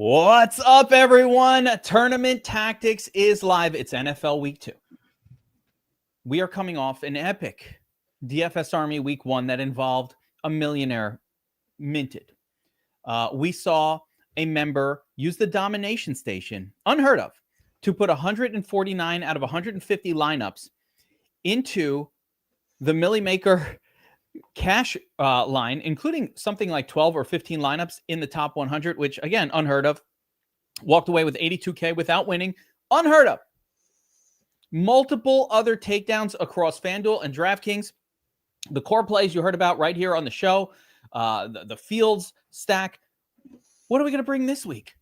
What's up, everyone? Tournament Tactics is live. It's NFL Week 2. We are coming off an epic DFS Army Week 1 that involved a millionaire minted. We saw a member use the domination station, unheard of, to put 149 out of 150 lineups into the Millie Maker cash line, including something like 12 or 15 lineups in the top 100, which, again, unheard of. Walked away with 82K without winning. Unheard of. Multiple other takedowns across FanDuel and DraftKings. The core plays you heard about right here on the show. The Fields stack. What are we going to bring this week?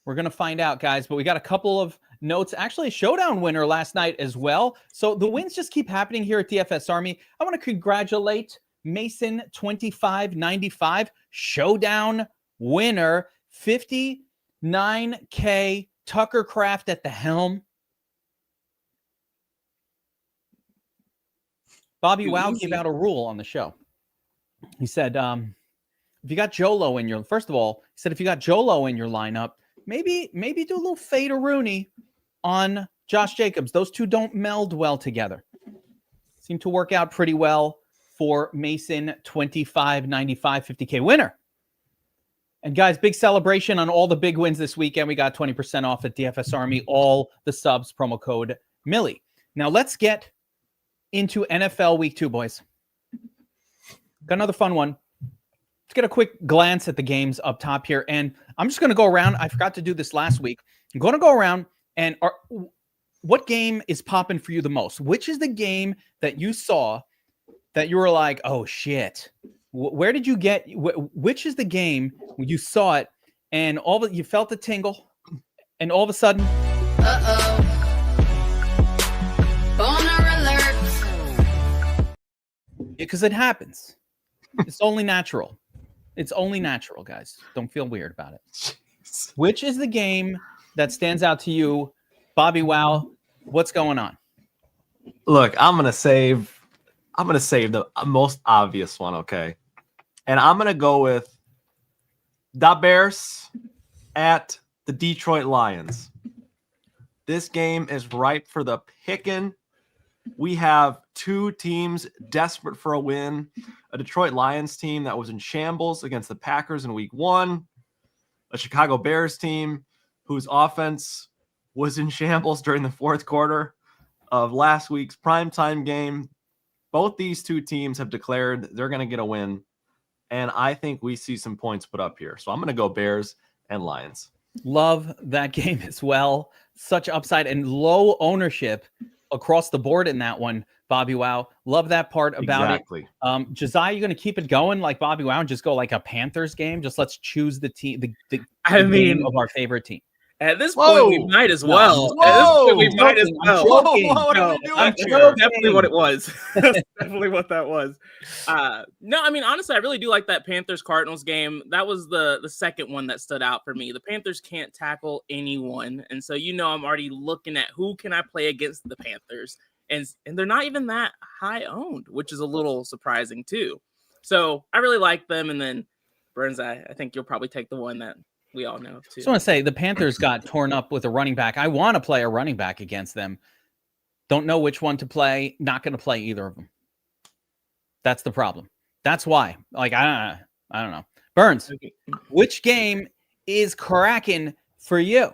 We're going to find out, guys, but we got a couple of notes. Actually, a showdown winner last night as well. So the wins just keep happening here at DFS Army. I want to congratulate Mason2595, showdown winner, 59K, Tucker Craft at the helm. BobbyWow gave out a rule on the show. He said, if you got Jolo in your, first of all, he said, if you got Jolo in your lineup, maybe do a little fade of Rooney on Josh Jacobs. Those two don't meld well together. Seem to work out pretty well for Mason 2595 50K winner. And guys, big celebration on all the big wins this weekend. We got 20% off at DFS Army, all the subs, promo code Millie. Now let's get into NFL Week 2, boys. Got another fun one. Let's get a quick glance at the games up top here. And I'm just going to go around. I forgot to do this last week. I'm going to go around and what game is popping for you the most? Which is the game that you saw that you were like, oh, shit. Where did you get? Which is the game when you saw it and you felt the tingle and all of a sudden. Uh-oh. Boner alert. Because it happens. It's only natural. It's only natural, guys. Don't feel weird about it. Jeez. Which is the game that stands out to you, BobbyWow? What's going on? Look, I'm gonna save the most obvious one, okay? And I'm gonna go with the Bears at the Detroit Lions. This game is ripe for the picking. We have two teams desperate for a win. A Detroit Lions team that was in shambles against the Packers in week 1. A Chicago Bears team whose offense was in shambles during the fourth quarter of last week's primetime game. Both these two teams have declared they're going to get a win. And I think we see some points put up here. So I'm going to go Bears and Lions. Love that game as well. Such upside and low ownership across the board in that one, BobbyWow. Love that part about it. Josiah, you going to keep it going like BobbyWow and just go like a Panthers game? Just let's choose the team, the game of our favorite team. At this point, we might as well. At this point, we might as well. That's definitely what it was. That's definitely what that was. No, I mean, honestly, I really do like that Panthers-Cardinals game. That was the second one that stood out for me. The Panthers can't tackle anyone. And so, I'm already looking at who can I play against the Panthers. And they're not even that high owned, which is a little surprising too. So I really like them. And then Burns, I think you'll probably take the one that we all know too. I just want to say the Panthers got torn up with a running back. I want to play a running back against them. Don't know which one to play. Not going to play either of them. That's the problem. That's why. Like, I don't know. Burns, which game is cracking for you?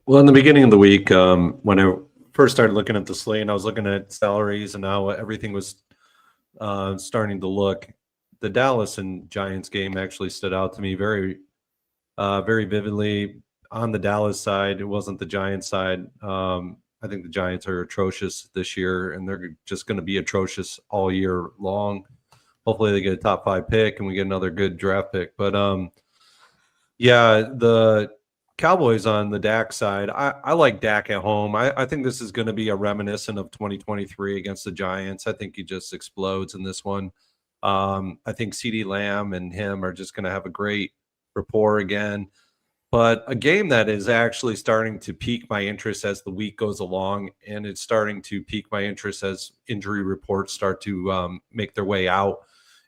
Well, in the beginning of the week, when I first started looking at the slate, and I was looking at salaries and how everything was starting to look, the Dallas and Giants game actually stood out to me very vividly. On the Dallas side, it wasn't the Giants side. I think the Giants are atrocious this year, and they're just going to be atrocious all year long. Hopefully they get a top 5 pick and we get another good draft pick. But the Cowboys on the Dak side, I like Dak at home. I think this is going to be a reminiscent of 2023 against the Giants. I think he just explodes in this one. I think CeeDee Lamb and him are just going to have a great rapport again. But a game that is actually starting to pique my interest as the week goes along, and it's starting to pique my interest as injury reports start to make their way out,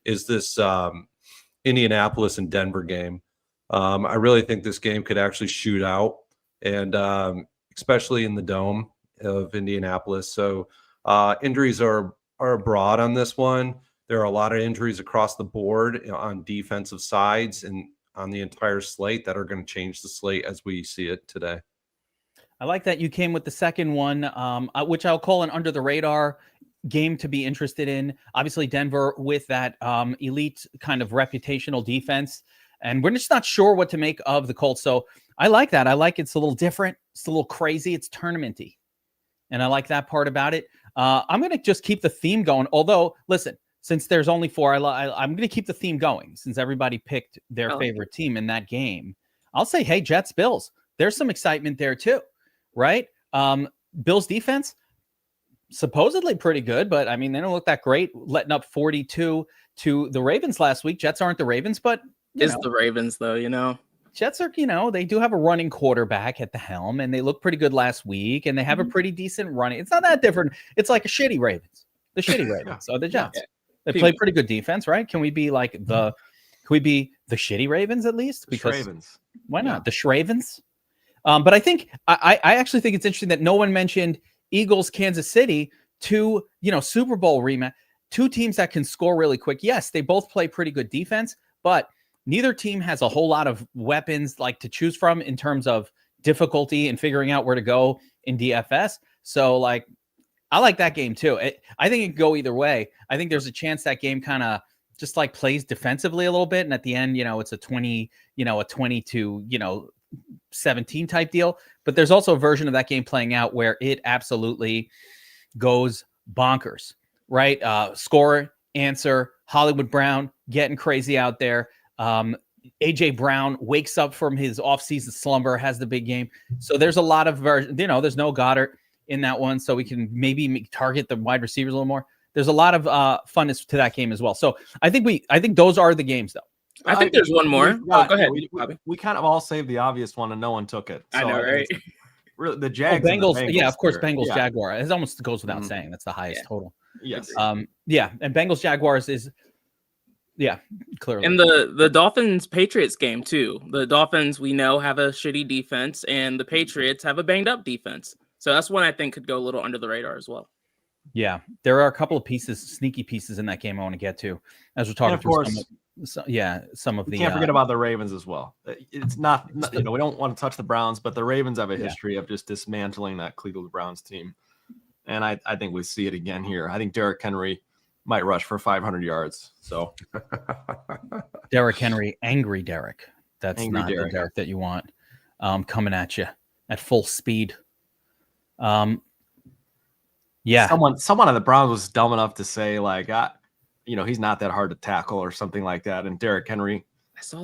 is this Indianapolis and Denver game. I really think this game could actually shoot out, and especially in the dome of Indianapolis. So injuries are broad on this one. There are a lot of injuries across the board on defensive sides and on the entire slate that are going to change the slate as we see it today. I like that you came with the second one, which I'll call an under the radar game to be interested in. Obviously, Denver with that elite kind of reputational defense, and we're just not sure what to make of the Colts. So I like that. I like it's a little different. It's a little crazy. It's tournamenty, and I like that part about it. I'm going to just keep the theme going. Although, listen, since there's only 4, I'm going to keep the theme going since everybody picked their favorite team in that game. I'll say, hey, Jets, Bills. There's some excitement there too. Right? Bills defense, supposedly pretty good, but I mean, they don't look that great, letting up 42 to the Ravens last week. Jets aren't the Ravens, but the Ravens though, Jets are, they do have a running quarterback at the helm, and they look pretty good last week, and they have a pretty decent running. It's not that different. It's like a shitty Ravens. The shitty Ravens are the Jets. They play pretty good defense, right? Can we be like the shitty Ravens at least? Because Ravens. Why not? The Shravens? But I think I actually think it's interesting that no one mentioned Eagles, Kansas City, 2 Super Bowl rematch, 2 teams that can score really quick. Yes, they both play pretty good defense, but neither team has a whole lot of weapons like to choose from in terms of difficulty and figuring out where to go in DFS. So I like that game too. I think it can go either way. I think there's a chance that game kind of just plays defensively a little bit, and at the end, it's a 20 to 17 type deal, but there's also a version of that game playing out where it absolutely goes bonkers, right? Score, answer, Hollywood Brown getting crazy out there. AJ Brown wakes up from his offseason slumber, has the big game. So there's a lot of version, there's no Goddard in that one, so we can maybe target the wide receivers a little more. There's a lot of funness to that game as well. So I think those are the games though. I think there's one more. Go ahead. We kind of all saved the obvious one, and no one took it. So I know, right? Really, the Jags, Bengals. Yeah, of course, Bengals Jaguar. It almost goes without saying. That's the highest total. Yes. And Bengals Jaguars is, clearly. And the Dolphins Patriots game too. The Dolphins we know have a shitty defense, and the Patriots have a banged up defense. So that's one I think could go a little under the radar as well. Yeah, there are a couple of sneaky pieces in that game I want to get to as we're talking. And of course. Some of the. Can't forget about the Ravens as well. It's not we don't want to touch the Browns, but the Ravens have a history of just dismantling that Cleveland Browns team, and I think we see it again here. I think Derrick Henry might rush for 500 yards. So Derrick Henry, angry Derrick. That's angry not Derrick. the Derrick that you want coming at you at full speed. Someone on the Browns was dumb enough to say he's not that hard to tackle or something like that. And Derrick Henry,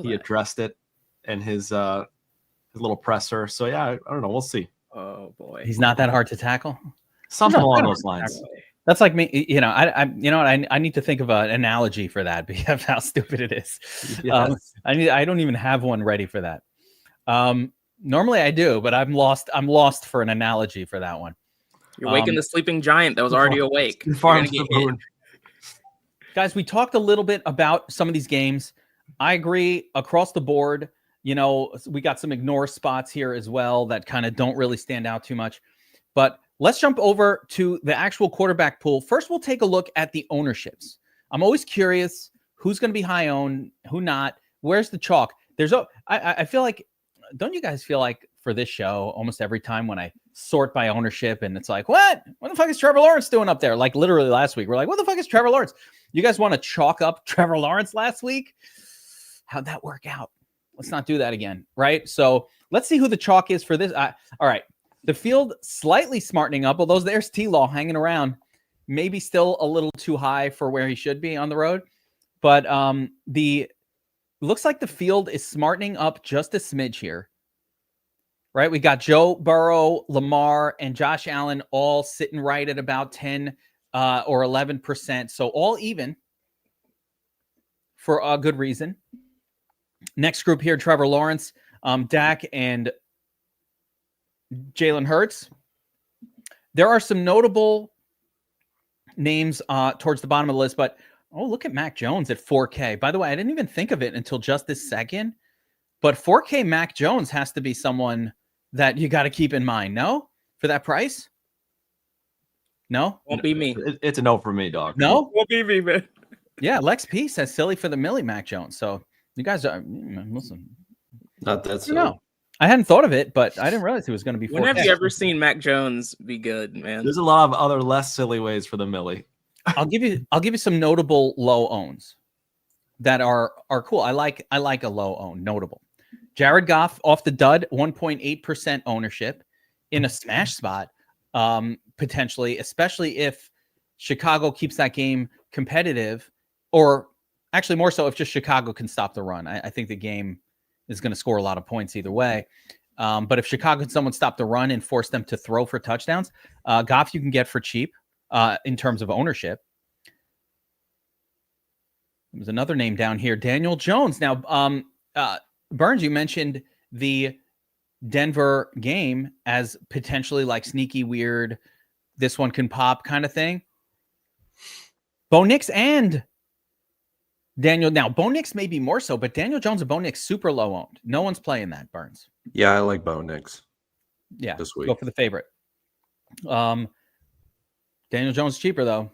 he addressed it in his little presser. So yeah, I don't know. We'll see. Oh boy, he's not that hard to tackle. Something along those lines. That's like me. I need to think of an analogy for that because of how stupid it is. Yes. I don't even have one ready for that. Normally I do, but I'm lost for an analogy for that one. You're waking the sleeping giant that was already awake. Guys, we talked a little bit about some of these games. I agree across the board. We got some ignore spots here as well that kind of don't really stand out too much. But let's jump over to the actual quarterback pool. First, we'll take a look at the ownerships. I'm always curious who's going to be high owned, who not. Where's the chalk? I feel like, don't you guys feel like for this show, almost every time when I sort by ownership and it's like, what the fuck is Trevor Lawrence doing up there? Like literally last week, we're like, what the fuck is Trevor Lawrence? You guys want to chalk up Trevor Lawrence last week? How'd that work out? Let's not do that again, right? So let's see who the chalk is for this. All right. The field slightly smartening up, although there's T-Law hanging around, maybe still a little too high for where he should be on the road. But looks like the field is smartening up just a smidge here. Right? We got Joe Burrow, Lamar, and Josh Allen all sitting right at about 10 or 11%. So all even for a good reason. Next group here, Trevor Lawrence, Dak, and Jalen Hurts. There are some notable names towards the bottom of the list, but look at Mac Jones at 4K. By the way, I didn't even think of it until just this second. But 4K Mac Jones has to be someone that you got to keep in mind. No, for that price. No, Won't be me. It's a no for me, dog. no. Won't be me, man. Yeah, Lex P says silly for the Millie Mac Jones. So you guys are listen. Not that I silly. don't know. I hadn't thought of it, but I didn't realize it was going to be 4K. When have you ever seen Mac Jones be good, man? There's a lot of other less silly ways for the Millie. I'll give you some notable low owns that are cool. I like a low own notable. Jared Goff off the dud, 1.8% ownership in a smash spot, potentially, especially if Chicago keeps that game competitive, or actually more so if just Chicago can stop the run. I think the game is going to score a lot of points either way. But if Chicago can someone stop the run and force them to throw for touchdowns, Goff you can get for cheap in terms of ownership. There's another name down here, Daniel Jones. Now, Burns, you mentioned the Denver game as potentially like sneaky, weird, this one can pop kind of thing. Bo Nix and Daniel. Now, Bo Nix may be more so, but Daniel Jones and Bo Nix super low owned. No one's playing that, Burns. Yeah, I like Bo Nix. Yeah, this week. Go for the favorite. Daniel Jones cheaper though.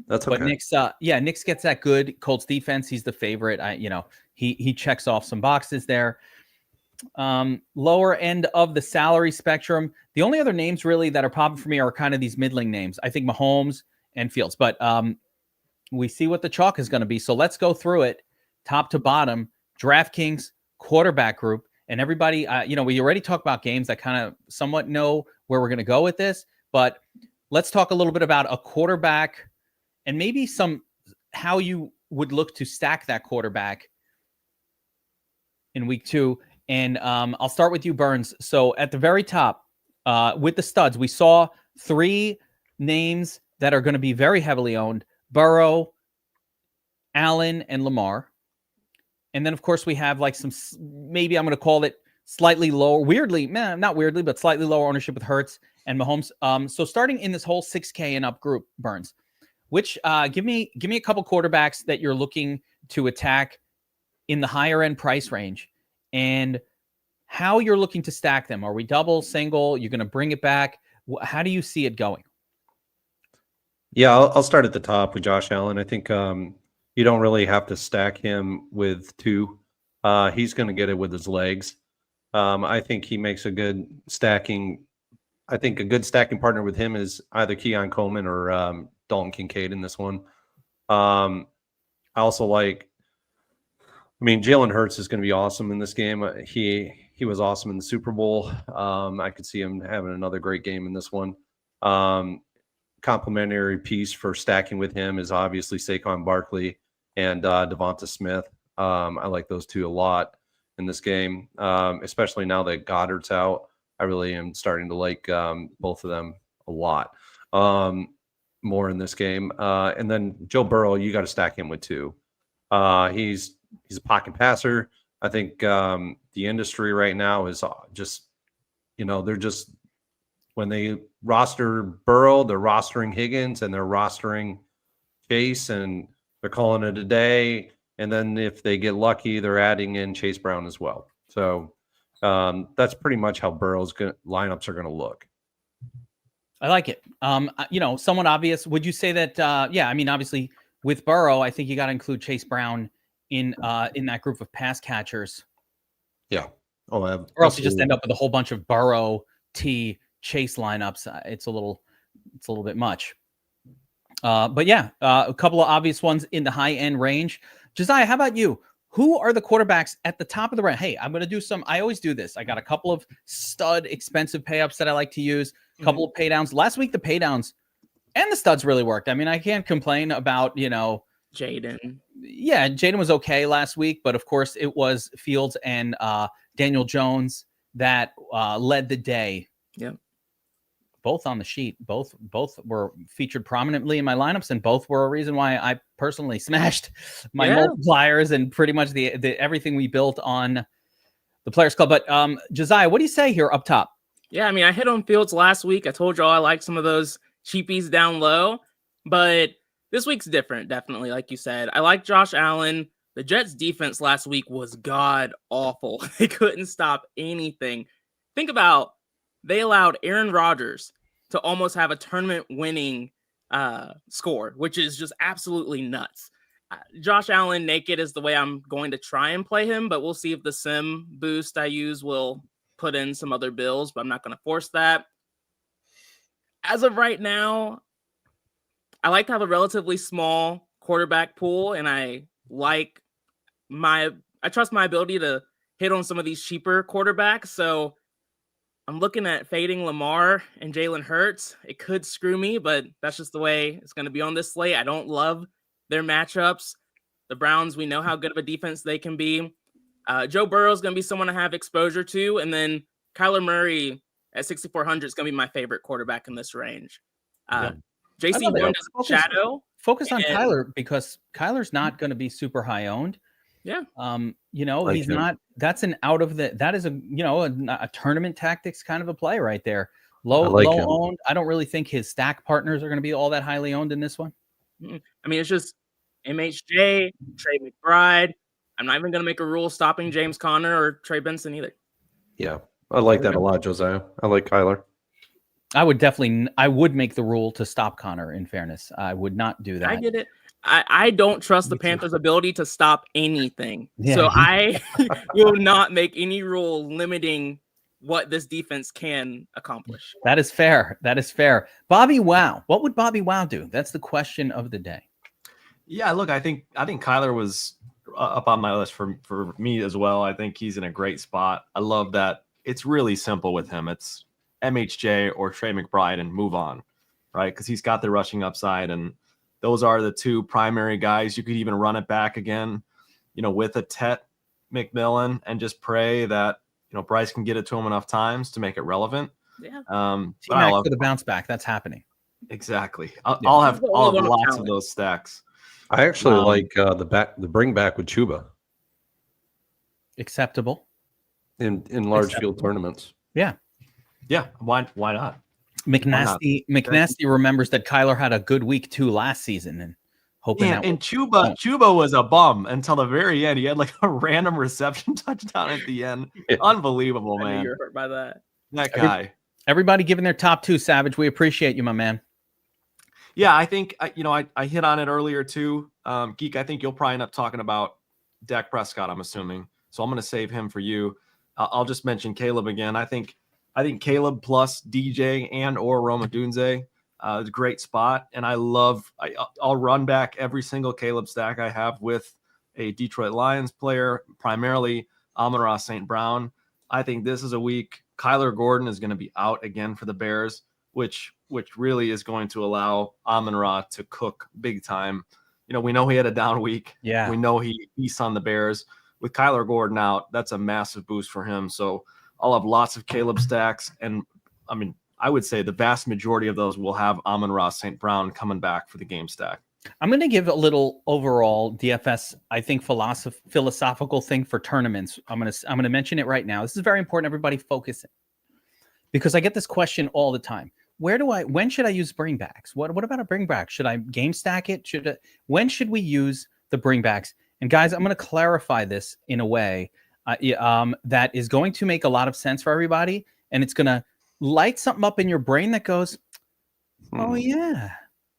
That's okay. But Nix gets that good Colts defense. He's the favorite. He checks off some boxes there. Lower end of the salary spectrum. The only other names really that are popping for me are kind of these middling names. I think Mahomes and Fields, but we see what the chalk is going to be. So let's go through it top to bottom. DraftKings quarterback group, and everybody, we already talked about games that kind of somewhat know where we're going to go with this, but let's talk a little bit about a quarterback and maybe how you would look to stack that quarterback in week 2. And I'll start with you, Burns. So at the very top, with the studs, we saw 3 names that are going to be very heavily owned: Burrow, Allen, and Lamar. And then, of course, we have like some, maybe I'm going to call it slightly lower, not weirdly, but slightly lower ownership with Hurts and Mahomes. So starting in this whole 6K and up group, Burns, which give me a couple quarterbacks that you're looking to attack in the higher end price range, and how you're looking to stack them. Are we double, single? You're going to bring it back? How do you see it going? Yeah, I'll start at the top with Josh Allen. I think you don't really have to stack him with 2. He's going to get it with his legs. I think he makes a good stacking. I think a good stacking partner with him is either Keon Coleman or Dalton Kincaid in this one. I also Jalen Hurts is going to be awesome in this game. He was awesome in the Super Bowl. I could see him having another great game in this one. Complementary piece for stacking with him is obviously Saquon Barkley and Devonta Smith. I like those 2 a lot in this game, especially now that Goddard's out. I really am starting to like both of them a lot more in this game. And then Joe Burrow, you got to stack him with 2. He's a pocket passer. I think the industry right now is just, they're just, when they roster Burrow, they're rostering Higgins and they're rostering Chase, and they're calling it a day. And then if they get lucky, they're adding in Chase Brown as well. So that's pretty much how Burrow's lineups are going to look. I like it. Somewhat obvious. Would you say that? Obviously with Burrow, I think you got to include Chase Brown in that group of pass catchers. Yeah. Or else you just end up with a whole bunch of Burrow, Chase lineups. It's a little bit much. But yeah, a couple of obvious ones in the high end range. Josiah, how about you? Who are the quarterbacks at the top of the range? Hey, I'm going to do I always do this. I got a couple of stud expensive pay-ups that I like to use, a couple of pay downs. Last week, the pay downs and the studs really worked. I can't complain about, Jaden. Yeah, Jaden was okay last week, but of course it was Fields and Daniel Jones that led the day. Yep. Both on the sheet. Both were featured prominently in my lineups, and both were a reason why I personally smashed my multipliers and pretty much the everything we built on the Players Club. But Josiah, what do you say here up top? Yeah, I hit on Fields last week. I told y'all I like some of those cheapies down low, but this week's different, definitely, like you said. I like Josh Allen. The Jets defense last week was god awful. They couldn't stop anything. Think about, they allowed Aaron Rodgers to almost have a tournament winning score, which is just absolutely nuts. Josh Allen naked is the way I'm going to try and play him, but we'll see if the sim boost I use will put in some other bills, but I'm not going to force that. As of right now, I like to have a relatively small quarterback pool, and I trust my ability to hit on some of these cheaper quarterbacks. So I'm looking at fading Lamar and Jalen Hurts. It could screw me, but that's just the way it's going to be on this slate. I don't love their matchups. The Browns, we know how good of a defense they can be. Joe Burrow is going to be someone I have exposure to. And then Kyler Murray at 6,400 is going to be my favorite quarterback in this range. JC Horn does shadow. Focus on Kyler, because Kyler's not going to be super high owned. Yeah. Like he's him. not, that's that is a tournament tactics kind of a play right there. Low him. owned. I don't really think his stack partners are going to be all that highly owned in this one. I mean, it's just MHJ, Trey McBride. I'm not even going to make a rule stopping James Conner or Trey Benson either. Yeah, I like that a lot, Josiah. I like Kyler. I would make the rule to stop Connor, in fairness. I would not do that. I get it. I don't trust the Panthers' ability to stop anything. Yeah. So I will not make any rule limiting what this defense can accomplish. That is fair. BobbyWow. What would BobbyWow do? That's the question of the day. Yeah, look, I think Kyler was up on my list for me as well. I think he's in a great spot. I love that. It's really simple with him. It's MHJ or Trey McBride and move on, right? Because he's got the rushing upside, and those are the two primary guys. You could even run it back again, with a Tet McMillan, and just pray that, Bryce can get it to him enough times to make it relevant. Yeah. But I love for the bounce back. That's happening. Exactly. I'll have lots of those stacks. I actually like the bring back with Chuba acceptable in large field tournaments. Yeah. Why not? McNasty remembers that Kyler had a good week 2 last season, and hoping that. And Chuba was a bum until the very end. He had like a random reception touchdown at the end. Unbelievable, man. I knew you were hurt by that. That guy. Everybody giving their top 2, Savage. We appreciate you, my man. Yeah, I think I hit on it earlier too. Geek, I think you'll probably end up talking about Dak Prescott, I'm assuming. So I'm going to save him for you. I'll just mention Caleb again. I think Caleb plus DJ and or Roma Dunze is a great spot. And I'll run back every single Caleb stack I have with a Detroit Lions player, primarily Amon-Ra St. Brown. I think this is a week. Kyler Gordon is going to be out again for the Bears, which really is going to allow Amon-Ra to cook big time. We know he had a down week. Yeah. We know he's on the Bears. With Kyler Gordon out, that's a massive boost for him. So I'll have lots of Caleb stacks. And I mean, I would say the vast majority of those will have Amon-Ra St. Brown coming back for the game stack. I'm going to give a little overall DFS, I think, philosophical thing for tournaments. I'm going to mention it right now. This is very important. Everybody focus it, because I get this question all the time. When should I use bringbacks? What about a bringback? Should I game stack it? When should we use the bringbacks? And guys, I'm going to clarify this in a way that is going to make a lot of sense for everybody. And it's going to light something up in your brain that goes, oh yeah,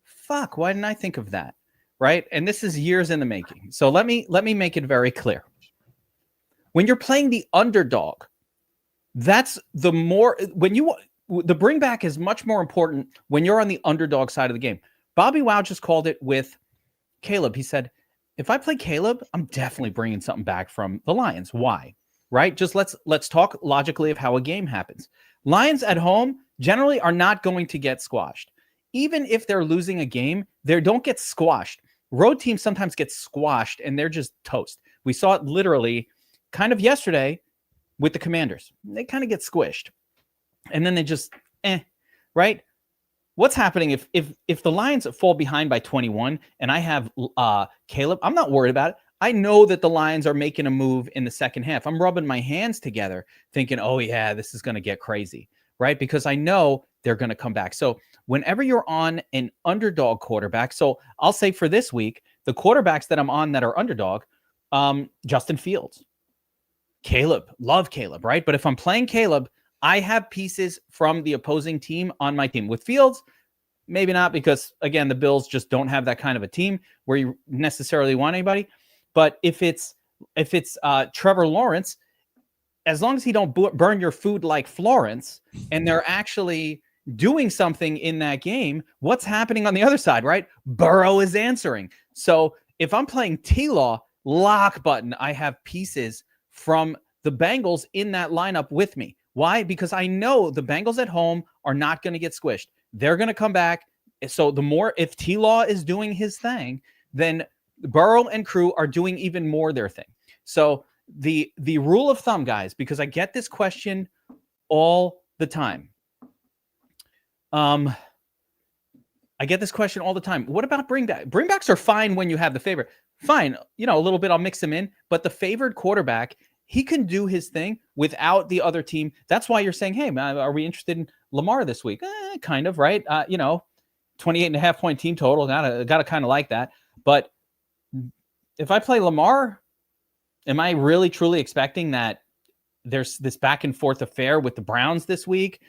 fuck, why didn't I think of that? Right. And this is years in the making. So let me make it very clear. When you're playing the underdog, the bring back is much more important when you're on the underdog side of the game. BobbyWow just called it with Caleb. He said, if I play Caleb, I'm definitely bringing something back from the Lions. Why? Right? Just let's talk logically of how a game happens. Lions at home generally are not going to get squashed. Even if they're losing a game, they don't get squashed. Road teams sometimes get squashed and they're just toast. We saw it literally kind of yesterday with the Commanders. They kind of get squished. And then they just, right? What's happening if the Lions fall behind by 21 and I have Caleb? I'm not worried about it. I know that the Lions are making a move in the second half. I'm rubbing my hands together thinking, oh yeah, this is going to get crazy, right? Because I know they're going to come back. So whenever you're on an underdog quarterback, so I'll say for this week, the quarterbacks that I'm on that are underdog, Justin Fields, Caleb, love Caleb, right? But if I'm playing Caleb, I have pieces from the opposing team on my team. With Fields, maybe not, because again, the Bills just don't have that kind of a team where you necessarily want anybody. But if it's Trevor Lawrence, as long as he don't burn your food like Florence, and they're actually doing something in that game, what's happening on the other side, right? Burrow is answering. So if I'm playing T-Law, lock button, I have pieces from the Bengals in that lineup with me. Why? Because I know the Bengals at home are not going to get squished. They're going to come back. So the more, if T-Law is doing his thing, then Burrow and crew are doing even more their thing. So the rule of thumb, guys, because I get this question all the time. I get this question all the time. What about bringbacks? Bringbacks are fine when you have the favorite. Fine. A little bit, I'll mix them in. But the favored quarterback, he can do his thing without the other team. That's why you're saying, hey, man, are we interested in Lamar this week? Kind of, right? 28.5 point team total. Gotta kind of like that. But if I play Lamar, am I really truly expecting that there's this back and forth affair with the Browns this week?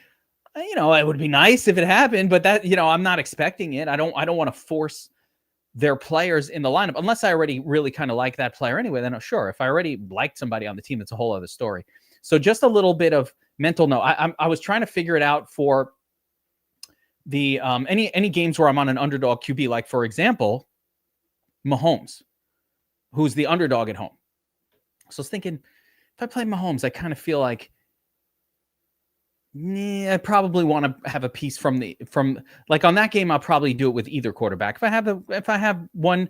It would be nice if it happened, but that, I'm not expecting it. I don't want to force their players in the lineup unless I already really kind of like that player anyway. Then sure, if I already liked somebody on the team, it's a whole other story. So just a little bit of mental note. I was trying to figure it out for the any games where I'm on an underdog QB, like for example, Mahomes, who's the underdog at home. So I was thinking, if I play Mahomes, I kind of feel like, I probably want to have a piece from like on that game. I'll probably do it with either quarterback. If I have one,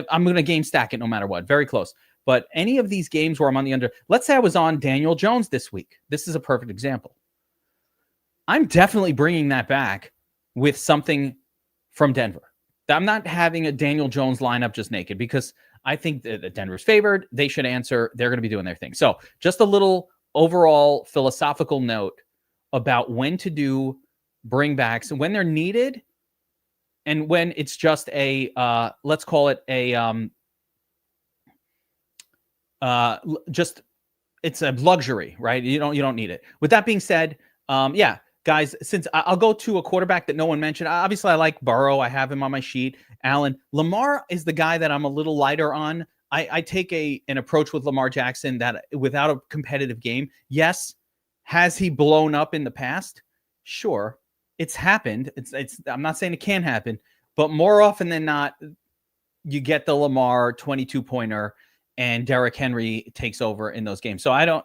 I'm going to game stack it no matter what. Very close. But any of these games where I'm on the under, let's say I was on Daniel Jones this week. This is a perfect example. I'm definitely bringing that back with something from Denver. I'm not having a Daniel Jones lineup just naked, because I think that Denver's favored. They should answer. They're going to be doing their thing. So just a little overall philosophical note about when to do bringbacks and when they're needed, and when it's just a let's call it a just it's a luxury, right? You don't need it. With that being said, yeah, guys, since I'll go to a quarterback that no one mentioned. Obviously, I like Burrow. I have him on my sheet. Allen. Lamar is the guy that I'm a little lighter on. I take an approach with Lamar Jackson that without a competitive game, yes. Has he blown up in the past? Sure. It's happened. I'm not saying it can't happen, but more often than not, you get the Lamar 22-pointer and Derrick Henry takes over in those games. So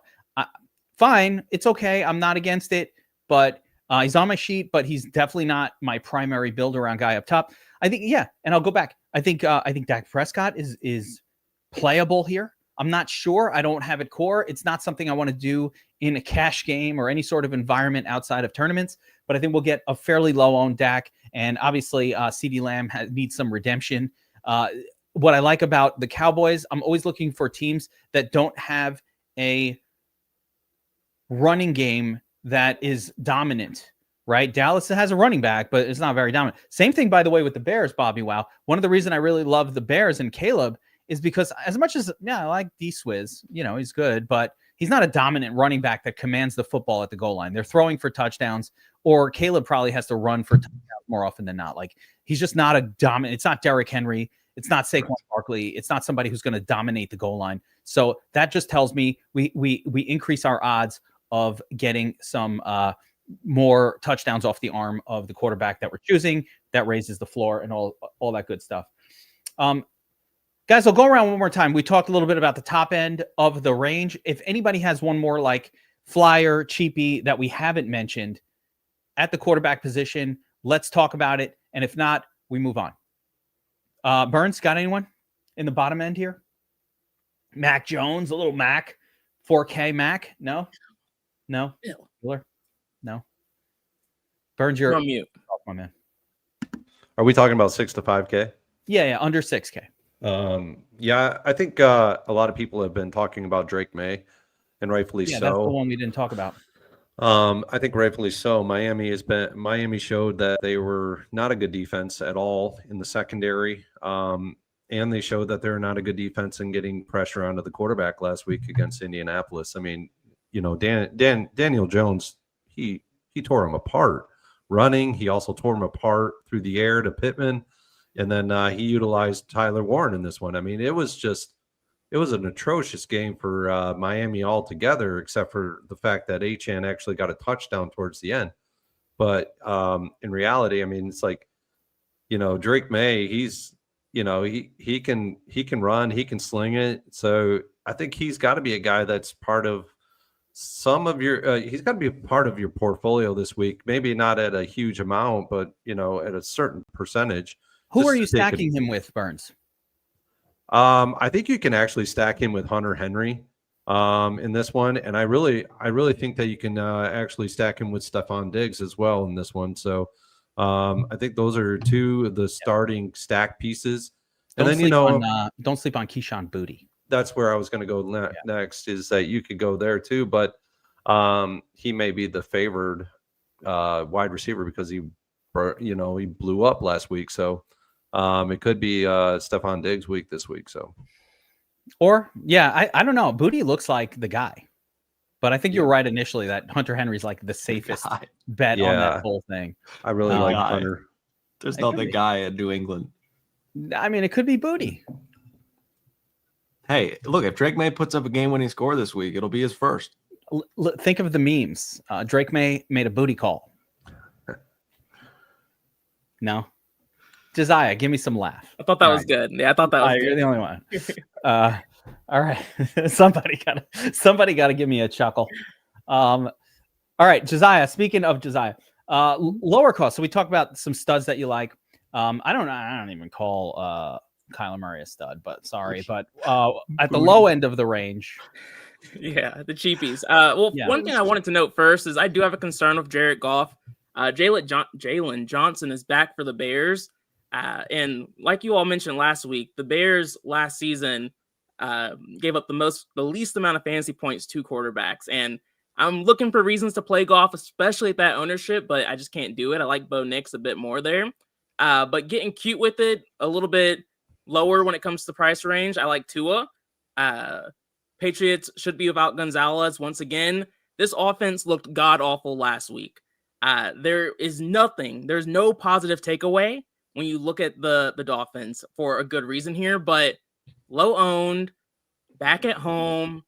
fine. It's okay. I'm not against it, but he's on my sheet, but he's definitely not my primary build around guy up top. I think, yeah. And I'll go back. I think Dak Prescott is playable here. I'm not sure. I don't have it core. It's not something I want to do in a cash game or any sort of environment outside of tournaments, but I think we'll get a fairly low-owned Dak. And obviously, CeeDee Lamb needs some redemption. What I like about the Cowboys, I'm always looking for teams that don't have a running game that is dominant, right? Dallas has a running back, but it's not very dominant. Same thing, by the way, with the Bears, BobbyWow. One of the reasons I really love the Bears and Caleb is because as much as, I like D-Swizz, he's good, but he's not a dominant running back that commands the football at the goal line. They're throwing for touchdowns, or Caleb probably has to run for touchdowns more often than not. Like, he's just not a dominant. It's not Derrick Henry. It's not Saquon Barkley. It's not somebody who's going to dominate the goal line. So that just tells me we increase our odds of getting some more touchdowns off the arm of the quarterback that we're choosing. That raises the floor and all that good stuff. Guys, I'll go around one more time. We talked a little bit about the top end of the range. If anybody has one more like flyer, cheapie that we haven't mentioned at the quarterback position, let's talk about it. And if not, we move on. Burns, got anyone in the bottom end here? Mac Jones, a little Mac, 4K Mac? No? Wheeler? No. Burns, you're on mute. Off, my man. Are we talking about 6 to 5K? Yeah, under 6K. Yeah, I think a lot of people have been talking about Drake May, and rightfully so. That's the one we didn't talk about. I think rightfully so. Miami showed that they were not a good defense at all in the secondary. and they showed that they're not a good defense in getting pressure onto the quarterback last week against Indianapolis. I mean, you know, Daniel Jones, he tore him apart running. He also tore him apart through the air to Pittman. And then he utilized Tyler Warren in this one. I mean, it was an atrocious game for Miami altogether, except for the fact that Achane actually got a touchdown towards the end. But in reality, I mean, it's like, you know, Drake May, he's, you know, he can run, he can sling it. So I think he's got to be a guy that's part of some of your he's got to be a part of your portfolio this week. Maybe not at a huge amount, but, you know, at a certain percentage. Who are you stacking him with, Burns? I think you can actually stack him with Hunter Henry in this one, and I really think that you can actually stack him with Stephon Diggs as well in this one. So I think those are two of the starting stack pieces. And then, you know, don't sleep on Keyshawn Boutte. That's where I was going to go next, is that you could go there too, but he may be the favored wide receiver because he blew up last week. So it could be Stephon Diggs week this week. So, or I don't know. Boutte looks like the guy, but I think you're right initially that Hunter Henry's like the safest bet on that whole thing. I really like Hunter. There's not the guy in New England. I mean, it could be Boutte. Hey, look, if Drake May puts up a game-winning score this week, it'll be his first. Think of the memes. Drake May made a booty call. No? Josiah, give me some laugh. I thought that was good. Yeah, I thought that was good. You're the only one. All right. somebody gotta give me a chuckle. All right, Josiah, speaking of Josiah, lower cost. So we talked about some studs that you like. I don't even call Kyler Murray a stud, but sorry, but at the low end of the range. Yeah, the cheapies. One thing I wanted to note first is I do have a concern with Jared Goff. Jalen Johnson is back for the Bears. And like you all mentioned last week, the Bears last season gave up the least amount of fantasy points to quarterbacks. And I'm looking for reasons to play Goff, especially at that ownership, but I just can't do it. I like Bo Nix a bit more there. But getting cute with it a little bit lower when it comes to price range, I like Tua. Patriots should be without Gonzalez once again. This offense looked god-awful last week. There's no positive takeaway when you look at the Dolphins for a good reason here, but low-owned, back at home.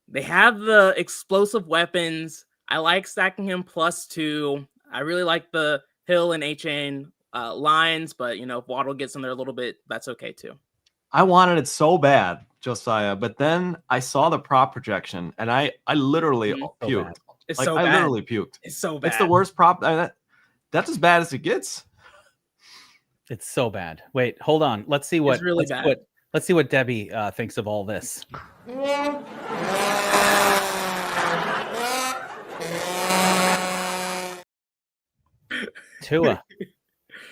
They have the explosive weapons. I like stacking him +2. I really like the Hill and Achane lines, but, you know, if Waddle gets in there a little bit, that's okay too. I wanted it so bad, Josiah, but then I saw the prop projection and I literally puked. It's like, so I bad. literally puked. It's so bad. It's the worst prop. That's as bad as it gets. It's so bad. Wait, hold on. Let's see what. It's really bad. Let's see what Debbie thinks of all this. Tua.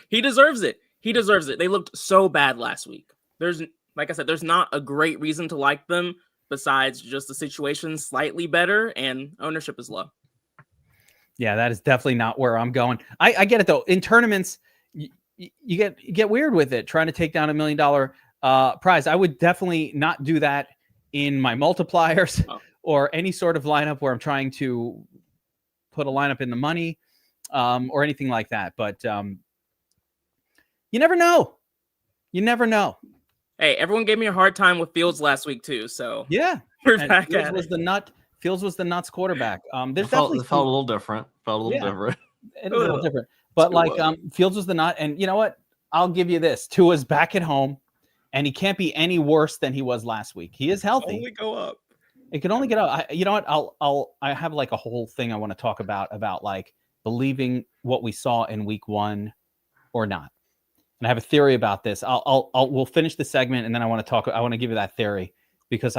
He deserves it. He deserves it. They looked so bad last week. Like I said, there's not a great reason to like them besides just the situation slightly better and ownership is low. Yeah, that is definitely not where I'm going. I get it though. In tournaments, you get weird with it, trying to take down $1 million prize. I would definitely not do that in my multipliers or any sort of lineup where I'm trying to put a lineup in the money or anything like that. But you never know. You never know. Hey, everyone gave me a hard time with Fields last week too. So yeah, we're back Fields at was it. Fields was the nuts quarterback. There's It felt definitely a little different. A little different. But like Fields was the nut, and you know what? I'll give you this. Tua's back at home, and he can't be any worse than he was last week. He is healthy. Only go up. It can only get up. You know what? I have like a whole thing I want to talk about like believing what we saw in week 1 or not. And I have a theory about this. We'll finish the segment and then I want to give you that theory because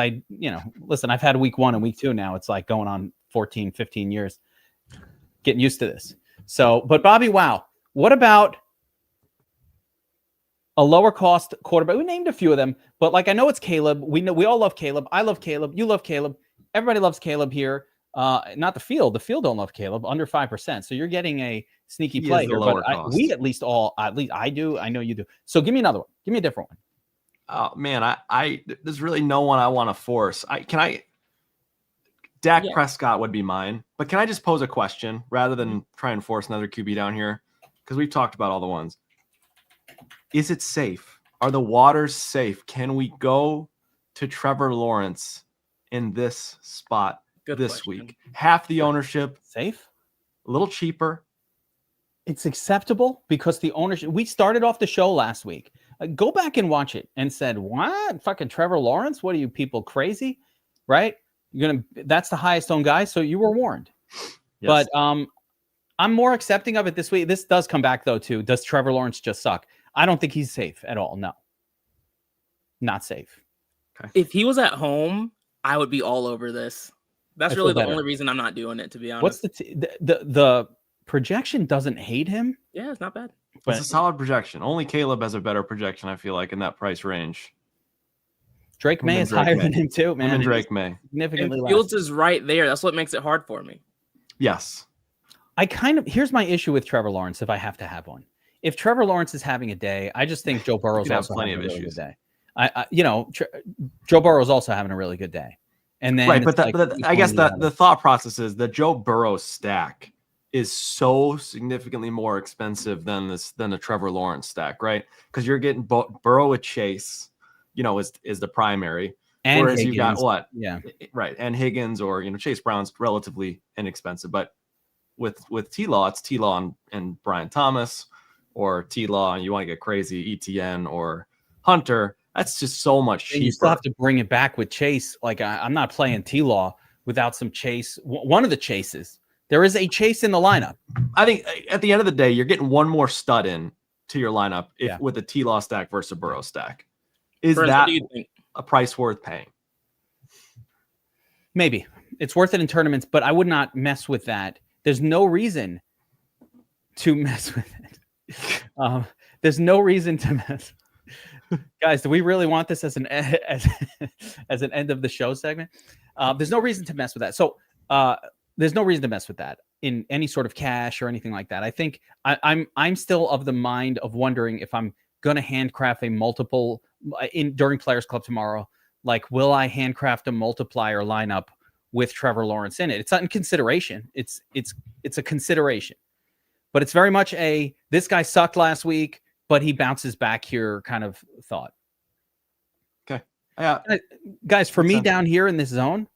listen, I've had week 1 and week 2 now. It's like going on 14, 15 years, getting used to this. So, but BobbyWow, what about a lower cost quarterback? We named a few of them, but like, I know it's Caleb. We all love Caleb. I love Caleb. You love Caleb. Everybody loves Caleb here. Not the field. The field don't love Caleb, under 5%. So you're getting a sneaky He play is the here. lower But cost. we at least I do. I know you do. So give me another one. Give me a different one. Oh man, there's really no one I want to force. Dak Prescott would be mine, but can I just pose a question rather than try and force another QB down here? Because we've talked about all the ones. Is it safe? Are the waters safe? Can we go to Trevor Lawrence in this spot this week? Half the ownership, Safe? a little cheaper. It's acceptable because the ownership. We started off the show last week. Go back and watch it and said, "What? Fucking Trevor Lawrence? What are you people crazy?" Right? That's the highest owned guy, so you were warned. Yes. But I'm more accepting of it this week. This does come back though too. Does Trevor Lawrence just suck? I don't think he's safe at all. No. Not safe. Okay. If he was at home, I would be all over this. That's really the only reason I'm not doing it, to be honest. What's the projection doesn't hate him? Yeah, it's not bad. It's a solid projection. Only Caleb has a better projection, I feel like, in that price range. Drake May is higher than him too, man. And Drake May. Significantly less. Fields is right there. That's what makes it hard for me. Yes. Here's my issue with Trevor Lawrence if I have to have one. If Trevor Lawrence is having a day, I just think Joe Burrow's also having a really good day. Joe Burrow's also having a really good day. And then right, but I guess the thought process is the Joe Burrow stack is so significantly more expensive than the Trevor Lawrence stack, right? Because you're getting Burrow with Chase, is the primary. And whereas Higgins. you got what? Yeah. Right. And Higgins or Chase Brown's relatively inexpensive. But with T-Law, it's T-Law and Brian Thomas, or T-Law and you want to get crazy, ETN or Hunter. That's just so much cheaper. And you still have to bring it back with Chase. Like I'm not playing T-Law without some Chase. One of the Chases. There is a Chase in the lineup. I think at the end of the day, you're getting one more stud in to your lineup with a T-Law stack versus a Burrow stack. Is Burns, that what do you think? A price worth paying? Maybe. It's worth it in tournaments, but I would not mess with that. There's no reason to mess with it. There's no reason to mess. Guys, do we really want this as an end of the show segment? There's no reason to mess with that. So there's no reason to mess with that in any sort of cash or anything like that. I think I'm still of the mind of wondering if I'm going to handcraft a multiple during Players Club tomorrow. Like, will I handcraft a multiplier lineup with Trevor Lawrence in it? It's not in consideration. It's a consideration, but it's very much this guy sucked last week, but he bounces back here kind of thought. Okay. Yeah. Guys, for me down here in this zone,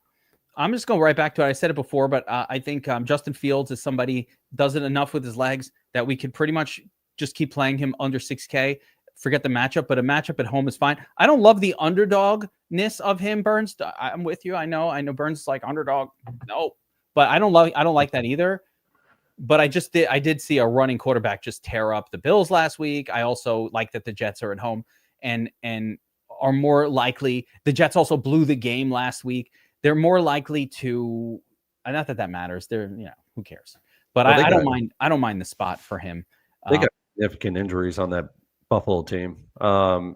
I'm just going right back to it. I said it before, but I think Justin Fields is somebody does it enough with his legs that we could pretty much just keep playing him under 6K. Forget the matchup, but a matchup at home is fine. I don't love the underdogness of him, Burns. I'm with you. I know Burns is like underdog. No, but I don't like that either. But I did see a running quarterback just tear up the Bills last week. I also like that the Jets are at home and are more likely. The Jets also blew the game last week. They're more likely to, not that matters. They're, who cares? But I don't mind the spot for him. They got significant injuries on that Buffalo team.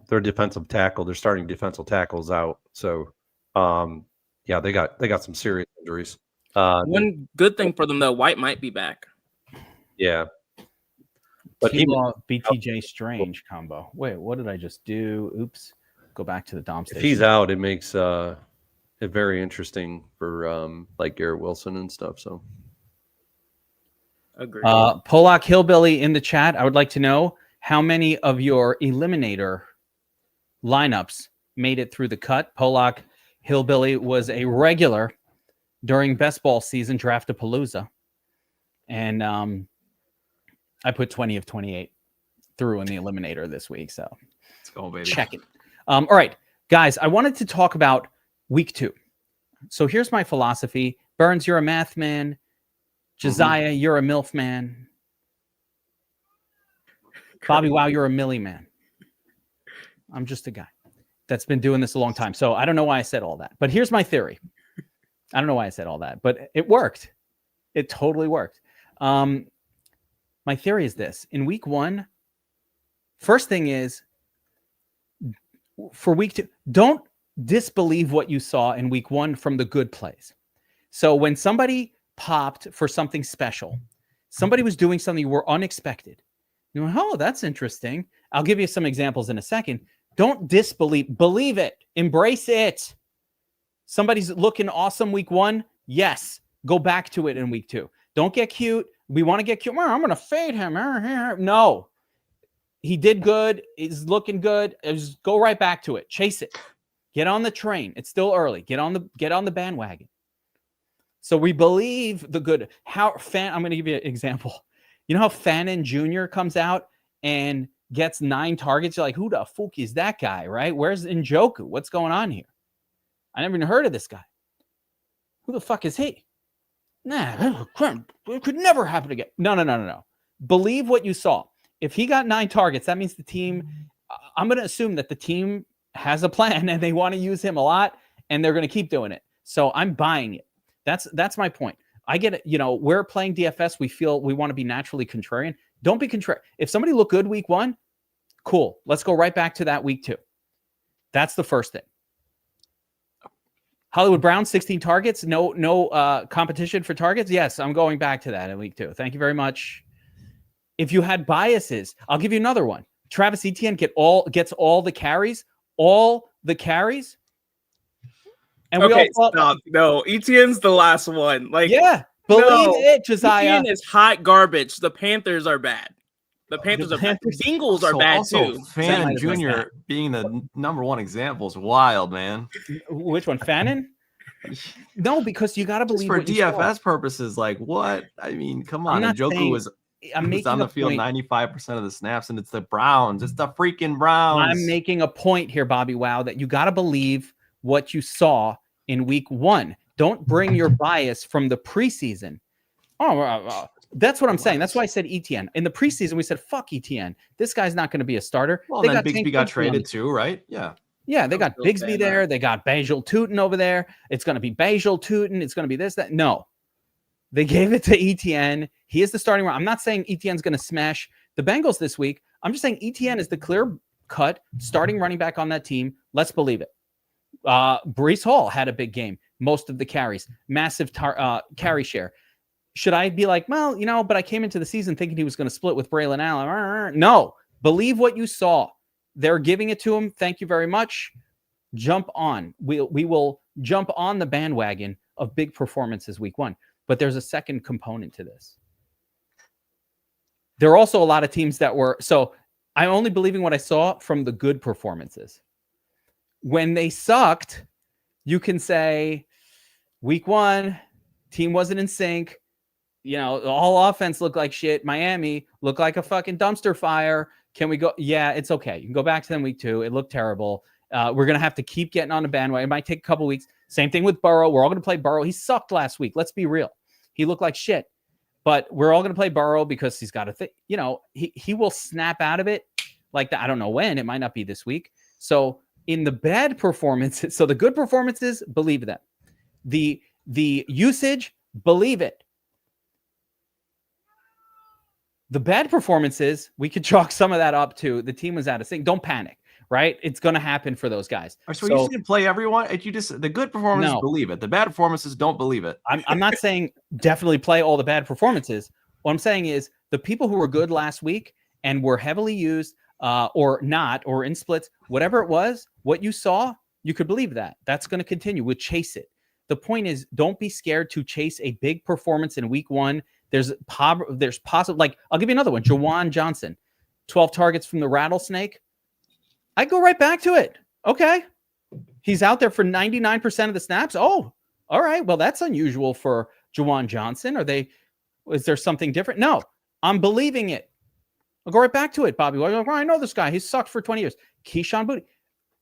Their defensive tackle, their starting defensive tackle's out. So, they got some serious injuries. One good thing for them though, White might be back. Yeah, but BTJ Strange combo. Wait, what did I just do? Oops. Go back to the Dom station. If he's out, it makes it very interesting for like Garrett Wilson and stuff. So, agreed. Polak Hillbilly in the chat. I would like to know how many of your eliminator lineups made it through the cut. Polak Hillbilly was a regular during best ball season Draftapalooza. And I put 20 of 28 through in the eliminator this week. So let's go, baby. Check it. All right, guys, I wanted to talk about week 2. So here's my philosophy. Burns, you're a math man. Josiah, you're a MILF man. BobbyWow, you're a Millie man. I'm just a guy that's been doing this a long time. So I don't know why I said all that. But here's my theory. I don't know why I said all that, but it worked. It totally worked. My theory is this. In week 1, first thing is, for week 2, don't disbelieve what you saw in week 1 from the good plays. So when somebody popped for something special, somebody was doing something you were unexpected. You know, oh, that's interesting. I'll give you some examples in a second. Don't disbelieve. Believe it. Embrace it. Somebody's looking awesome week 1. Yes. Go back to it in week 2. Don't get cute. We want to get cute. I'm going to fade him. No. He did good. He's looking good. Just go right back to it. Chase it. Get on the train. It's still early. Get on the bandwagon. So we believe the good. I'm going to give you an example. You know how Fannin Jr. comes out and gets 9 targets? You're like, who the fuck is that guy, right? Where's Njoku? What's going on here? I never even heard of this guy. Who the fuck is he? Nah, it could never happen again. No. Believe what you saw. If he got 9 targets, that means the team, I'm going to assume that the team has a plan and they want to use him a lot and they're going to keep doing it. So I'm buying it. That's my point. I get it. You know, we're playing DFS. We feel we want to be naturally contrarian. Don't be contrarian. If somebody looked good week 1, cool. Let's go right back to that week 2. That's the first thing. Hollywood Brown, 16 targets. No competition for targets. Yes, I'm going back to that in week 2. Thank you very much. If you had biases, I'll give you another one. Travis Etienne gets all the carries. And we all thought, stop. No, Etienne's the last one. Like, yeah, believe it, Josiah. Etienne is hot garbage. The Panthers are bad. The Panthers are bad. The Bengals are bad too. Fannin Jr. being the number 1 example is wild, man. Which one, Fannin? No, because you got to believe just for DFS purposes. Like what? I mean, come on. Njoku was on the field 95% of the snaps, and it's the Browns. It's the freaking Browns. I'm making a point here, BobbyWow, that you got to believe what you saw in week 1. Don't bring your bias from the preseason. That's what I'm saying. That's why I said Etienne. In the preseason, we said, fuck Etienne. This guy's not going to be a starter. Well, then Bigsby got traded too, right? Yeah. Yeah, they got Bigsby there. They got Bajal Tootin over there. It's going to be Bajal Tootin. It's going to be this, that. No. They gave it to Etienne. He is the starting runner. I'm not saying Etienne's going to smash the Bengals this week. I'm just saying Etienne is the clear-cut starting running back on that team. Let's believe it. Breece Hall had a big game. Most of the carries. Massive carry share. Should I be like, well, you know, but I came into the season thinking he was going to split with Braylon Allen. No. Believe what you saw. They're giving it to him. Thank you very much. Jump on. We will jump on the bandwagon of big performances week 1. But there's a second component to this. There are also a lot of teams that were... So I'm only believing what I saw from the good performances. When they sucked, you can say, week 1, team wasn't in sync. You know, all offense looked like shit. Miami looked like a fucking dumpster fire. Can we go? Yeah, it's okay. You can go back to them week 2. It looked terrible. We're going to have to keep getting on the bandwagon. It might take a couple weeks. Same thing with Burrow. We're all going to play Burrow. He sucked last week. Let's be real. He looked like shit. But we're all going to play Burrow because he's got a you know, he will snap out of it like that. I don't know when. It might not be this week. So in the bad performances, so the good performances, believe them. The usage, believe it. The bad performances, we could chalk some of that up to the team was out of sync. Don't panic, right? It's going to happen for those guys. So you didn't play everyone? The good performances, believe it. The bad performances, don't believe it. I'm not saying definitely play all the bad performances. What I'm saying is the people who were good last week and were heavily used or not, or in splits, whatever it was, what you saw, you could believe that. That's going to continue. We'll chase it. The point is, don't be scared to chase a big performance in week 1. There's possible, like, I'll give you another one. Jawan Johnson, 12 targets from the Rattlesnake. I go right back to it. Okay. He's out there for 99% of the snaps. Oh, all right. Well, that's unusual for Jawan Johnson. Is there something different? No, I'm believing it. I'll go right back to it, Bobby. Well, I know this guy. He's sucked for 20 years. Keyshawn Booty.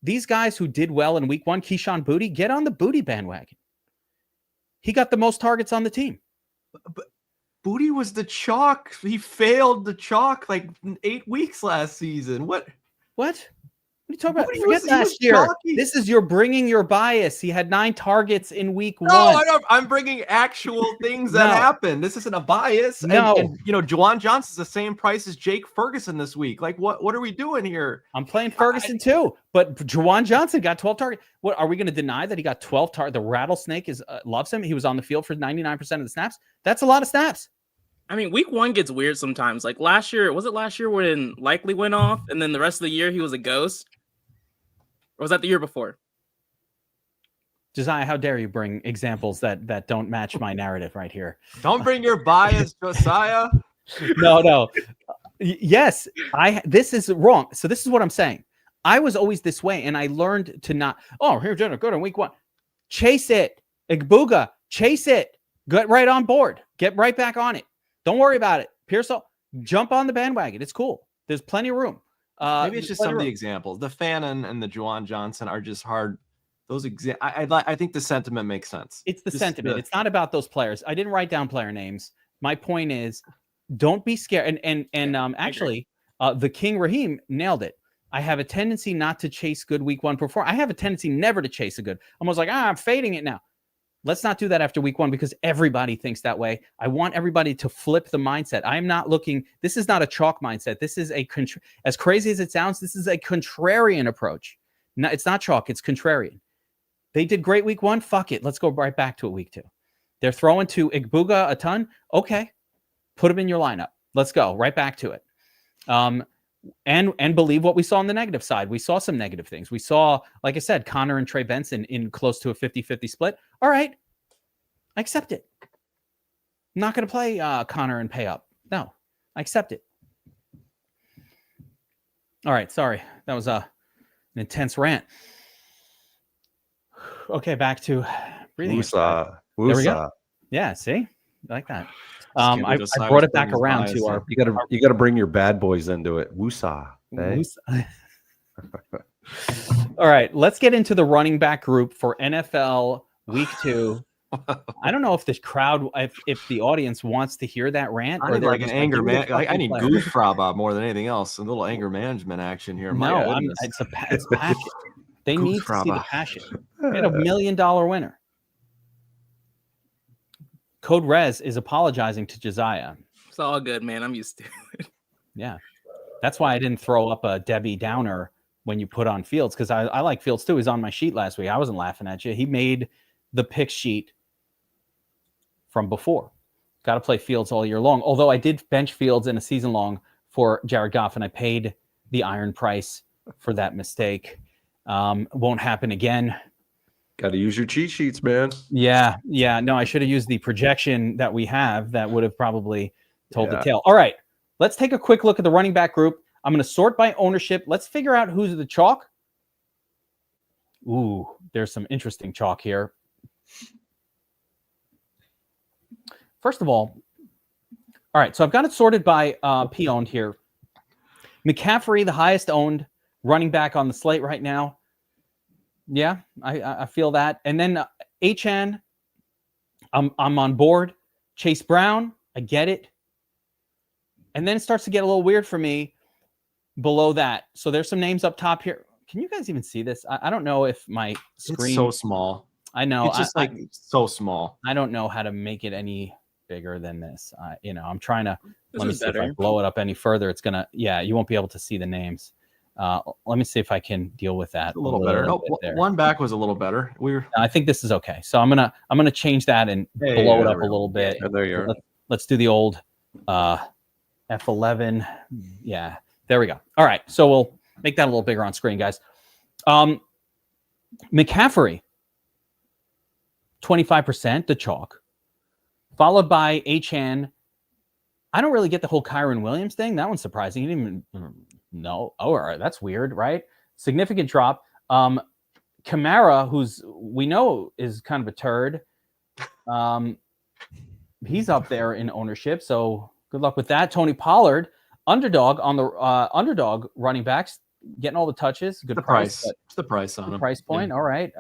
These guys who did well in week 1, Keyshawn Booty, get on the Booty bandwagon. He got the most targets on the team. But Booty was the chalk. He failed the chalk like 8 weeks last season. What? What are you talking about? Nobody Forget was- he was last year. chalky. This is you're bringing your bias. He had 9 targets in week No, one. I don't. I'm bringing actual things that No. happen. This isn't a bias. No. And Juwan Johnson's the same price as Jake Ferguson this week. Like, what are we doing here? I'm playing Ferguson too, but Juwan Johnson got 12 targets. What are we going to deny that he got 12 targets? The rattlesnake loves him. He was on the field for 99% of the snaps. That's a lot of snaps. I mean, week 1 gets weird sometimes. Like last year, was it last year when Likely went off, and then the rest of the year he was a ghost? Or was that the year before? Josiah, how dare you bring examples that don't match my narrative right here? Don't bring your bias, Josiah. No. Yes, this is wrong. So this is what I'm saying. I was always this way, and I learned to not. Oh, here's Jenna. Good in week 1. Chase it, Igbuga. Chase it. Get right on board. Get right back on it. Don't worry about it. Pearsall, jump on the bandwagon. It's cool. There's plenty of room. Maybe it's just some of the examples. The Fannin and the Juwan Johnson are just hard. Those I think the sentiment makes sense. It's the sentiment. It's not about those players. I didn't write down player names. My point is, don't be scared. And actually, the King Raheem nailed it. I have a tendency not to chase good week 1 performance. I have a tendency never to chase a good. I'm almost like, I'm fading it now. Let's not do that after week 1 because everybody thinks that way. I want everybody to flip the mindset. I'm not looking. This is not a chalk mindset. This is as crazy as it sounds, this is a contrarian approach. No, it's not chalk. It's contrarian. They did great week 1. Fuck it. Let's go right back to it week 2. They're throwing to Igbuga a ton. Okay. Put him in your lineup. Let's go right back to it. And believe what we saw on the negative side. We saw some negative things. We saw, like I said, Connor and Trey Benson in close to a 50-50 split. All right. I accept it. I'm not going to play Connor and pay up. No, I accept it. All right. Sorry. That was an intense rant. Okay. Back to breathing. There we go. Yeah. See? I like that. I brought it back around to our. You gotta bring your bad boys into it. Woosah. Hey? All right, let's get into the running back group for NFL Week 2. I don't know if this crowd, if the audience wants to hear that rant, or like an anger man. I need goose fraba more than anything else. A little anger management action here. No, it's passion. They need to see the passion. We had $1 million winner. Code Rez is apologizing to Josiah. It's all good, man. I'm used to it. Yeah. That's why I didn't throw up a Debbie Downer when you put on Fields, because I like Fields too. He's on my sheet last week. I wasn't laughing at you. He made the pick sheet from before. Got to play Fields all year long. Although I did bench Fields in a season long for Jared Goff, and I paid the iron price for that mistake. Won't happen again. Got to use your cheat sheets, man. Yeah. No, I should have used the projection that we have. That would have probably told the tale. All right, let's take a quick look at the running back group. I'm going to sort by ownership. Let's figure out who's the chalk. Ooh, there's some interesting chalk here. First of all right, so I've got it sorted by P-owned here. McCaffrey, the highest owned running back on the slate right now. Yeah, I feel that. And then HN, I'm on board. Chase Brown, I get it. And then it starts to get a little weird for me below that. So there's some names up top here. Can you guys even see this? I don't know if my screen... It's so small. I know. It's just so small. I don't know how to make it any bigger than this. I'm trying to... This let me is see better. if I blow it up any further. It's going to... Yeah, you won't be able to see the names. Let me see if I can deal with that a little better. No, one back was a lot better. I think this is okay. So I'm gonna change that and blow it up a little bit. Yeah, there you are. Let's do the old F11. Yeah, there we go. All right, so we'll make that a little bigger on screen, guys. McCaffrey, 25%, the chalk, followed by HN. I don't really get the whole Kyron Williams thing. That one's surprising. He didn't even know. Oh, all right. That's weird, right? Significant drop. Kamara, who's we know is kind of a turd. He's up there in ownership, so good luck with that. Tony Pollard, underdog on the underdog running backs, getting all the touches. Good price. It's the price on him. Price point. Yeah. All right.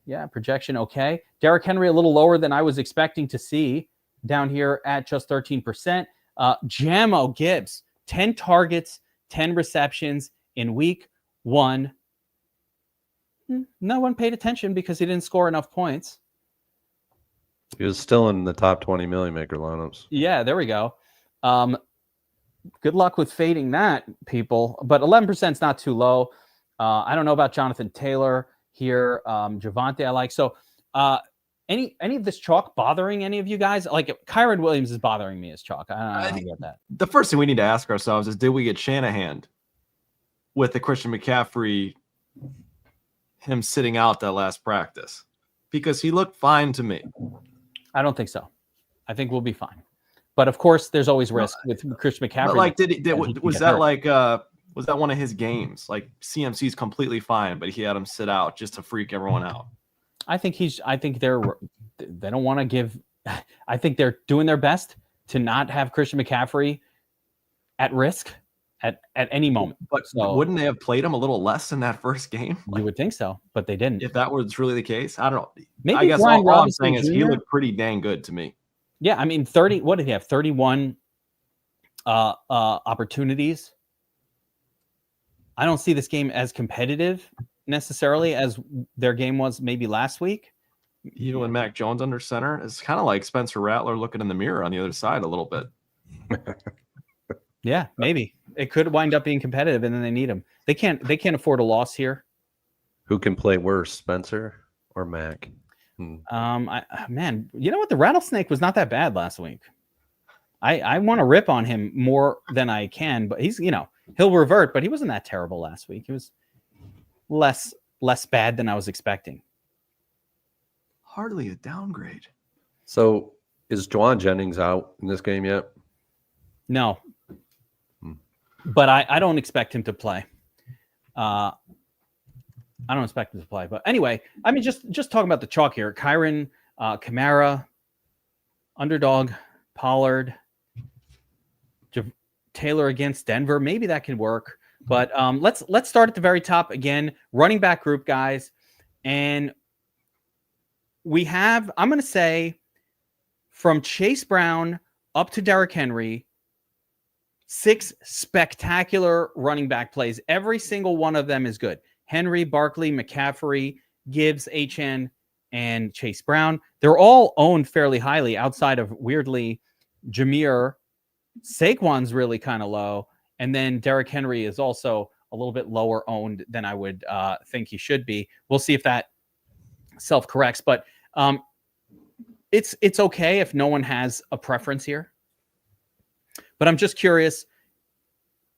Yeah, projection okay. Derrick Henry a little lower than I was expecting to see down here at just 13%. Jamo Gibbs, 10 targets, 10 receptions in week 1. No one paid attention because he didn't score enough points. He was still in the top 20 million maker lineups. Yeah, there we go. Good luck with fading that, people. But 11% is not too low. I don't know about Jonathan Taylor here. Javante, I like. So any of this chalk bothering any of you guys? Like Kyron Williams is bothering me as chalk. I don't get that. The first thing we need to ask ourselves is, did we get Shanahan with the Christian McCaffrey, him sitting out that last practice? Because he looked fine to me. I don't think so. I think we'll be fine. But of course, there's always risk with Christian McCaffrey. But like, was that one of his games? Like CMC's completely fine, but he had him sit out just to freak everyone out. I think they don't want to give. I think they're doing their best to not have Christian McCaffrey at risk at any moment. But wouldn't they have played him a little less in that first game? You would think so, but they didn't. If that was really the case, I don't know. Maybe I guess Brian all I'm saying is he looked pretty dang good to me. Yeah, I mean, 30. What did he have? 31 opportunities. I don't see this game as competitive necessarily as their game was maybe last week. Even when Mac Jones under center, it's kind of like Spencer Rattler looking in the mirror on the other side a little bit. Yeah, maybe it could wind up being competitive, and then they need him. They can't afford a loss here. Who can play worse, Spencer or Mac? Man, you know what? The rattlesnake was not that bad last week. I want to rip on him more than I can, but he's, he'll revert, but he wasn't that terrible last week. He was less bad than I was expecting. Hardly a downgrade. So is Juwan Jennings out in this game yet? No. But I don't expect him to play. I don't expect him to play. But anyway, I mean, just talking about the chalk here. Kyron, Kamara, underdog, Pollard, Taylor against Denver. Maybe that could work. But let's start at the very top again. Running back group, guys. And we have, I'm going to say, from Chase Brown up to Derrick Henry, 6 spectacular running back plays. Every single one of them is good. Henry, Barkley, McCaffrey, Gibbs, HN, and Chase Brown. They're all owned fairly highly outside of, weirdly, Jameer. Saquon's really kind of low. And then Derrick Henry is also a little bit lower owned than I would think he should be. We'll see if that self-corrects. But it's okay if no one has a preference here. But I'm just curious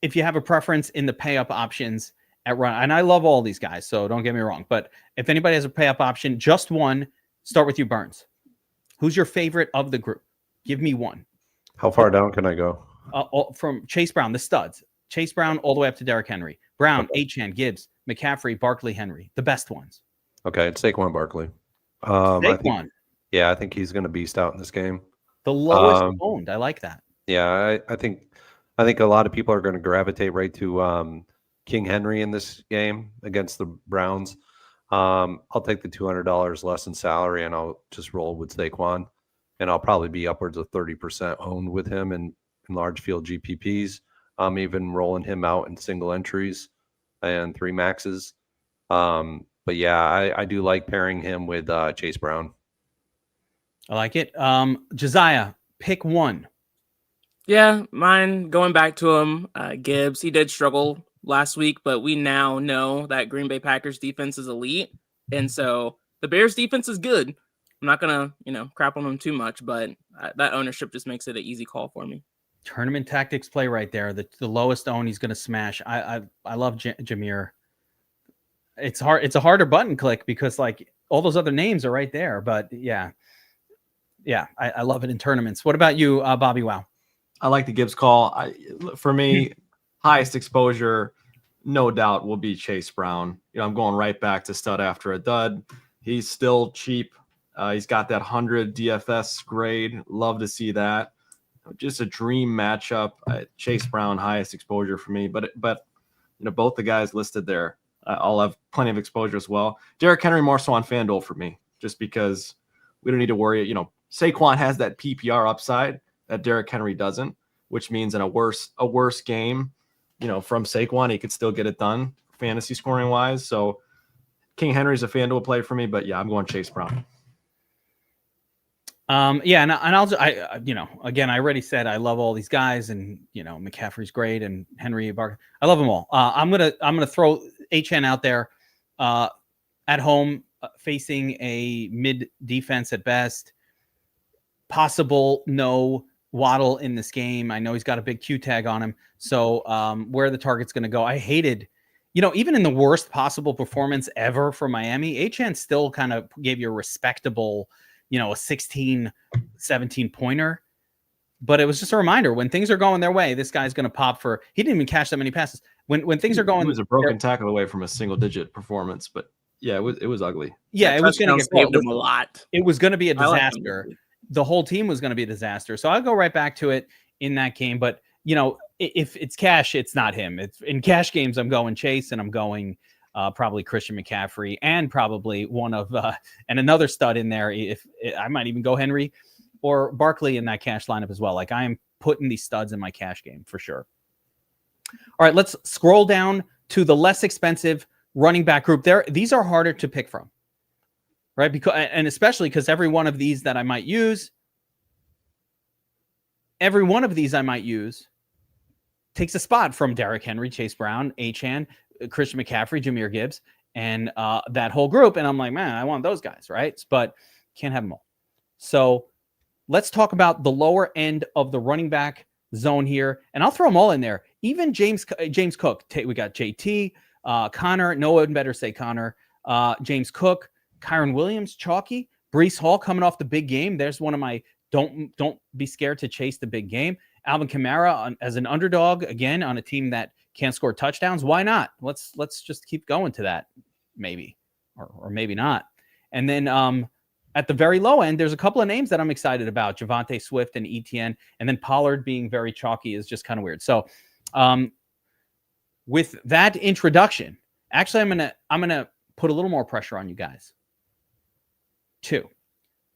if you have a preference in the pay-up options at run. And I love all these guys, so don't get me wrong. But if anybody has a pay-up option, just one. Start with you, Burns. Who's your favorite of the group? Give me one. How far down can I go? From Chase Brown, the studs. Chase Brown all the way up to Derrick Henry. Brown, okay. HN, Gibbs, McCaffrey, Barkley, Henry. The best ones. Okay, it's Saquon Barkley. Saquon. I think he's going to beast out in this game. The lowest owned. I like that. Yeah, I think a lot of people are going to gravitate right to King Henry in this game against the Browns. I'll take the $200 less in salary and I'll just roll with Saquon. And I'll probably be upwards of 30% owned with him in large field GPPs. I'm even rolling him out in single entries and 3 maxes. But yeah, I do like pairing him with Chase Brown. I like it. Josiah, pick one. Yeah, mine, going back to him, Gibbs. He did struggle last week, but we now know that Green Bay Packers defense is elite. And so the Bears defense is good. I'm not going to, crap on them too much, but that ownership just makes it an easy call for me. Tournament tactics play right there. The lowest own he's going to smash. I love Jameer. It's hard. It's a harder button click because like all those other names are right there. But yeah, I love it in tournaments. What about you, BobbyWow? I like the Gibbs call. For me, highest exposure, no doubt, will be Chase Brown. I'm going right back to stud after a dud. He's still cheap. He's got that 100 DFS grade. Love to see that. Just a dream matchup. Chase Brown, highest exposure for me. But both the guys listed there, I'll have plenty of exposure as well. Derrick Henry more so on FanDuel for me, just because we don't need to worry. Saquon has that PPR upside that Derrick Henry doesn't, which means in a worse game, from Saquon, he could still get it done. fantasy scoring wise. So King Henry's a FanDuel play for me, but yeah, I'm going Chase Brown. Yeah, and again, I already said I love all these guys, and McCaffrey's great, and Henry Barker, I love them all. I'm gonna throw HN out there, at home, facing a mid defense at best. Possible no Waddle in this game. I know he's got a big Q tag on him, so where the target's going to go. I hated, even in the worst possible performance ever for Miami, HN still kind of gave you a respectable, a 16, 17 pointer. But it was just a reminder, when things are going their way, this guy's going to pop for. He didn't even catch that many passes. When things are going, it was a broken tackle away from a single digit performance, but yeah, it was ugly. Yeah, it was going to get him a lot. It was going to be a disaster. The whole team was going to be a disaster. So I'll go right back to it in that game. But if it's cash, it's not him. It's in cash games. I'm going Chase, and I'm going probably Christian McCaffrey, and probably one of and another stud in there. If I might even go Henry or Barkley in that cash lineup as well. Like, I am putting these studs in my cash game for sure. All right, let's scroll down to the less expensive running back group. These are harder to pick from, right? And especially because every one of these I might use takes a spot from Derrick Henry, Chase Brown, Achane, Christian McCaffrey, Jahmyr Gibbs, and that whole group. And I'm like, man, I want those guys, right? But can't have them all. So let's talk about the lower end of the running back zone here. And I'll throw them all in there. Even James Cook. We got JT, Connor. No one better say Connor. James Cook, Kyron Williams, Chalky, Breece Hall coming off the big game. There's one of my don't be scared to chase the big game. Alvin Kamara as an underdog, again, on a team that can't score touchdowns. Why not? Let's just keep going to that, maybe, or maybe not. And then at the very low end, there's a couple of names that I'm excited about: Javonte Swift and ETN, and then Pollard being very chalky is just kind of weird. So with that introduction, actually, I'm gonna put a little more pressure on you guys.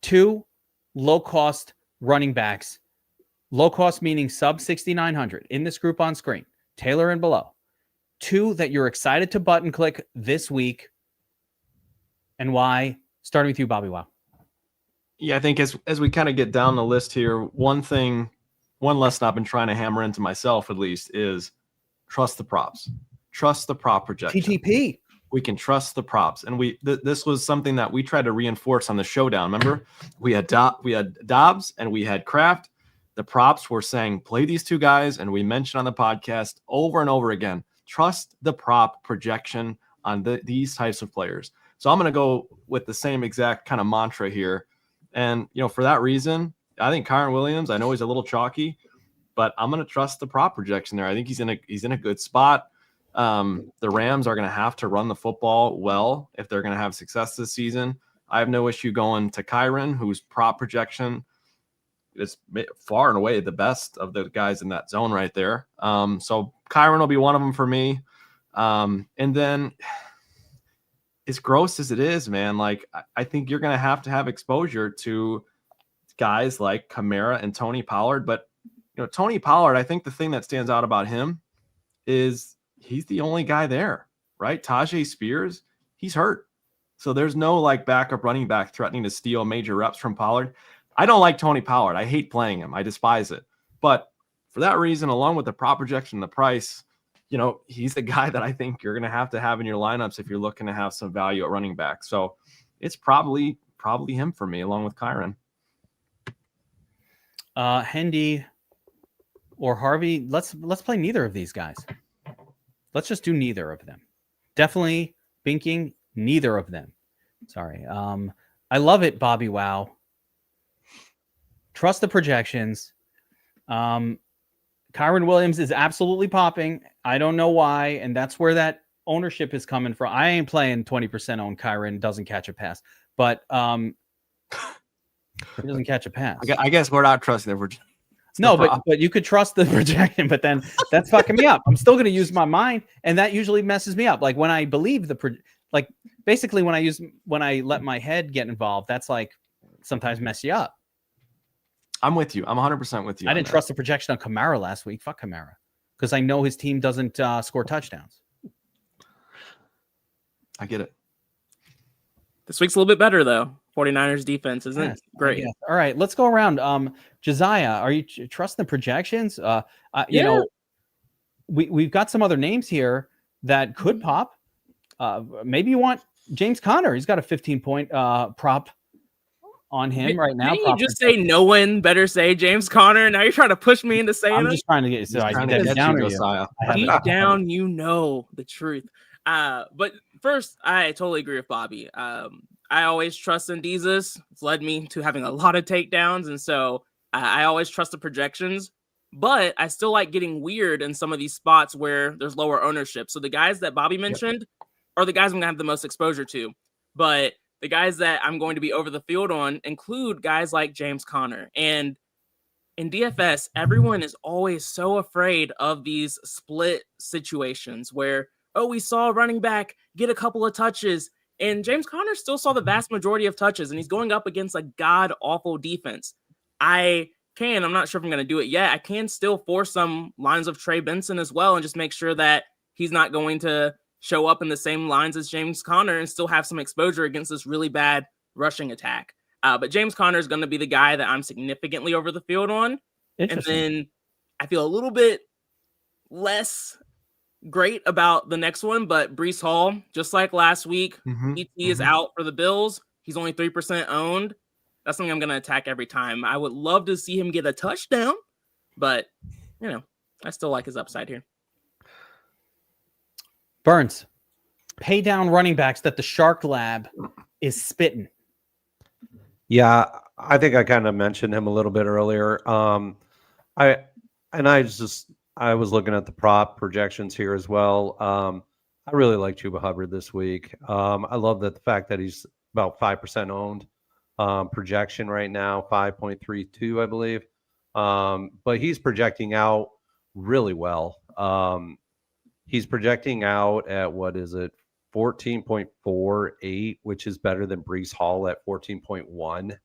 Two low-cost running backs. Low cost meaning sub 6,900 in this group on screen, Taylor and below. Two that you're excited to button click this week, and why? Starting with you, BobbyWow. Yeah, I think as we kind of get down the list here, one lesson I've been trying to hammer into myself at least is trust the props. Trust the prop projection. TTP. We can trust the props. And this was something that we tried to reinforce on the showdown. Remember? We had Dobbs and we had Kraft. The props were saying, play these two guys. And we mentioned on the podcast over and over again, trust the prop projection on these types of players. So I'm going to go with the same exact kind of mantra here. And, for that reason, I think Kyron Williams, I know he's a little chalky, but I'm going to trust the prop projection there. I think he's in a good spot. The Rams are going to have to run the football well if they're going to have success this season. I have no issue going to Kyron, whose prop projection is far and away the best of the guys in that zone right there. So Kyron will be one of them for me. And then, as gross as it is, man, like I think you're going to have exposure to guys like Kamara and Tony Pollard. But, Tony Pollard, I think the thing that stands out about him is he's the only guy there, right? Tajay Spears, he's hurt. So there's no backup running back threatening to steal major reps from Pollard. I don't like Tony Pollard. I hate playing him. I despise it. But for that reason, along with the prop projection and the price, he's the guy that I think you're going to have in your lineups if you're looking to have some value at running back. So it's probably him for me, along with Kyron. Hendy or Harvey, let's play neither of these guys. Let's just do neither of them. Definitely binking neither of them. Sorry. I love it, BobbyWow. Trust the projections. Kyron Williams is absolutely popping. I don't know why, and that's where that ownership is coming from. I ain't playing 20% on Kyron, doesn't catch a pass. But he doesn't catch a pass. I guess we're not trusting the projection. No, but you could trust the projection, but then that's fucking me up. I'm still going to use my mind, and that usually messes me up. Like when I believe basically when I let my head get involved, that's sometimes mess you up. I'm with you. I'm 100% with you. I didn't trust the projection on Kamara last week. Fuck Kamara, because I know his team doesn't score touchdowns. I get it. This week's a little bit better, though. 49ers defense isn't great. All right, let's go around. Josiah, are you trusting the projections? You know, we've got some other names here that could pop. Maybe you want James Conner. He's got a 15-point prop on him right now. Didn't you just say no one better say James Conner? Now you're trying to push me into saying I'm it? just trying to get down to you. Deep down, you know the truth. But first, I totally agree with Bobby. I always trust in Jesus. It's led me to having a lot of takedowns, and so I always trust the projections. But I still like getting weird in some of these spots where there's lower ownership. So the guys that Bobby mentioned are the guys I'm gonna have the most exposure to. But the guys that I'm going to be over the field on include guys like James Conner. And in DFS, everyone is always so afraid of these split situations where, oh, we saw a running back get a couple of touches, and James Conner still saw the vast majority of touches, and he's going up against a god-awful defense. I'm not sure if I'm going to do it yet. I can still force some lines of Trey Benson as well and just make sure that he's not going to show up in the same lines as James Conner and still have some exposure against this really bad rushing attack. But James Conner is going to be the guy that I'm significantly over the field on. And then I feel a little bit less great about the next one, but Breece Hall, just like last week, ET is out for the Bills. He's only 3% owned. That's something I'm going to attack every time. I would love to see him get a touchdown, but, you know, I still like his upside here. Burns, pay down running backs that the Shark Lab is spitting. Yeah, I think I kind of mentioned him a little bit earlier. I was looking at the prop projections here as well. I really like Chuba Hubbard this week. I love that the fact that he's about 5% owned. Projection right now 5.32, I believe. But he's projecting out really well. He's projecting out at 14.48, which is better than Breece Hall at 14.1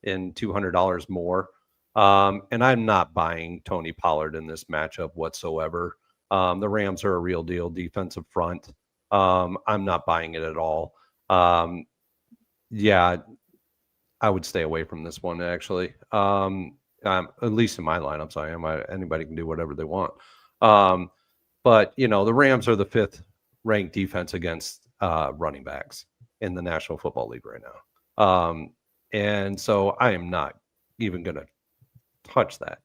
and $200 more. And I'm not buying Tony Pollard in this matchup whatsoever. The Rams are a real deal defensive front. I'm not buying it at all. Yeah, I would stay away from this one, actually. At least in my lineups, I am. Anybody can do whatever they want. But, you know, the Rams are the 5th ranked defense against running backs in the National Football League right now. And so I am not even going to touch that.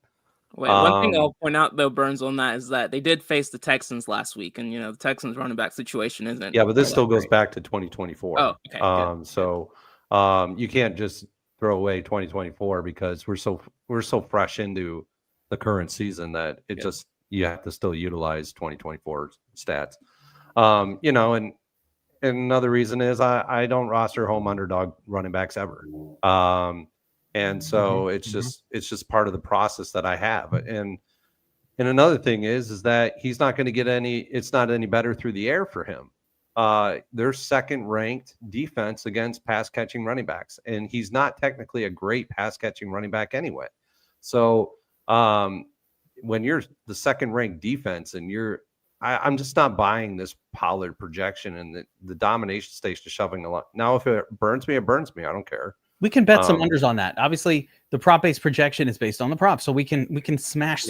Wait, one thing I'll point out, though, Burns, on that is that they did face the Texans last week. And, you know, the Texans running back situation isn't. Yeah, but this still goes back to 2024. Oh, okay. So you can't just throw away 2024 because we're so fresh into the current season that it just you have to still utilize 2024 stats. You know, and another reason is I don't roster home underdog running backs ever. And so it's just part of the process that I have. And another thing is that he's not going to get it's not any better through the air for him. They're 2nd ranked defense against pass catching running backs. And he's not technically a great pass catching running back anyway. So when you're the 2nd ranked defense and I'm just not buying this Pollard projection and the domination stage to shoving a lot. Now, if it burns me, it burns me. I don't care. We can bet some unders on that. Obviously, the prop-based projection is based on the prop, so we can smash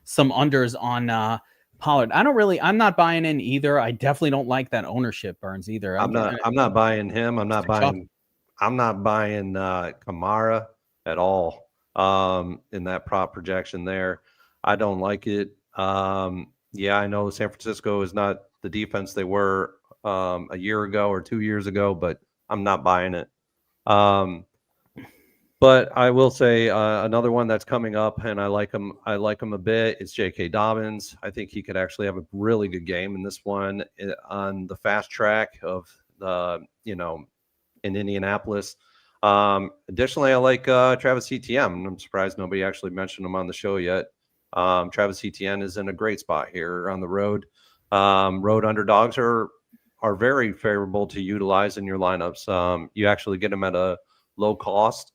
some unders on Pollard. I'm not buying in either. I definitely don't like that ownership, Burns, either. I'm not buying him. I'm not buying Kamara at all in that prop projection there. I don't like it. Yeah, I know San Francisco is not the defense they were a year ago or 2 years ago, but I'm not buying it. But I will say another one that's coming up, and I like him a bit. It's J.K. Dobbins. I think he could actually have a really good game in this one on the fast track of in Indianapolis. Additionally, I like Travis Etienne. I'm surprised nobody actually mentioned him on the show yet. Travis Etienne is in a great spot here on the road. Road underdogs are very favorable to utilize in your lineups. You actually get them at a low cost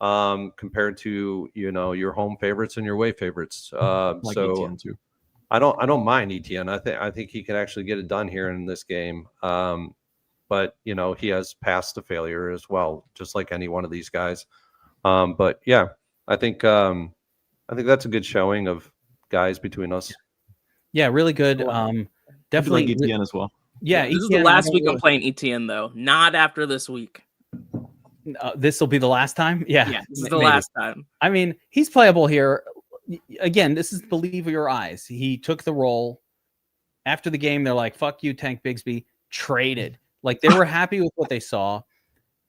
compared to your home favorites and your way favorites. Like so Etienne too. I don't mind Etienne. I think he can actually get it done here in this game. but he has passed the failure as well, just like any one of these guys. But yeah, I think that's a good showing of guys between us. Yeah, really good. Definitely like ETN as well. Yeah, this is the last week I'm playing ETN though. Not after this week. This will be the last time. Yeah, this is the last time. I mean, he's playable here. Again, this is believe your eyes. He took the role after the game. They're like, "Fuck you, Tank Bigsby." Traded. Like they were happy with what they saw,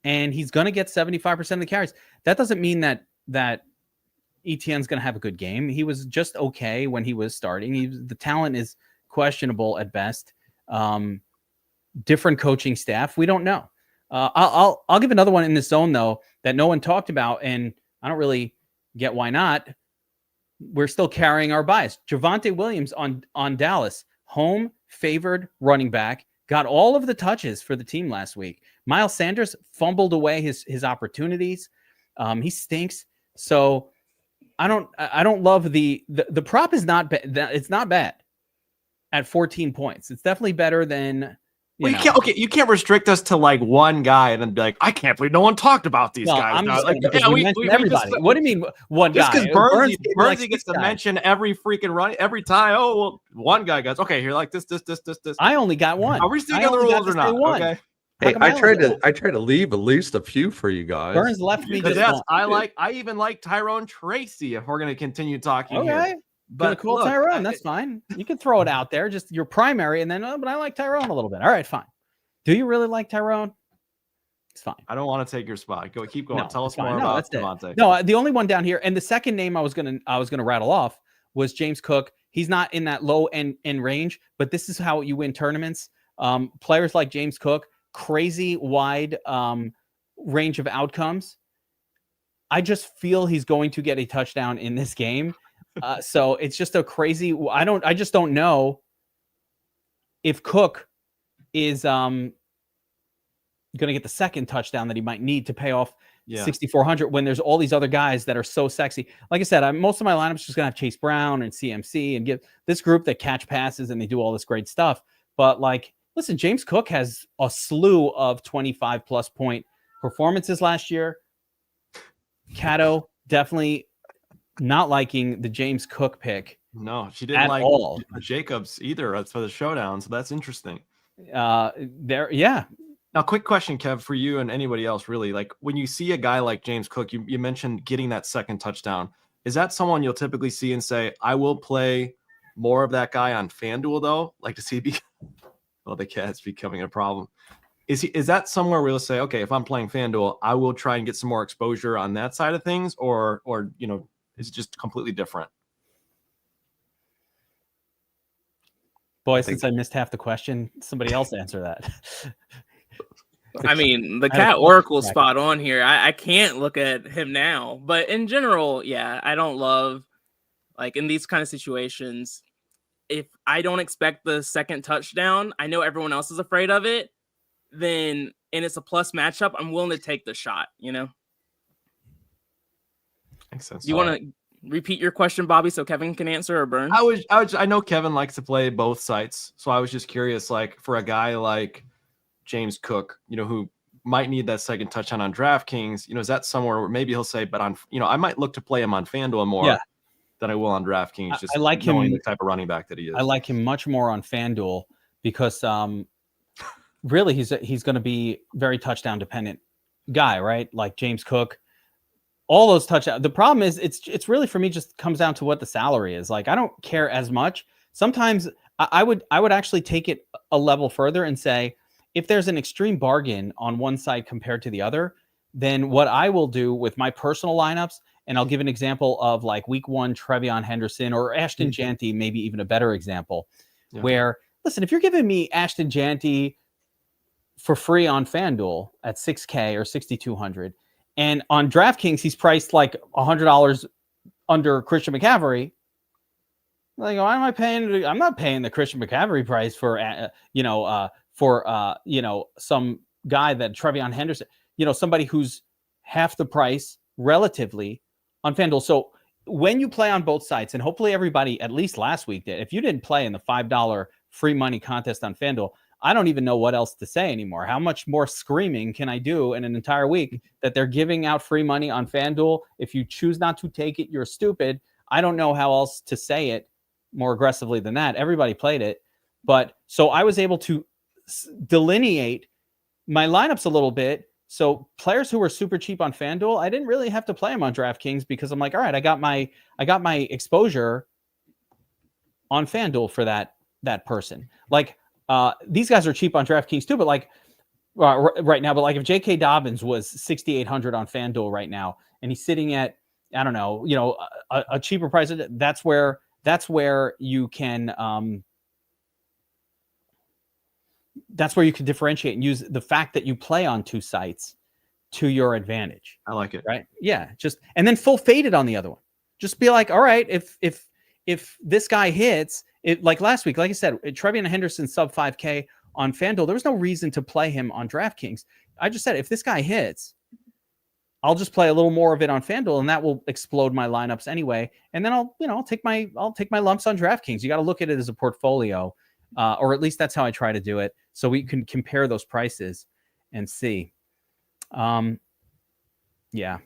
and he's going to get 75% of the carries. That doesn't mean that ETN's going to have a good game. He was just okay when he was starting. The talent is questionable at best. Different coaching staff. We don't know. I'll give another one in this zone though that no one talked about, and I don't really get why not. We're still carrying our bias. Javonte Williams on Dallas, home favored running back, got all of the touches for the team last week. Miles Sanders fumbled away his opportunities. He stinks. So I don't love the prop is not bad. It's not bad at 14 points. It's definitely better than. You can't restrict us to like one guy and then be like, I can't believe no one talked about these guys. I'm just we mentioned everybody. What do you mean one guy? Just because Bernsey gets to mention every freaking run every time. Oh well, one guy goes, okay, here like this. I only got one. Are we sticking to the rules or not? Okay. Hey, I tried to leave at least a few for you guys. Burns left me just one. I even like Tyrone Tracy if we're gonna continue talking here. But cool, Tyrone, that's fine. You can throw it out there, just your primary, and then but I like Tyrone a little bit. All right, fine. Do you really like Tyrone? It's fine. I don't want to take your spot. Keep going. No, Tell us more about Devontae. No, the only one down here, and the second name I was gonna rattle off was James Cook. He's not in that low end range, but this is how you win tournaments. Players like James Cook, crazy wide range of outcomes. I just feel he's going to get a touchdown in this game. So it's just a crazy. I just don't know if Cook is going to get the second touchdown that he might need to pay off 6,400 when there's all these other guys that are so sexy. Like I said, most of my lineups just going to have Chase Brown and CMC and get this group that catch passes and they do all this great stuff. But like, listen, James Cook has a slew of 25 plus point performances last year. Cato definitely not liking the James Cook pick. No, she didn't like all. Jacobs either. That's for the showdown. So that's interesting. Now, quick question, Kev, for you and anybody else, really. Like when you see a guy like James Cook, you mentioned getting that second touchdown. Is that someone you'll typically see and say, I will play more of that guy on FanDuel though? Like to see the cat's becoming a problem. Is that somewhere where you'll say, okay, if I'm playing FanDuel, I will try and get some more exposure on that side of things, or is it just completely different? Boy, since I missed half the question, somebody else answer that. I mean, the Cat Oracle spot on here. I can't look at him now, but in general, yeah, I don't love like in these kind of situations. If I don't expect the second touchdown, I know everyone else is afraid of it. And it's a plus matchup, I'm willing to take the shot. Makes sense. You want to repeat your question, Bobby, so Kevin can answer, or Burn? I know Kevin likes to play both sites, so I was just curious, like for a guy like James Cook, who might need that second touchdown on DraftKings, is that somewhere where maybe he'll say, but on, I might look to play him on FanDuel more than I will on DraftKings. Just I like knowing him, the type of running back that he is. I like him much more on FanDuel because really he's going to be very touchdown dependent guy, right? Like James Cook. All those touchdowns. The problem is it's really for me just comes down to what the salary is. Like I don't care as much. Sometimes I would actually take it a level further and say if there's an extreme bargain on one side compared to the other, then what I will do with my personal lineups, and I'll give an example of like week 1 Trevion Henderson or Ashton Janty, maybe even a better example, where listen, if you're giving me Ashton Janty for free on FanDuel at 6K or 6,200. And on DraftKings, he's priced like $100 under Christian McCaffrey. Like, why am I paying? I'm not paying the Christian McCaffrey price for, some guy that Trevion Henderson, somebody who's half the price relatively on FanDuel. So when you play on both sites, and hopefully everybody, at least last week did, if you didn't play in the $5 free money contest on FanDuel, I don't even know what else to say anymore. How much more screaming can I do in an entire week that they're giving out free money on FanDuel? If you choose not to take it, you're stupid. I don't know how else to say it more aggressively than that. Everybody played it. But so I was able to delineate my lineups a little bit. So players who were super cheap on FanDuel, I didn't really have to play them on DraftKings because I'm like, all right, I got my exposure on FanDuel for that person. Like these guys are cheap on DraftKings too, but like right now, but like if J.K. Dobbins was 6,800 on FanDuel right now, and he's sitting at, I don't know, a cheaper price, that's where you can that's where you can differentiate and use the fact that you play on two sites to your advantage. I like it. Right? Yeah. And then full faded on the other one. Just be like, all right, if this guy hits it, like last week, like I said, Trevion Henderson sub 5K on FanDuel, there was no reason to play him on DraftKings. I just said, if this guy hits, I'll just play a little more of it on FanDuel, and that will explode my lineups anyway. And then I'll take my lumps on DraftKings. You got to look at it as a portfolio, or at least that's how I try to do it, so we can compare those prices and see. Yeah. All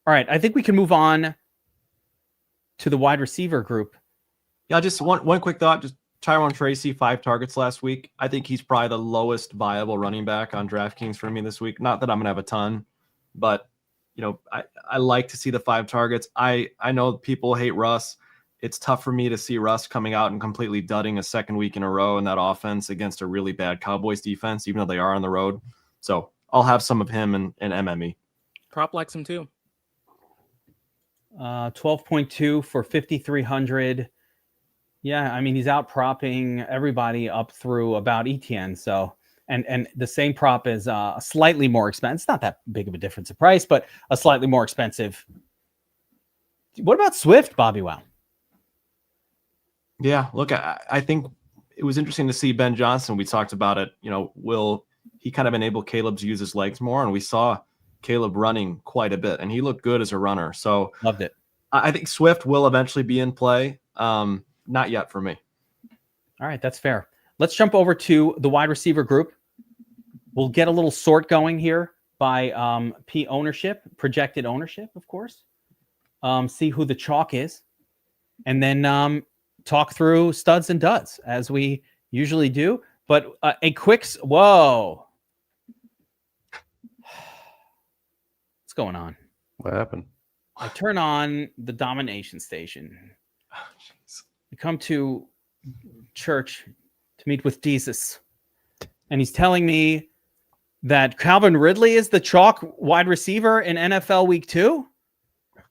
right. I think we can move on to the wide receiver group. Yeah, just one quick thought. Just Tyrone Tracy, 5 targets last week. I think he's probably the lowest viable running back on DraftKings for me this week. Not that I'm gonna have a ton, but I like to see the 5 targets. I know people hate Russ. It's tough for me to see Russ coming out and completely dudding a second week in a row in that offense against a really bad Cowboys defense, even though they are on the road. So I'll have some of him in MME. Prop likes him too. 12.2 for 5,300. Yeah, I mean, he's out propping everybody up through about ETN. So, and the same prop is slightly more expensive. It's not that big of a difference in price, but a slightly more expensive. What about Swift, BobbyWow? Yeah, look, I think it was interesting to see Ben Johnson. We talked about it. Will he kind of enable Caleb to use his legs more? And we saw Caleb running quite a bit, and he looked good as a runner. So loved it. I think Swift will eventually be in play. Not yet for me. All right, that's fair. Let's jump over to the wide receiver group. We'll get a little sort going here by P ownership, projected ownership, of course. See who the chalk is, and then talk through studs and duds as we usually do. But a quick whoa. What's going on? What happened? I turn on the domination station. I come to church to meet with Jesus, and he's telling me that Calvin Ridley is the chalk wide receiver in NFL Week 2.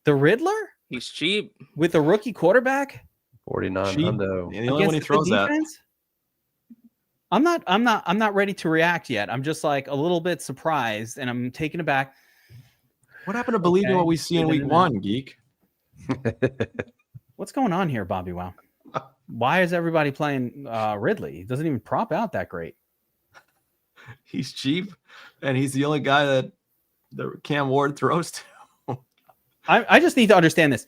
The Riddler? He's cheap with a rookie quarterback. 49 hundo. The only one he throws that. I'm not ready to react yet. I'm just like a little bit surprised, and I'm taken aback. What happened to believing what we see in Week 1, Geek? What's going on here, BobbyWow? Why is everybody playing Ridley? He doesn't even prop out that great. He's cheap, and he's the only guy that Cam Ward throws to. I just need to understand this.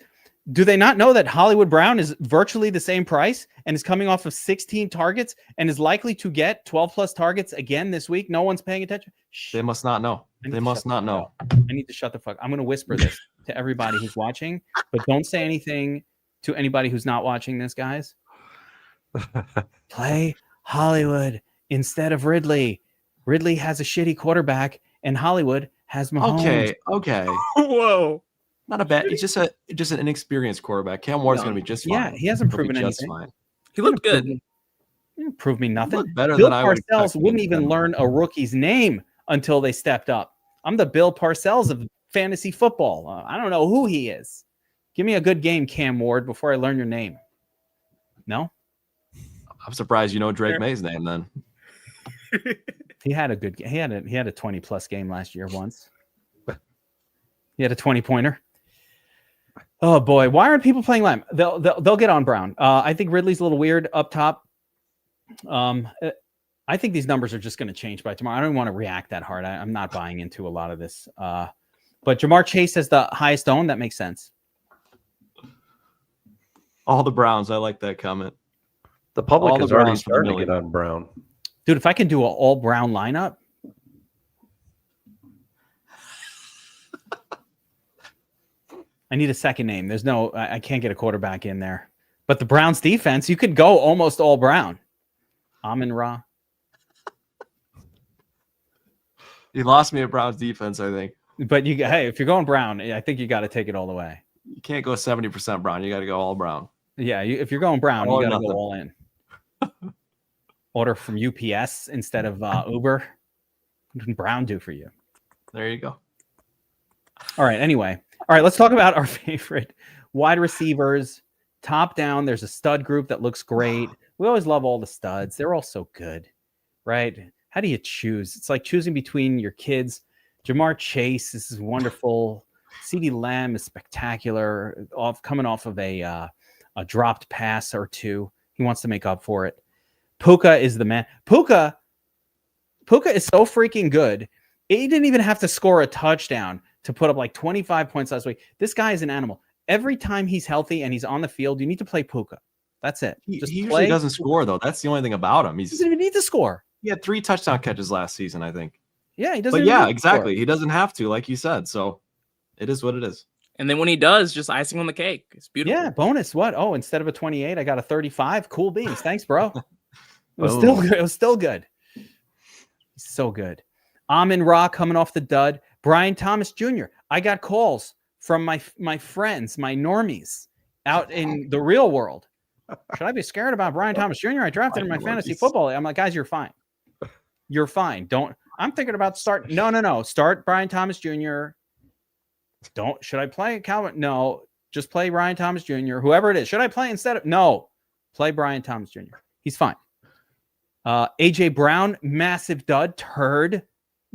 Do they not know that Hollywood Brown is virtually the same price and is coming off of 16 targets and is likely to get 12 plus targets again this week? No one's paying attention. Shh. They must not know. They must not know. I need to shut the fuck. I'm going to whisper this to everybody who's watching, but don't say anything to anybody who's not watching this, guys. Play Hollywood instead of Ridley. Ridley has a shitty quarterback, and Hollywood has Mahomes. Okay. Whoa. Not a bad. He's just an inexperienced quarterback. Cam Ward's going to be just fine. Yeah, he hasn't proven anything. Fine. He looked good. He didn't prove me nothing. Better Bill than I would Parcells wouldn't even learn a rookie's name until they stepped up. I'm the Bill Parcells of fantasy football. I don't know who he is. Give me a good game, Cam Ward, before I learn your name. No? I'm surprised you know Drake May's name then. He had a good game. He had a 20 plus game last year once. He had a 20-pointer. Oh boy, why aren't people playing Lamb? They'll get on Brown. I think Ridley's a little weird up top. I think these numbers are just going to change by tomorrow. I don't want to react that hard. I'm not buying into a lot of this. But Jamar Chase has the highest own. That makes sense. All the Browns. I like that comment. The public has already started to get on Brown. Dude, if I can do an all Brown lineup, I need a second name. There's no, I can't get a quarterback in there. But the Browns defense, you could go almost all Brown. Amon-Ra. You lost me at Browns defense, I think. But hey, if you're going Brown, I think you got to take it all the way. You can't go 70% Brown. You got to go all Brown. Yeah, if you're going Brown, All you or got to go nothing. all in. Order from UPS instead of Uber. What can Brown do for you? There you go. All right. Anyway, all right. Let's talk about our favorite wide receivers. Top down, there's a stud group that looks great. We always love all the studs. They're all so good, right? How do you choose? It's like choosing between your kids. Jamar Chase, this is wonderful. CeeDee Lamb is spectacular. Coming off of a dropped pass or two, he wants to make up for it. Puka is the man. Puka is so freaking good. He didn't even have to score a touchdown to put up like 25 points last week. This guy is an animal. Every time he's healthy and he's on the field, you need to play Puka. That's it. He Just usually play. doesn't score, though. That's the only thing about him. He doesn't even need to score. He had 3 touchdown catches last season, I think. Yeah, he doesn't. But even yeah, need to exactly. score. He doesn't have to, like you said. So it is what it is. And then when he does, just icing on the cake. It's beautiful. Yeah, bonus. What? Oh, instead of a 28, I got a 35. Cool beans. Thanks, bro. It was still good. It was still good. So good. Amon-Ra coming off the dud. Brian Thomas Jr. I got calls from my friends, my normies out in the real world. Should I be scared about Brian Thomas Jr.? I drafted him in my fantasy football. I'm like, guys, you're fine. You're fine. I'm thinking about start. No. Start Brian Thomas Jr. Should I play Calvin? No, just play Brian Thomas Jr. Whoever it is. Should I play instead of? No, play Brian Thomas Jr. He's fine. AJ Brown, massive dud, turd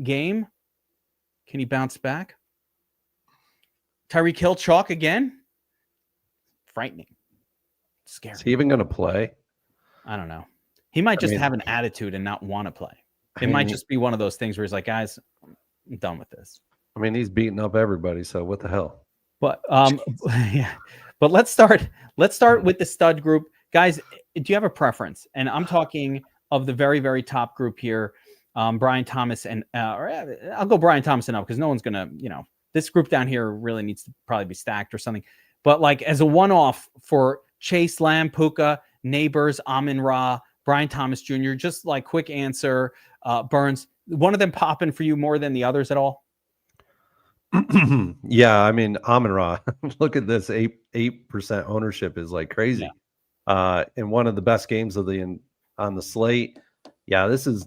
game. Can he bounce back? Tyreek Hill chalk again. Frightening. Scary. Is he even going to play? I don't know. He might just have an attitude and not want to play. It might just be one of those things where he's like, guys, I'm done with this. I mean, he's beating up everybody, so what the hell? But yeah. But let's start with the stud group. Guys, do you have a preference? And I'm talking of the very, very top group here. Brian Thomas and I'll go Brian Thomas and up because no one's gonna, this group down here really needs to probably be stacked or something. But like as a one-off for Chase, Lamb, Puka, Neighbors, Amon-Ra, Brian Thomas Jr., just like quick answer, Burns, one of them popping for you more than the others at all? Yeah, I mean, Amon-Ra, look at this, 8% ownership is like crazy. Yeah. In one of the best games of on the slate. Yeah, this is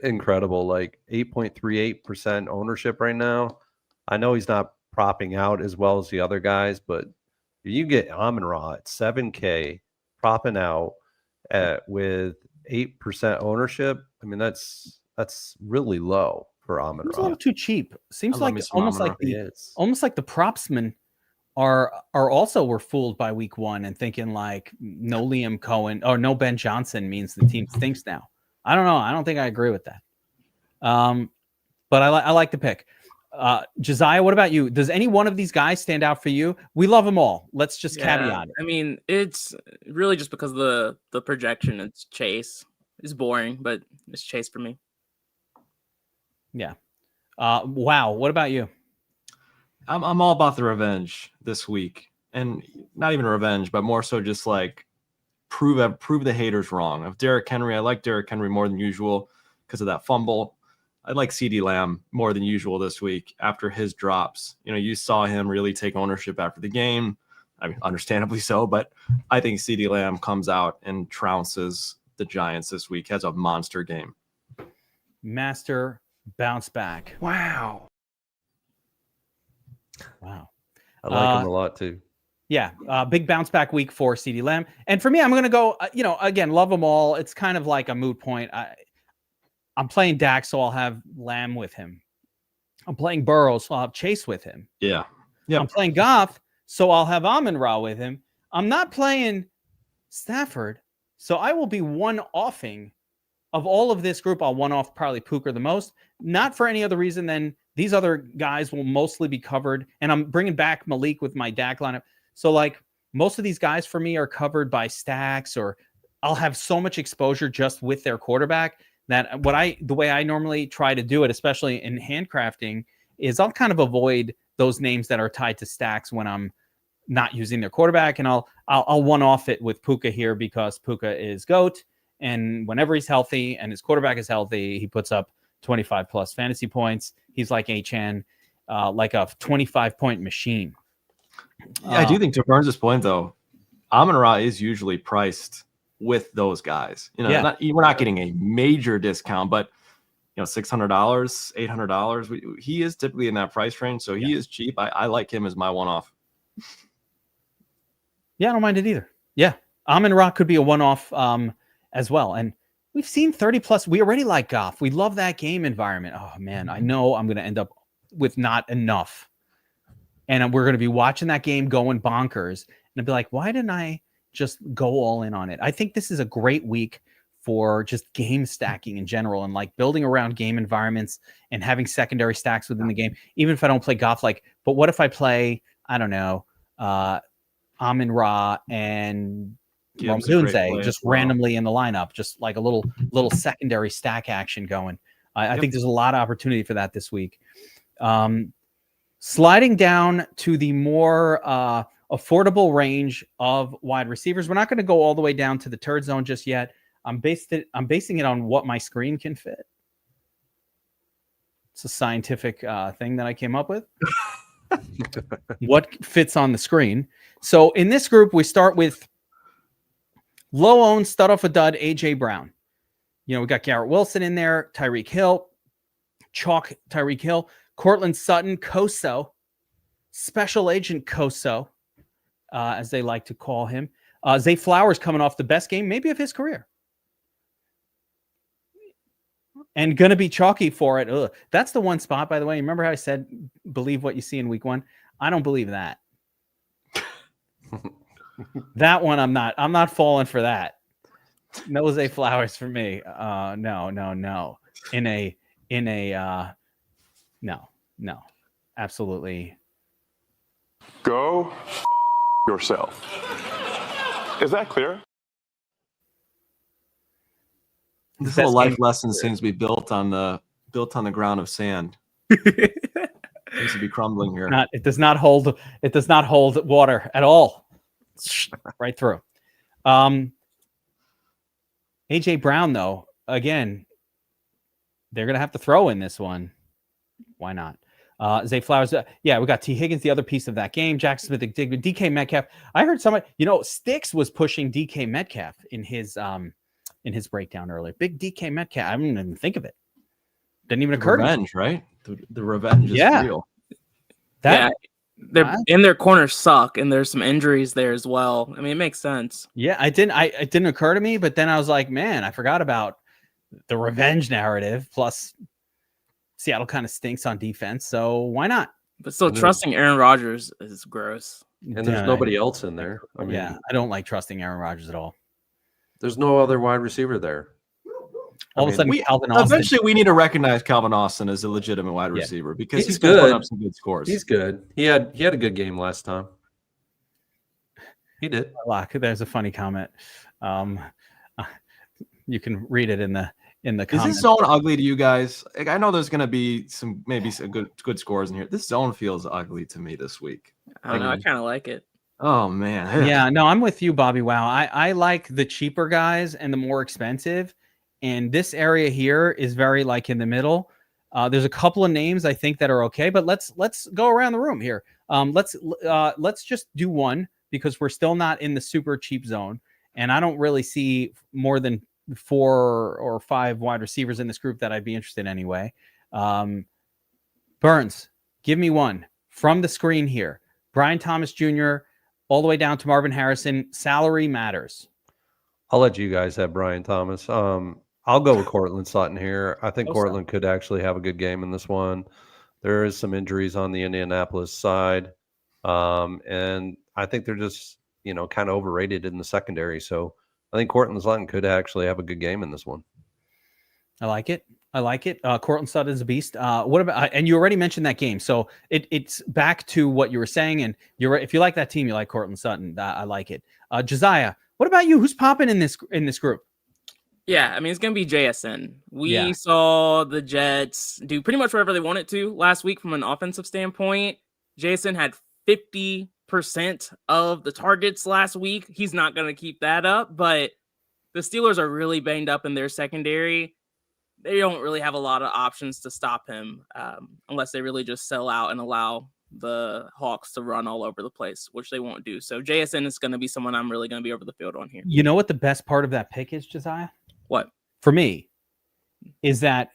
incredible. Like 8.38% ownership right now. I know he's not propping out as well as the other guys, but you get Amon-Ra at 7K propping out with 8% ownership. I mean, that's really low for It's a Amon-Ra. little too cheap. Seems I love like me some Amon-Ra. almost like the propsmen are also were fooled by week one and thinking like no Liam Cohen or no Ben Johnson means the team stinks now. I don't know. I don't think I agree with that. But I like the pick. Josiah, what about you? Does any one of these guys stand out for you? We love them all. Let's just caveat it. I mean, it's really just because of the projection. It's Chase. It's boring, but it's Chase for me. Yeah. Wow. What about you? I'm all about the revenge this week, and not even revenge, but more so just like prove the haters wrong. Of Derrick Henry, I like Derrick Henry more than usual because of that fumble. I like CeeDee Lamb more than usual this week after his drops. You saw him really take ownership after the game. I mean, understandably so, but I think CeeDee Lamb comes out and trounces the Giants this week. Has a monster game. Master bounce back. Wow. Wow. I like him a lot too. Yeah, big bounce back week for CeeDee Lamb. And for me, I'm going to go, again, love them all. It's kind of like a moot point. I'm playing Dak, so I'll have Lamb with him. I'm playing Burrows, so I'll have Chase with him. Yeah. I'm playing Goff, so I'll have Amon-Ra with him. I'm not playing Stafford, so I will be one-offing of all of this group. I'll one-off probably Puka the most, not for any other reason than these other guys will mostly be covered. And I'm bringing back Malik with my Dak lineup. So like most of these guys for me are covered by stacks, or I'll have so much exposure just with their quarterback that the way I normally try to do it, especially in handcrafting, is I'll kind of avoid those names that are tied to stacks when I'm not using their quarterback, and I'll one-off it with Puka here because Puka is GOAT, and whenever he's healthy and his quarterback is healthy, he puts up 25 plus fantasy points. He's like HN, like a 25-point machine. Yeah, I do think, to Burns' point though, Amon-Ra is usually priced with those guys. You know, we're not getting a major discount, but you know, $600, $800. He is typically in that price range, so he is cheap. I like him as my one-off. Yeah, I don't mind it either. Yeah, Amon-Ra could be a one-off as well. And we've seen 30 plus. We already like Goff. We love that game environment. Oh man, I know I'm going to end up with not enough, and we're going to be watching that game going bonkers, and I'll be like, why didn't I just go all in on it? I think this is a great week for just game stacking in general, and like building around game environments and having secondary stacks within the game. Even if I don't play Goff, like, but what if I play, I don't know, Amon-Ra and Ramsey just randomly in the lineup, just like a little secondary stack action going. I think there's a lot of opportunity for that this week. Sliding down to the more affordable range of wide receivers. We're not going to go all the way down to the turd zone just yet. I'm basing it on what my screen can fit. It's a scientific thing that I came up with. What fits on the screen. So in this group, we start with low owned, stud off a dud, AJ Brown. You know, we got Garrett Wilson in there, Tyreek Hill, chalk Tyreek Hill, Cortland Sutton, Koso, Special Agent Koso, as they like to call him. Zay Flowers coming off the best game, maybe of his career. And going to be chalky for it. Ugh. That's the one spot, by the way. Remember how I said, believe what you see in week one? I don't believe that. That one, I'm not falling for that. No Zay Flowers for me. No. No. Absolutely. Go yourself. Is that clear? This whole life lesson seems to be built on the ground of sand. Seems to be crumbling here. It does not hold water at all. Right through. AJ Brown, though, again, they're gonna have to throw in this one. Why not? Zay Flowers, we got T. Higgins, the other piece of that game. Jack Smith, DK Metcalf. I heard somebody, Sticks was pushing DK Metcalf in his breakdown earlier. Big DK Metcalf. I didn't even think of it. Didn't even occur to me. Revenge, right? The revenge is real. They're in their corners suck, and there's some injuries there as well. I mean, it makes sense. Yeah, it didn't occur to me, but then I was like, man, I forgot about the revenge narrative. Plus, Seattle kind of stinks on defense, so why not? But still, trusting Aaron Rodgers is gross. And there's nobody else in there. I mean, I don't like trusting Aaron Rodgers at all. There's no other wide receiver there. All of a sudden, Calvin Austin. Eventually, we need to recognize Calvin Austin as a legitimate wide receiver because he's good. Putting up some good scores. He's good. He had a good game last time. He did. There's a funny comment. You can read it in the comments. Is this zone ugly to you guys? Like, I know there's going to be some good scores in here. This zone feels ugly to me this week. I don't know. I kind of like it. Oh man. Yeah, no, I'm with you, BobbyWow. I like the cheaper guys and the more expensive. And this area here is very like in the middle. There's a couple of names I think that are okay, but let's go around the room here. Let's just do one because we're still not in the super cheap zone, and I don't really see more than 4 or 5 wide receivers in this group that I'd be interested in anyway. Burns, give me one from the screen here. Brian Thomas Jr. all the way down to Marvin Harrison. Salary matters. I'll let you guys have Brian Thomas. I'll go with Cortland Sutton here. I think Cortland could actually have a good game in this one. There is some injuries on the Indianapolis side. And I think they're just, kind of overrated in the secondary. So I think Cortland Sutton could actually have a good game in this one. I like it. Cortland Sutton is a beast. What about, and you already mentioned that game. So it's back to what you were saying. And you're right. If you like that team, you like Cortland Sutton. I like it. Josiah, what about you? Who's popping in this group? Yeah, I mean, it's going to be JSN. We Yeah. saw the Jets do pretty much whatever they wanted to last week from an offensive standpoint. JSN had 50% of the targets last week. He's not going to keep that up, but the Steelers are really banged up in their secondary. They don't really have a lot of options to stop him unless they really just sell out and allow the Hawks to run all over the place, which they won't do. So JSN is going to be someone I'm really going to be over the field on here. You know what the best part of that pick is, Josiah? What? For me, is that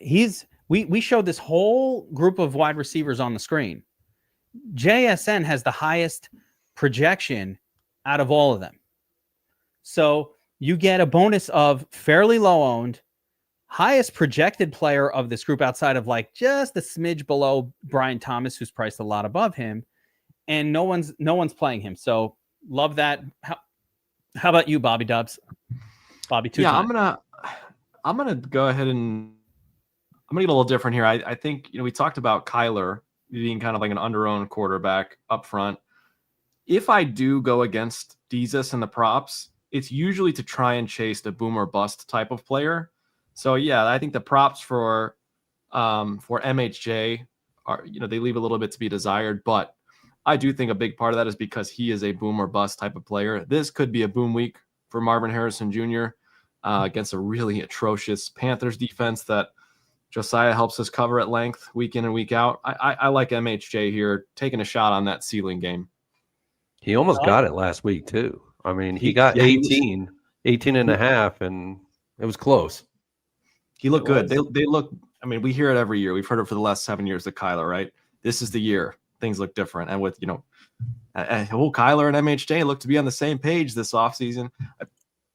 we showed this whole group of wide receivers on the screen. JSN has the highest projection out of all of them. So you get a bonus of fairly low owned, highest projected player of this group outside of like just a smidge below Brian Thomas, who's priced a lot above him, and no one's playing him. So love that. How about you, Bobby Dubs? Bobby, I'm gonna go ahead and I'm gonna get a little different here. I think we talked about Kyler being kind of like an under-owned quarterback up front. If I do go against Jesus and the props, it's usually to try and chase the boom or bust type of player. So yeah, I think the props for MHJ are, they leave a little bit to be desired, but I do think a big part of that is because he is a boom or bust type of player. This could be a boom week for Marvin Harrison Jr. Against a really atrocious Panthers defense that Josiah helps us cover at length week in and week out. I like MHJ here, taking a shot on that ceiling game. He almost got it last week too. I mean, he got 18 and a half, and it was close. He looked good. They look, I mean, we hear it every year. We've heard it for the last 7 years that Kyler, right? This is the year. Things look different. And with, Kyler and MHJ look to be on the same page this offseason.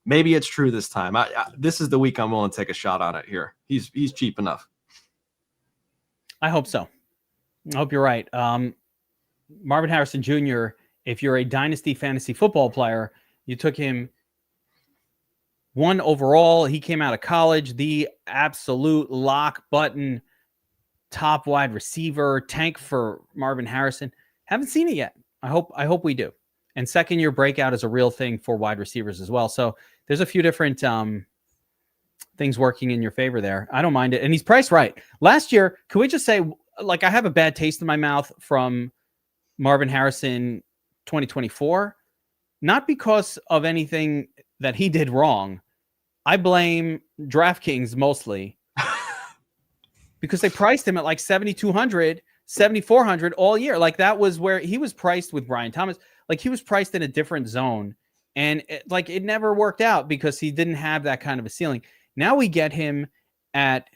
Maybe it's true this time. This is the week I'm willing to take a shot on it here. He's cheap enough. I hope so. I hope you're right. Marvin Harrison Jr., if you're a dynasty fantasy football player, you took him 1 overall. He came out of college, the absolute lock button top wide receiver, tank for Marvin Harrison. Haven't seen it yet. I hope we do. And second-year breakout is a real thing for wide receivers as well. So there's a few different things working in your favor there. I don't mind it. And he's priced right. Last year, can we just say, like, I have a bad taste in my mouth from Marvin Harrison 2024, not because of anything that he did wrong. I blame DraftKings mostly because they priced him at like 7,200, 7,400 all year. Like that was where he was priced with Brian Thomas. Like he was priced in a different zone, and it never worked out because he didn't have that kind of a ceiling. Now we get him at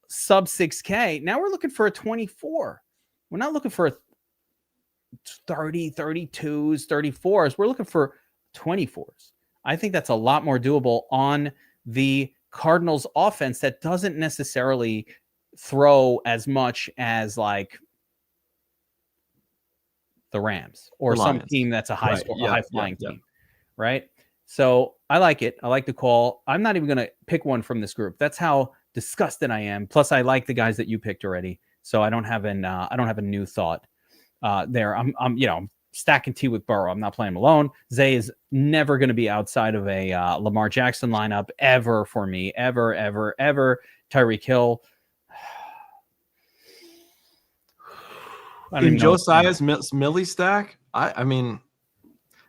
sub 6K. Now we're looking for a 24. We're not looking for a 30, 32s, 34s. We're looking for 24s. I think that's a lot more doable on the Cardinals offense that doesn't necessarily throw as much as like the Rams or some team that's a high-flying team, right? So I like it. I like the call. I'm not even going to pick one from this group. That's how disgusted I am. Plus, I like the guys that you picked already, so I don't have a new thought there. I'm stacking tea with Burrow. I'm not playing him alone. Zay is never going to be outside of a Lamar Jackson lineup ever for me, ever. Tyreek Hill. In Josiah's Millie stack, I mean,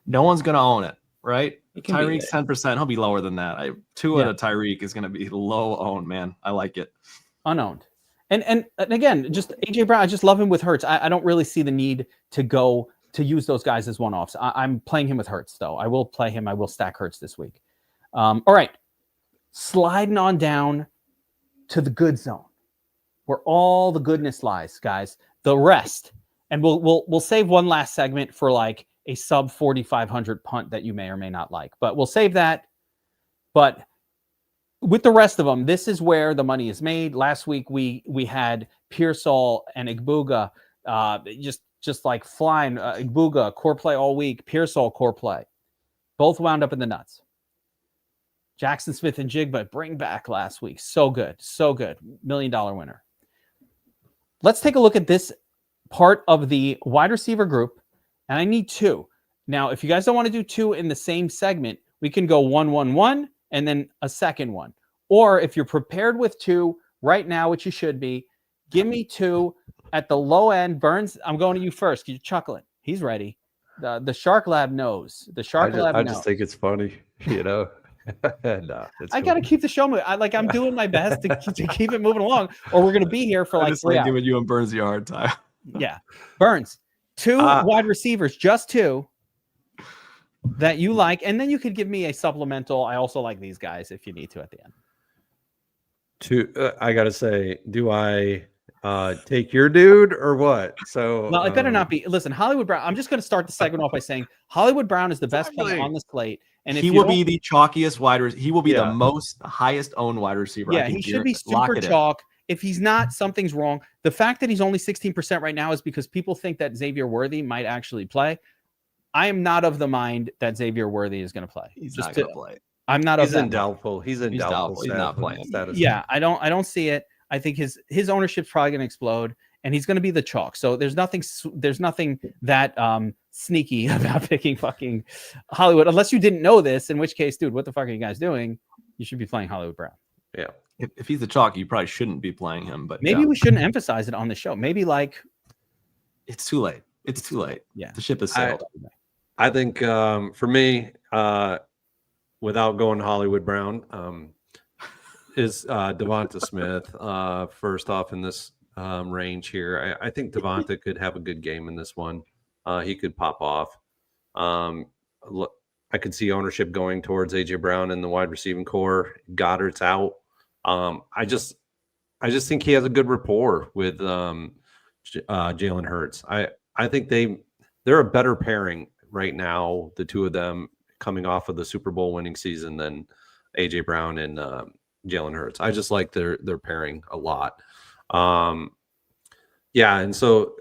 no one's going to own it, right? Tyreek's 10%. He'll be lower than that. Two out of Tyreek is going to be low owned, man. I like it. Unowned. And again, just AJ Brown, I just love him with Hurts. I don't really see the need to use those guys as one-offs. I'm playing him with Hurts, though. I will play him. I will stack Hurts this week. All right. Sliding on down to the good zone, where all the goodness lies, guys. The rest. And we'll save one last segment for like a sub 4,500 punt that you may or may not like. But we'll save that. But with the rest of them, this is where the money is made. Last week we had Pearsall and Igbuga just like flying. Igbuga core play all week. Pearsall core play. Both wound up in the nuts. Jackson Smith and Jigba bring back last week. So good. $1 million winner. Let's take a look at this part of the wide receiver group. And I need 2. Now, if you guys don't want to do 2 in the same segment, we can go 1-1-1 and then a second one. Or if you're prepared with 2 right now, which you should be, give me 2 at the low end. Burns, I'm going to you first. You're chuckling. He's ready. The Shark Lab knows. The Shark Lab knows. I just think it's funny, you know. No, I got to keep the show moving. I'm doing my best to keep it moving along, or we're going to be here for like 3 hours. Giving you and Burns a hard time. Yeah. Burns, 2 wide receivers, just 2 that you like. And then you could give me a supplemental. I also like these guys if you need to at the end. I got to say, do I take your dude or what? So well, it better not be. Listen, Hollywood Brown. I'm just going to start the segment off by saying Hollywood Brown is the best player on the slate, and if he will be the chalkiest wide receiver. He will be the highest owned wide receiver. Yeah, he should be super chalk. If he's not, something's wrong. The fact that he's only 16% right now is because people think that Xavier Worthy might actually play. I am not of the mind that Xavier Worthy is going to play. He's not going to play. I'm not. He's in doubtful. He's doubtful. He's not playing. Status. Yeah, I don't see it. I think his ownership's probably going to explode, and he's going to be the chalk. So there's nothing that sneaky about picking fucking Hollywood, unless you didn't know this. In which case, dude, what the fuck are you guys doing? You should be playing Hollywood Brown. Yeah. If he's the chalk, you probably shouldn't be playing him. But maybe we shouldn't emphasize it on the show. Maybe like it's too late. It's too late. Yeah, the ship has sailed. I think for me, without going Hollywood Brown, is Devonta Smith first off in this range here. I think Devonta could have a good game in this one. He could pop off. I could see ownership going towards AJ Brown in the wide receiving core. Goddard's out. I just think he has a good rapport with Jalen Hurts. I think they're a better pairing right now, the two of them coming off of the Super Bowl winning season than AJ Brown and Jalen Hurts. I just like their pairing a lot. Yeah, and so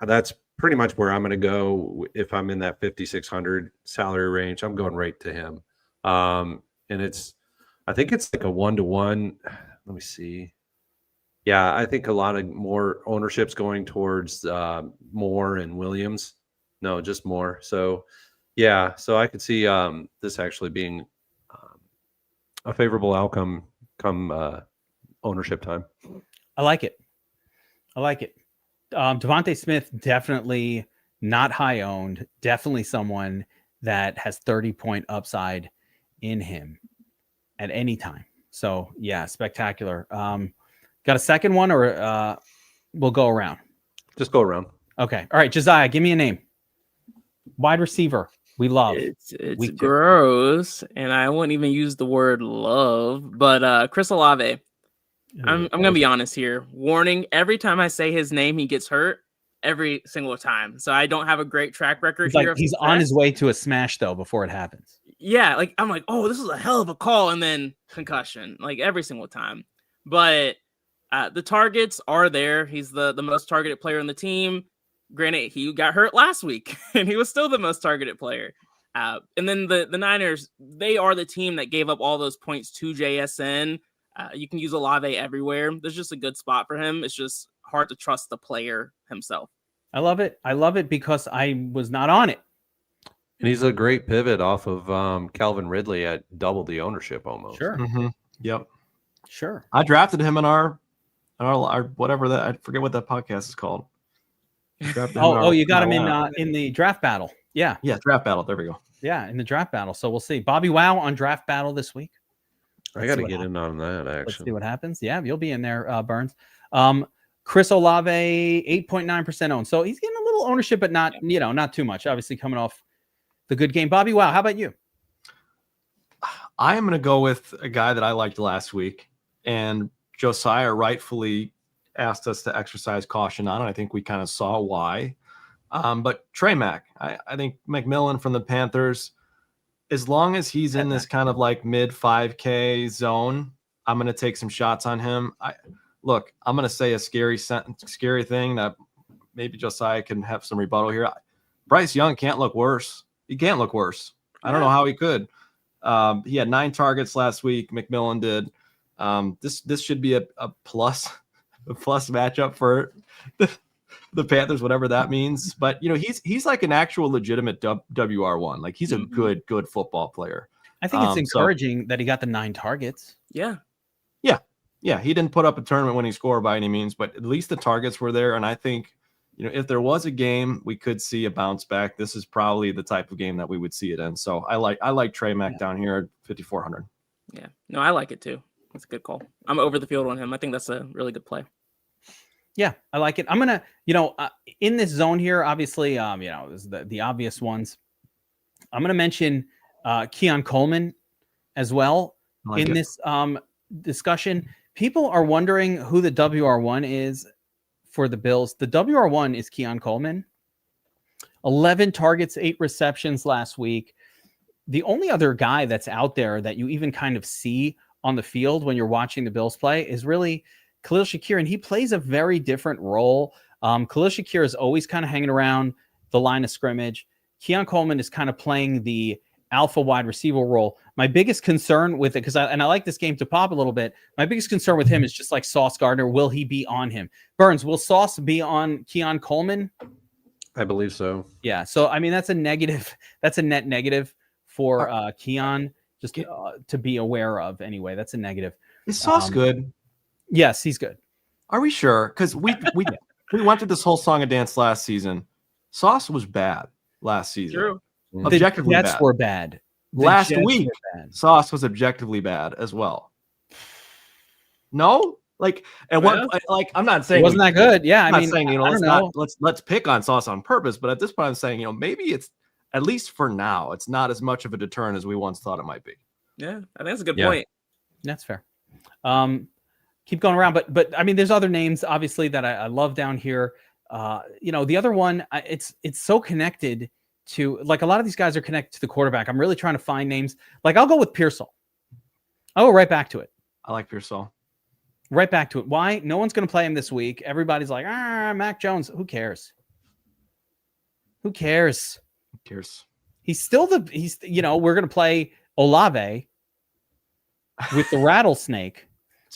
that's pretty much where I'm going to go if I'm in that 5,600 salary range. I'm going right to him. And I think it's like a 1-to-1. Let me see. Yeah, I think a lot of more ownership's going towards Moore and Williams. No, just Moore. So, yeah, so I could see this actually being a favorable outcome come ownership time. I like it. Devontae Smith, definitely not high owned. Definitely someone that has 30-point upside in him at any time. So, yeah, spectacular. Got a second one, or we'll go around? Just go around. Okay. All right, Josiah, give me a name. Wide receiver. We love. It's gross, and I wouldn't even use the word love, but Chris Olave. I'm gonna be honest here. Warning: every time I say his name, he gets hurt every single time. So I don't have a great track record here. He's on his way to a smash though before it happens. Yeah, like I'm like, oh, this is a hell of a call, and then concussion, like every single time. But the targets are there. He's the most targeted player on the team. Granted, he got hurt last week, and he was still the most targeted player. And then the Niners, they are the team that gave up all those points to JSN. You can use Olave everywhere. There's just a good spot for him. It's just hard to trust the player himself. I love it because I was not on it. And he's a great pivot off of Calvin Ridley at double the ownership almost. Sure. Mm-hmm. Yep. Sure. I drafted him in our whatever that, I forget what that podcast is called. You got him in the draft battle. Yeah. Yeah, draft battle. There we go. Yeah, in the draft battle. So we'll see. BobbyWow on draft battle this week. I got to get in on that, actually. Let's see what happens. Yeah, you'll be in there, Burns. Chris Olave, 8.9% owned. So he's getting a little ownership, but not too much. Obviously coming off the good game. BobbyWow, how about you? I am going to go with a guy that I liked last week, and Josiah rightfully asked us to exercise caution on it. I think we kind of saw why. But Trey Mack, I think McMillan from the Panthers, as long as he's in this kind of like mid 5K zone, I'm going to take some shots on him. I'm going to say a scary thing that maybe Josiah can have some rebuttal here. Bryce Young can't look worse. He can't look worse. I don't know how he could. He had 9 targets last week. McMillan did. This should be a plus matchup for the Panthers, whatever that means. But he's like an actual legitimate WR1. Like he's a good football player. I think it's So- encouraging that he got the 9 targets. Yeah. Yeah, he didn't put up a tournament winning score by any means, but at least the targets were there. And I think, if there was a game we could see a bounce back, this is probably the type of game that we would see it in. So I like Trey Mack down here at 5,400. Yeah. No, I like it too. That's a good call. I'm over the field on him. I think that's a really good play. Yeah, I like it. I'm gonna, in this zone here, obviously, there's the obvious ones. I'm gonna mention Keon Coleman as well in this discussion. People are wondering who the WR1 is for the Bills. The WR1 is Keon Coleman. 11 targets, 8 receptions last week. The only other guy that's out there that you even kind of see on the field when you're watching the Bills play is really Khalil Shakir, and he plays a very different role. Khalil Shakir is always kind of hanging around the line of scrimmage. Keon Coleman is kind of playing the alpha wide receiver role. My biggest concern with it, I like this game to pop a little bit. My biggest concern with him is just like Sauce Gardner. Will he be on him? Burns, will Sauce be on Keon Coleman? I believe so. Yeah. So, I mean, that's a negative. That's a net negative for Keon, just to be aware of anyway. That's a negative. Is Sauce good? Yes, he's good. Are we sure? Because we went through this whole song and dance last season. Sauce was bad last season. True. Objectively the Jets bad. were bad. The Last Jets week, were bad. Sauce was objectively bad as well. No, I'm not saying It wasn't that good. Yeah, I'm I not mean, saying I don't know. let's pick on Sauce on purpose, but at this point, I'm saying maybe it's at least for now, it's not as much of a deterrent as we once thought it might be. Yeah, I think that's a good Yeah. point. That's fair. Keep going around, but I mean, there's other names obviously that I love down here. The other one, it's so connected to, like, a lot of these guys are connected to the quarterback. I'm really trying to find names. Like, I'll go with Pearsall. I'll go right back to it. I like Pearsall. Right back to it. Why? No one's going to play him this week. Everybody's like, Mac Jones. Who cares? Who cares? Who cares? He's still we're going to play Olave with the rattlesnake,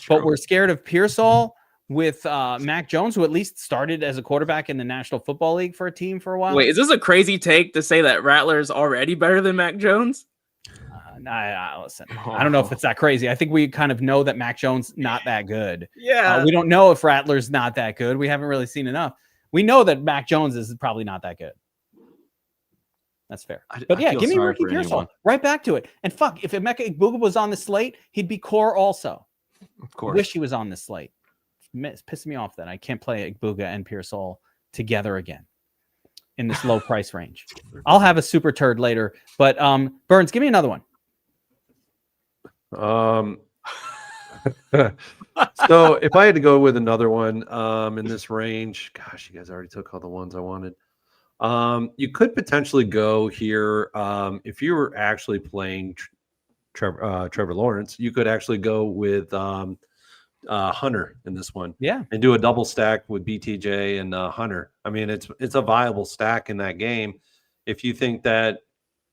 but we're scared of Pearsall with Mac Jones, who at least started as a quarterback in the National Football League for a team for a while. Wait, is this a crazy take to say that Rattler's already better than Mac Jones? Listen, I don't know if it's that crazy. I think we kind of know that Mac Jones not that good. Yeah. We don't know if Rattler's not that good. We haven't really seen enough. We know that Mac Jones is probably not that good. That's fair. But yeah, give me Ricky Pearsall. Right back to it. And fuck, if Emeka Egbuka was on the slate, he'd be core also. Of course. Wish he was on this slate. It's pissing me off that I can't play Egbuka and Pearsall together again in this low price range. I'll have a super turd later, but Burns, give me another one. So if I had to go with another one in this range, gosh, you guys already took all the ones I wanted. You could potentially go here if you were actually playing Trevor Lawrence. You could actually go with Hunter in this one, and do a double stack with BTJ and Hunter. I mean, it's a viable stack in that game. If you think that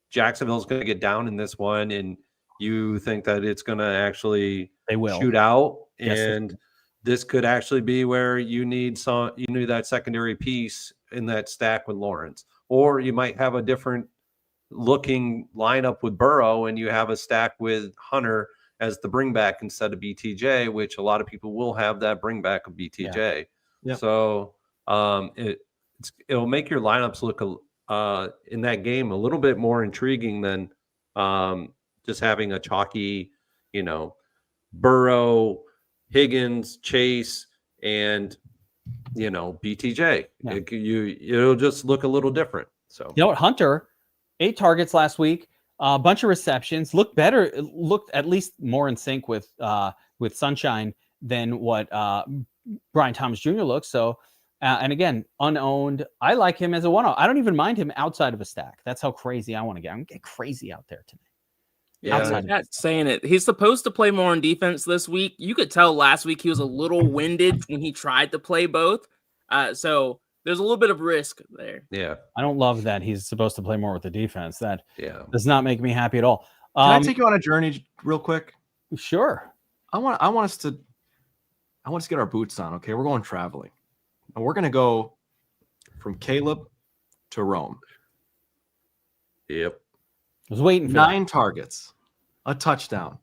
Jacksonville's going to get down in this one, and you think that it's going to actually shoot out, and this could actually be where you need that secondary piece in that stack with Lawrence, or you might have a different looking lineup with Burrow, and you have a stack with Hunter as the bring back instead of BTJ, which a lot of people will have that bring back of BTJ. Yeah. So it'll make your lineups look in that game a little bit more intriguing than just having a chalky, Burrow, Higgins, Chase, and BTJ. Yeah. It'll just look a little different. So you know what, Hunter, 8 targets last week, a bunch of receptions, looked at least more in sync with Sunshine than what Brian Thomas Jr. looks. So, and again, unowned. I like him as a one-off. I don't even mind him outside of a stack. That's how crazy I want to get. I'm gonna get crazy out there today. Yeah, I'm not saying it. He's supposed to play more on defense this week. You could tell last week he was a little winded when he tried to play both. So there's a little bit of risk there. Yeah. I don't love that he's supposed to play more with the defense. That does not make me happy at all. Can I take you on a journey real quick? Sure. I want us to get our boots on. Okay, we're going traveling, and we're gonna go from Caleb to Rome. Yep. I was waiting for 9 targets, a touchdown.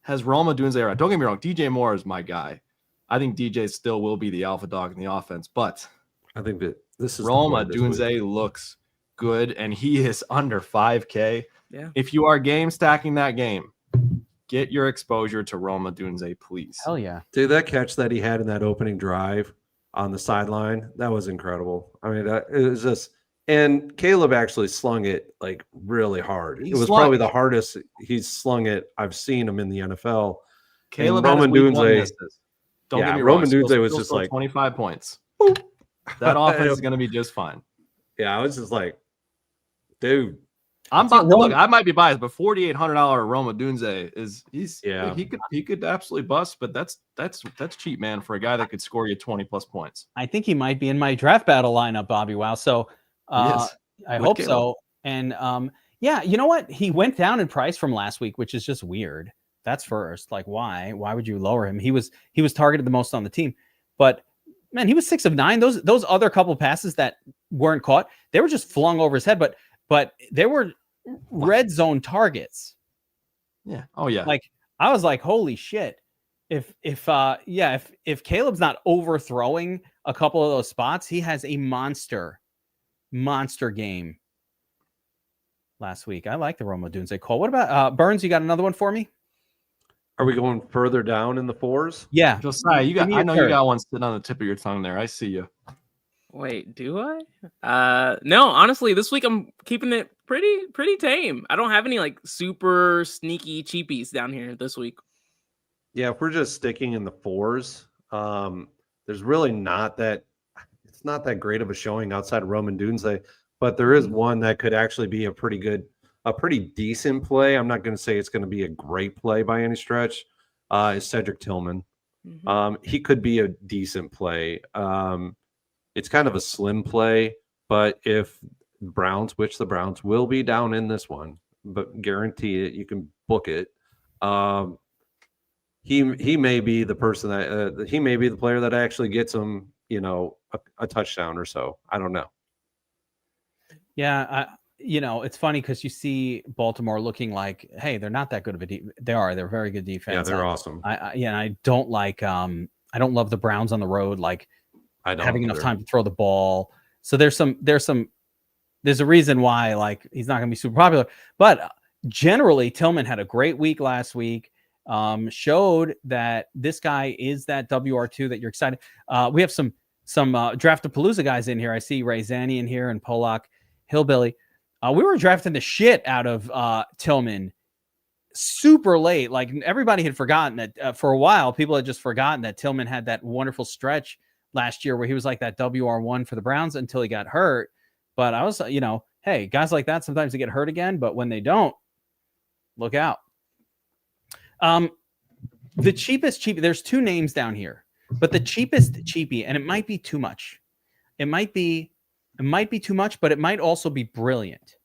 Has Roma Dunze right? Don't get me wrong. DJ Moore is my guy. I think DJ still will be the alpha dog in the offense, but I think that this is Roma the play this week. Dunze looks good, and he is under 5K. Yeah. If you are game stacking that game, get your exposure to Roma Dunze, please. Hell yeah. Dude, that catch that he had in that opening drive on the sideline, that was incredible. I mean, it was just, and Caleb actually slung it like really hard. It was probably the hardest he's slung it. I've seen him in the NFL. Caleb and Roman Dunze. Don't Yeah, get me wrong. Roman Dunze was just like 25 points. That offense is going to be just fine. Yeah, I was just like, dude. Look, I might be biased, but $4,800 Roma Dunze is he could absolutely bust, but that's cheap, man, for a guy that could score you 20 plus points. I think he might be in my draft battle lineup, BobbyWow. So I hope Caleb. so. And yeah, you know what? He went down in price from last week, which is just weird. That's first. Like, why? Why would you lower him? He was targeted the most on the team, but man, he was 6 of 9. Those other couple passes that weren't caught, they were just flung over his head, but they were red zone targets. Yeah. Oh yeah. Like I was like, holy shit. If Caleb's not overthrowing a couple of those spots, he has a monster game last week. I like the Roma Dunze call. What about Burns? You got another one for me? Are we going further down in the 4s? Yeah. Josiah, you got one sitting on the tip of your tongue there. I see you. Wait, do I? No, honestly, this week I'm keeping it pretty tame. I don't have any like super sneaky cheapies down here this week. Yeah, if we're just sticking in the 4s, there's really it's not that great of a showing outside of Roman Dunze, but there is one that could actually be a pretty decent play. I'm not going to say it's going to be a great play by any stretch. Is Cedric Tillman. Mm-hmm. He could be a decent play. It's kind of a slim play, but if Browns, which the Browns will be down in this one, but guarantee it, you can book it. He may be the person that he may be the player that actually gets him, a touchdown or so. I don't know. Yeah, it's funny because you see Baltimore looking like, hey, they're not that good of a they're very good defense. Yeah, they're awesome. I don't like I don't love the Browns on the road, like I don't having enough time to throw the ball. So there's a reason why like he's not going to be super popular. But generally, Tillman had a great week last week. Showed that this guy is that WR2 that you're excited. We have some Draftapalooza guys in here. I see Ray Zanny in here and Polak Hillbilly. We were drafting the shit out of Tillman super late. Like everybody had forgotten that for a while, people had just forgotten that Tillman had that wonderful stretch last year where he was like that WR1 for the Browns until he got hurt. But I was, hey, guys like that, sometimes they get hurt again, but when they don't, look out. The cheapest cheapie, there's 2 names down here, but the cheapest cheapie, and it might be too much. It might be too much, but it might also be brilliant.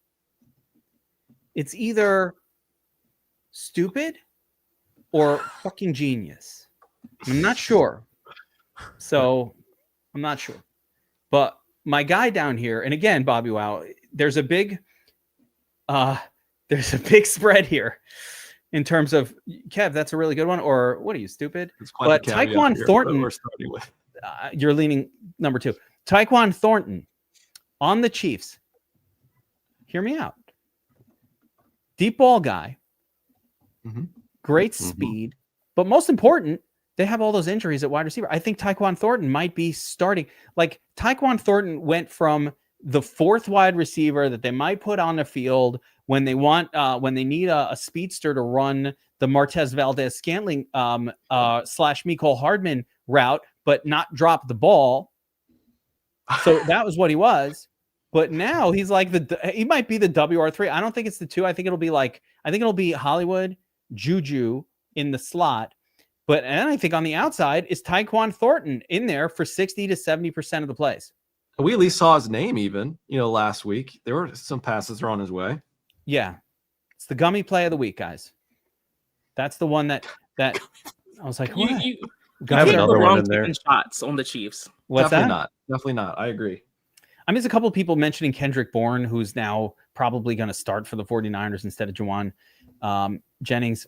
It's either stupid or fucking genius. I'm not sure. So I'm not sure. But my guy down here, and again, BobbyWow, there's a big spread here in terms of Kev. That's a really good one. Or what are you, stupid? But Tyquan Thornton, we're starting with. You're leaning number 2. Tyquan Thornton on the Chiefs. Hear me out. Deep ball guy. Great speed. But most important, they have all those injuries at wide receiver. I think Tyquan Thornton might be starting. Like Tyquan Thornton went from the 4th wide receiver that they might put on the field when they need a speedster to run the Martez Valdez-Scantling / Mecole Hardman route, but not drop the ball. So that was what he was. But now he's like he might be the WR3. I don't think it's the 2. I think it'll be Hollywood, Juju in the slot. And I think on the outside is Tyquan Thornton in there for 60 to 70% of the plays. We at least saw his name even, last week. There were some passes thrown his way. Yeah. It's the gummy play of the week, guys. That's the one that I was like, what? You have another one in there. Shots on the Chiefs. What's Definitely that? not. Definitely not. I agree. I mean, there's a couple of people mentioning Kendrick Bourne, who's now probably going to start for the 49ers instead of Juwan Jennings.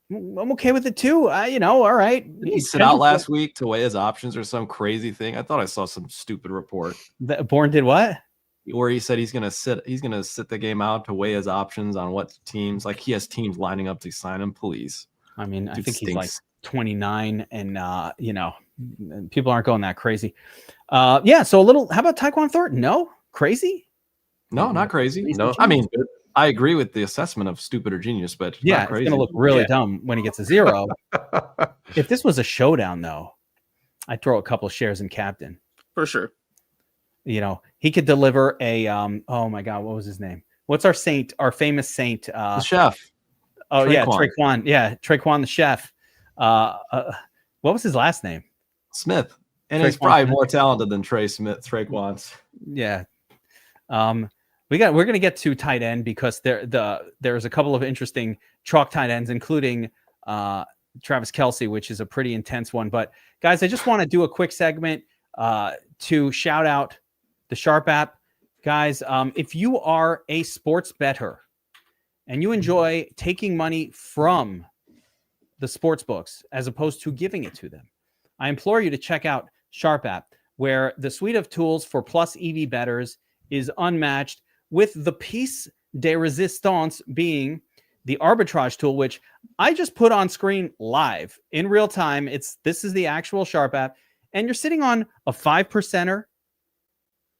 I'm okay with it too. All right. Did he sit out last week to weigh his options or some crazy thing? I thought I saw some stupid report. Bourne did what? Where he said he's gonna sit the game out to weigh his options on what teams, like he has teams lining up to sign him. Please. I mean, I think stinks. he's like 29 and people aren't going that crazy. Yeah. So how about Tyquan Thornton? No, crazy? No, not crazy. No, I mean, I agree with the assessment of stupid or genius, but yeah, not crazy. It's gonna look really dumb when he gets a 0. If this was a showdown, though, I'd throw a couple of shares in captain for sure. He could deliver a oh my god, what was his name? What's our famous saint? The chef. Oh Traquan. Yeah, Traquan the chef. What was his last name? Smith. And he's probably more talented than Traquan's. Yeah. We're gonna get to tight end because there's a couple of interesting chalk tight ends, including Travis Kelce, which is a pretty intense one. But guys, I just want to do a quick segment to shout out the Sharp app. Guys, if you are a sports bettor and you enjoy taking money from the sports books as opposed to giving it to them, I implore you to check out Sharp app, where the suite of tools for plus EV bettors is unmatched, with the piece de resistance being the arbitrage tool, which I just put on screen live in real time. This is the actual Sharp app, and you're sitting on a 5%er,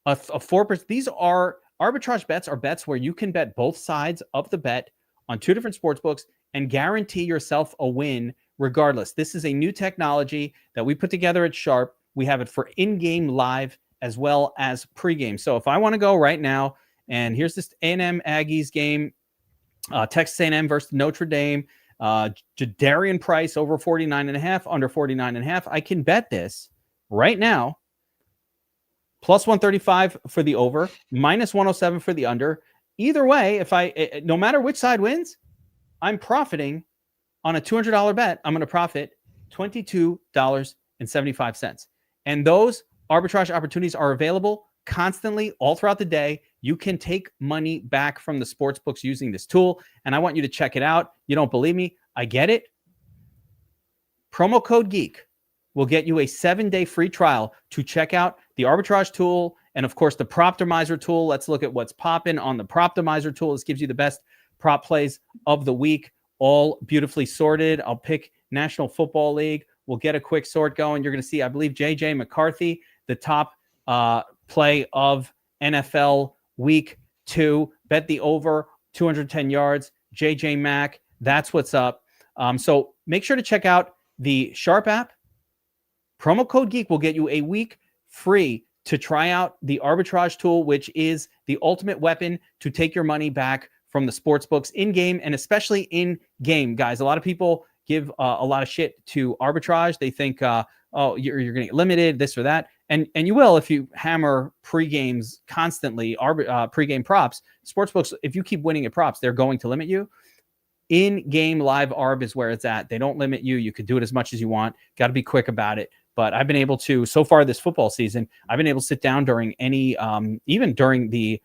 a 4%. These are arbitrage bets, are bets where you can bet both sides of the bet on two different sports books and guarantee yourself a win regardless. This is a new technology that we put together at Sharp. We have it for in-game live as well as pregame. So if I want to go right now, and here's this A&M Aggies game, Texas A&M versus Notre Dame, Jadarian Price over 49.5, under 49.5. I can bet this right now. Plus 135 for the over, minus 107 for the under. Either way, no matter which side wins, I'm profiting on a $200 bet. I'm going to profit $22.75. And those arbitrage opportunities are available constantly all throughout the day. You can take money back from the sports books using this tool, and I want you to check it out. You don't believe me? I get it. Promo code Geek will get you a 7-day free trial to check out the arbitrage tool and, of course, the Proptimizer tool. Let's look at what's popping on the Proptimizer tool. This gives you the best prop plays of the week, all beautifully sorted. I'll pick National Football League. We'll get a quick sort going. You're going to see, I believe, J.J. McCarthy, the top play of NFL Week 2. Bet the over 210 yards. J.J. Mack, that's what's up. So make sure to check out the Sharp app. Promo code Geek will get you a week free to try out the arbitrage tool, which is the ultimate weapon to take your money back from the sports books in-game, and especially in-game. Guys, a lot of people give a lot of shit to arbitrage. They think, you're going to get limited, this or that. And you will if you hammer pre-games constantly, pre-game props. Sportsbooks, if you keep winning at props, they're going to limit you. In-game live arb is where it's at. They don't limit you. You can do it as much as you want. Got to be quick about it. But I've been able to, so far this football season, I've been able to sit down during any, even during the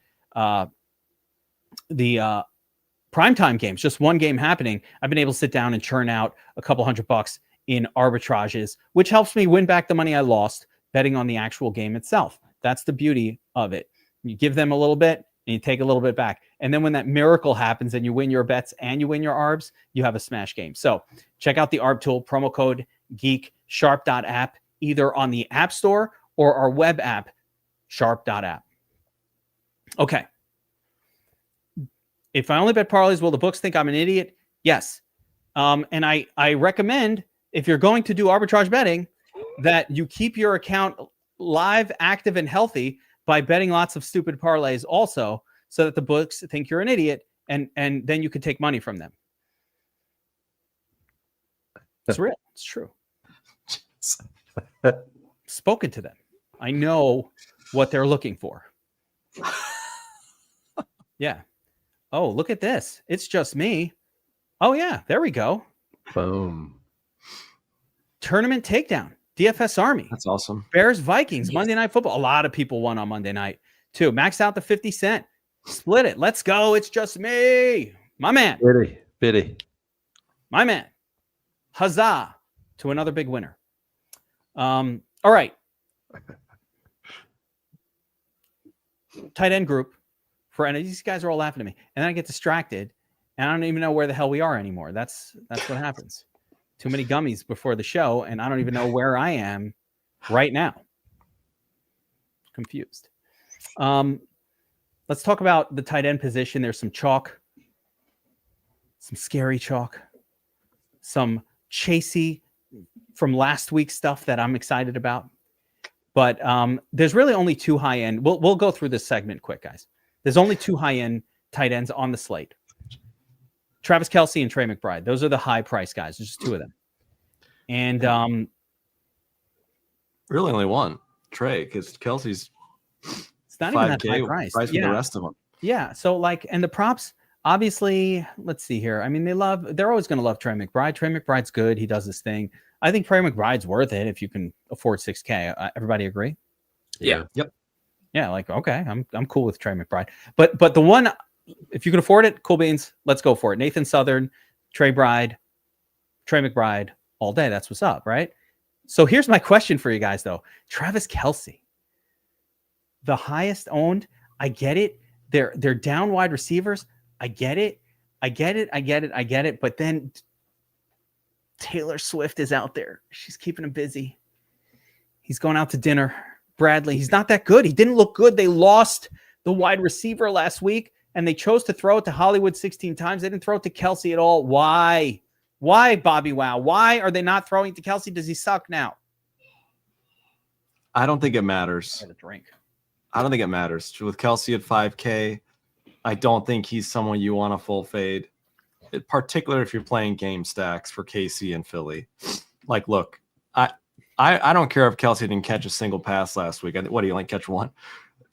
primetime games, just one game happening, I've been able to sit down and churn out a couple $100 in arbitrages, which helps me win back the money I lost betting on the actual game itself. That's the beauty of it. You give them a little bit and you take a little bit back. And then when that miracle happens and you win your bets and you win your arbs, you have a smash game. So check out the arb tool, promo code Geek, sharp.app, either on the App Store or our web app, sharp.app. Okay. If I only bet parlays, will the books think I'm an idiot? Yes. And I recommend, if you're going to do arbitrage betting, that you keep your account live, active, and healthy by betting lots of stupid parlays also, so that the books think you're an idiot, and then you can take money from them. It's real. It's true. Spoken to them. I know what they're looking for. Yeah. Oh, look at this. It's just me. Oh, yeah. There we go. Boom. Tournament takedown. DFS Army. That's awesome. Bears Vikings. Monday Night Football. A lot of people won on Monday night, too. Maxed out the 50 cent. Split it. Let's go. It's just me. My man. Biddy. My man. Huzzah to another big winner. All right. Tight end group. And these guys are all laughing at me. And then I get distracted. And I don't even know where the hell we are anymore. That's what happens. Too many gummies before the show. And I don't even know where I am right now. Confused. Let's talk about the tight end position. There's some chalk. Some scary chalk. Some chasey from last week's stuff that I'm excited about. But there's really only two high end. We'll go through this segment quick, guys. There's only two high end tight ends on the slate. Travis Kelce and Trey McBride. Those are the high price guys. There's just two of them. And really only one, Trey, because Kelsey's it's not even that high price for the rest of them. Yeah. So and the props, obviously, let's see here. I mean, they're always going to love Trey McBride. Trey McBride's good. He does his thing. I think Trey McBride's worth it if you can afford $6K. Everybody agree? Yeah. Yep. Yeah. Okay. I'm cool with Trey McBride. But the one, if you can afford it, cool beans. Let's go for it. Nathan Southern, Trey McBride all day. That's what's up, right? So here's my question for you guys, though. Travis Kelce, the highest owned. I get it. They're down wide receivers. I get it. But then Taylor Swift is out there. She's keeping him busy. He's going out to dinner. Bradley, he's not that good. He didn't look good. They lost the wide receiver last week, and they chose to throw it to Hollywood 16 times. They didn't throw it to Kelce at all. Why? Why, BobbyWow? Why are they not throwing to Kelce? Does he suck now? I don't think it matters. I don't think it matters. With Kelce at 5K, I don't think he's someone you want to full fade, particularly if you're playing game stacks for KC and Philly. Like, look, I don't care if Kelce didn't catch a single pass last week. What do you like? Catch one?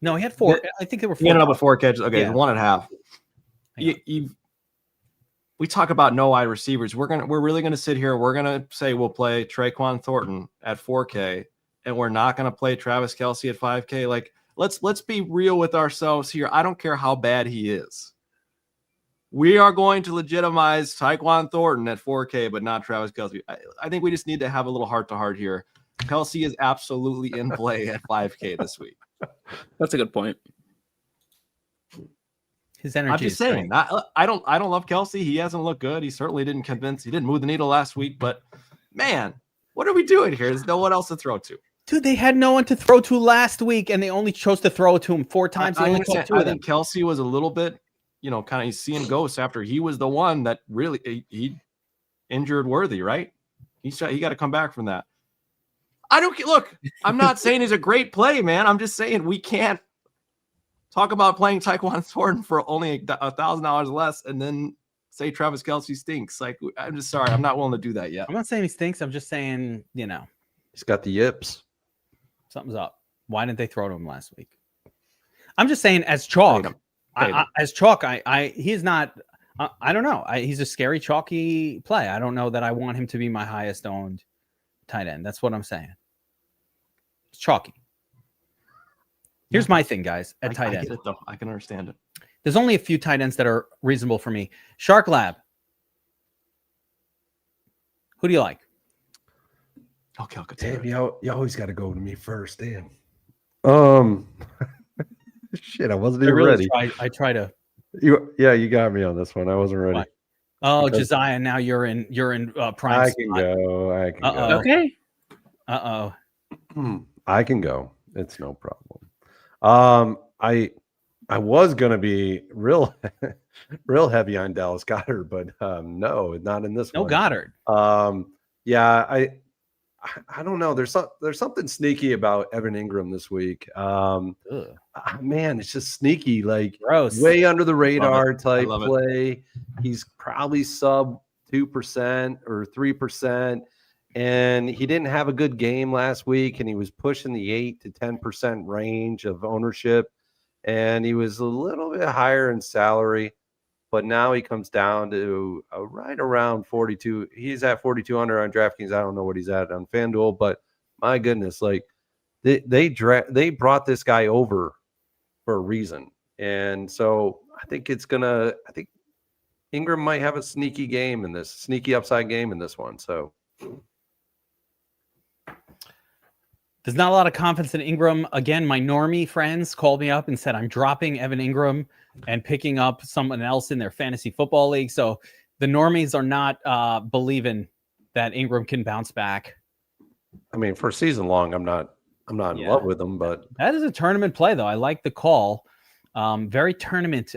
No, he had four. I think there were four. He ended up with 4 catches. Okay, yeah. 1.5. We talk about no wide receivers. We're really gonna sit here. We're gonna say we'll play Traquan Thornton at 4K, and we're not gonna play Travis Kelce at 5K. Like, let's be real with ourselves here. I don't care how bad he is. We are going to legitimize Tyquan Thornton at 4K, but not Travis Kelce. I think we just need to have a little heart-to-heart here. Kelce is absolutely in play at 5K this week. That's a good point. His energy. I'm just saying. I don't love Kelce. He hasn't looked good. He certainly didn't convince. He didn't move the needle last week. But man, what are we doing here? There's no one else to throw to. Dude, they had no one to throw to last week, and they only chose to throw it to him 4 times. I think Kelce was a little bit, kind of seeing ghosts after he was the one that really he injured Worthy, right? He got to come back from that. I'm not saying he's a great play, man. I'm just saying we can't talk about playing Tyquan Thornton for only $1,000 less and then say Travis Kelce stinks. Like, I'm just sorry. I'm not willing to do that yet. I'm not saying he stinks. I'm just saying, he's got the yips. Something's up. Why didn't they throw to him last week? I'm just saying, as chalk, he's not. I don't know. He's a scary, chalky play. I don't know that I want him to be my highest owned tight end. That's what I'm saying. It's chalky. Here's my thing, guys. At tight end, I get it, though. I can understand it. There's only a few tight ends that are reasonable for me. Shark Lab. Who do you like? Okay, damn, you always got to go to me first. Damn. Shit, I wasn't even ready. I try to. You got me on this one. I wasn't ready. What? Oh, Josiah, now you're in prime. I can go. Okay. I can go. It's no problem. I was gonna be real heavy on Dallas Goedert, but no, not in this one. No Goddard. Yeah, I don't know. There's something sneaky about Evan Ingram this week. Man, it's just sneaky, like gross, way under the radar type play. He's probably sub 2% or 3%, and he didn't have a good game last week, and he was pushing the 8 to 10% range of ownership, and he was a little bit higher in salary. But now he comes down to right around 42. He's at 4,200 on DraftKings. I don't know what he's at on FanDuel, but my goodness, like they brought this guy over for a reason. And so I think Ingram might have a sneaky upside game in this one. So there's not a lot of confidence in Ingram. Again, my normie friends called me up and said I'm dropping Evan Ingram and picking up someone else in their fantasy football league. So the normies are not believing that Ingram can bounce back. I mean, for season long, I'm not in love with them, but that is a tournament play, though. I like the call. Very tournament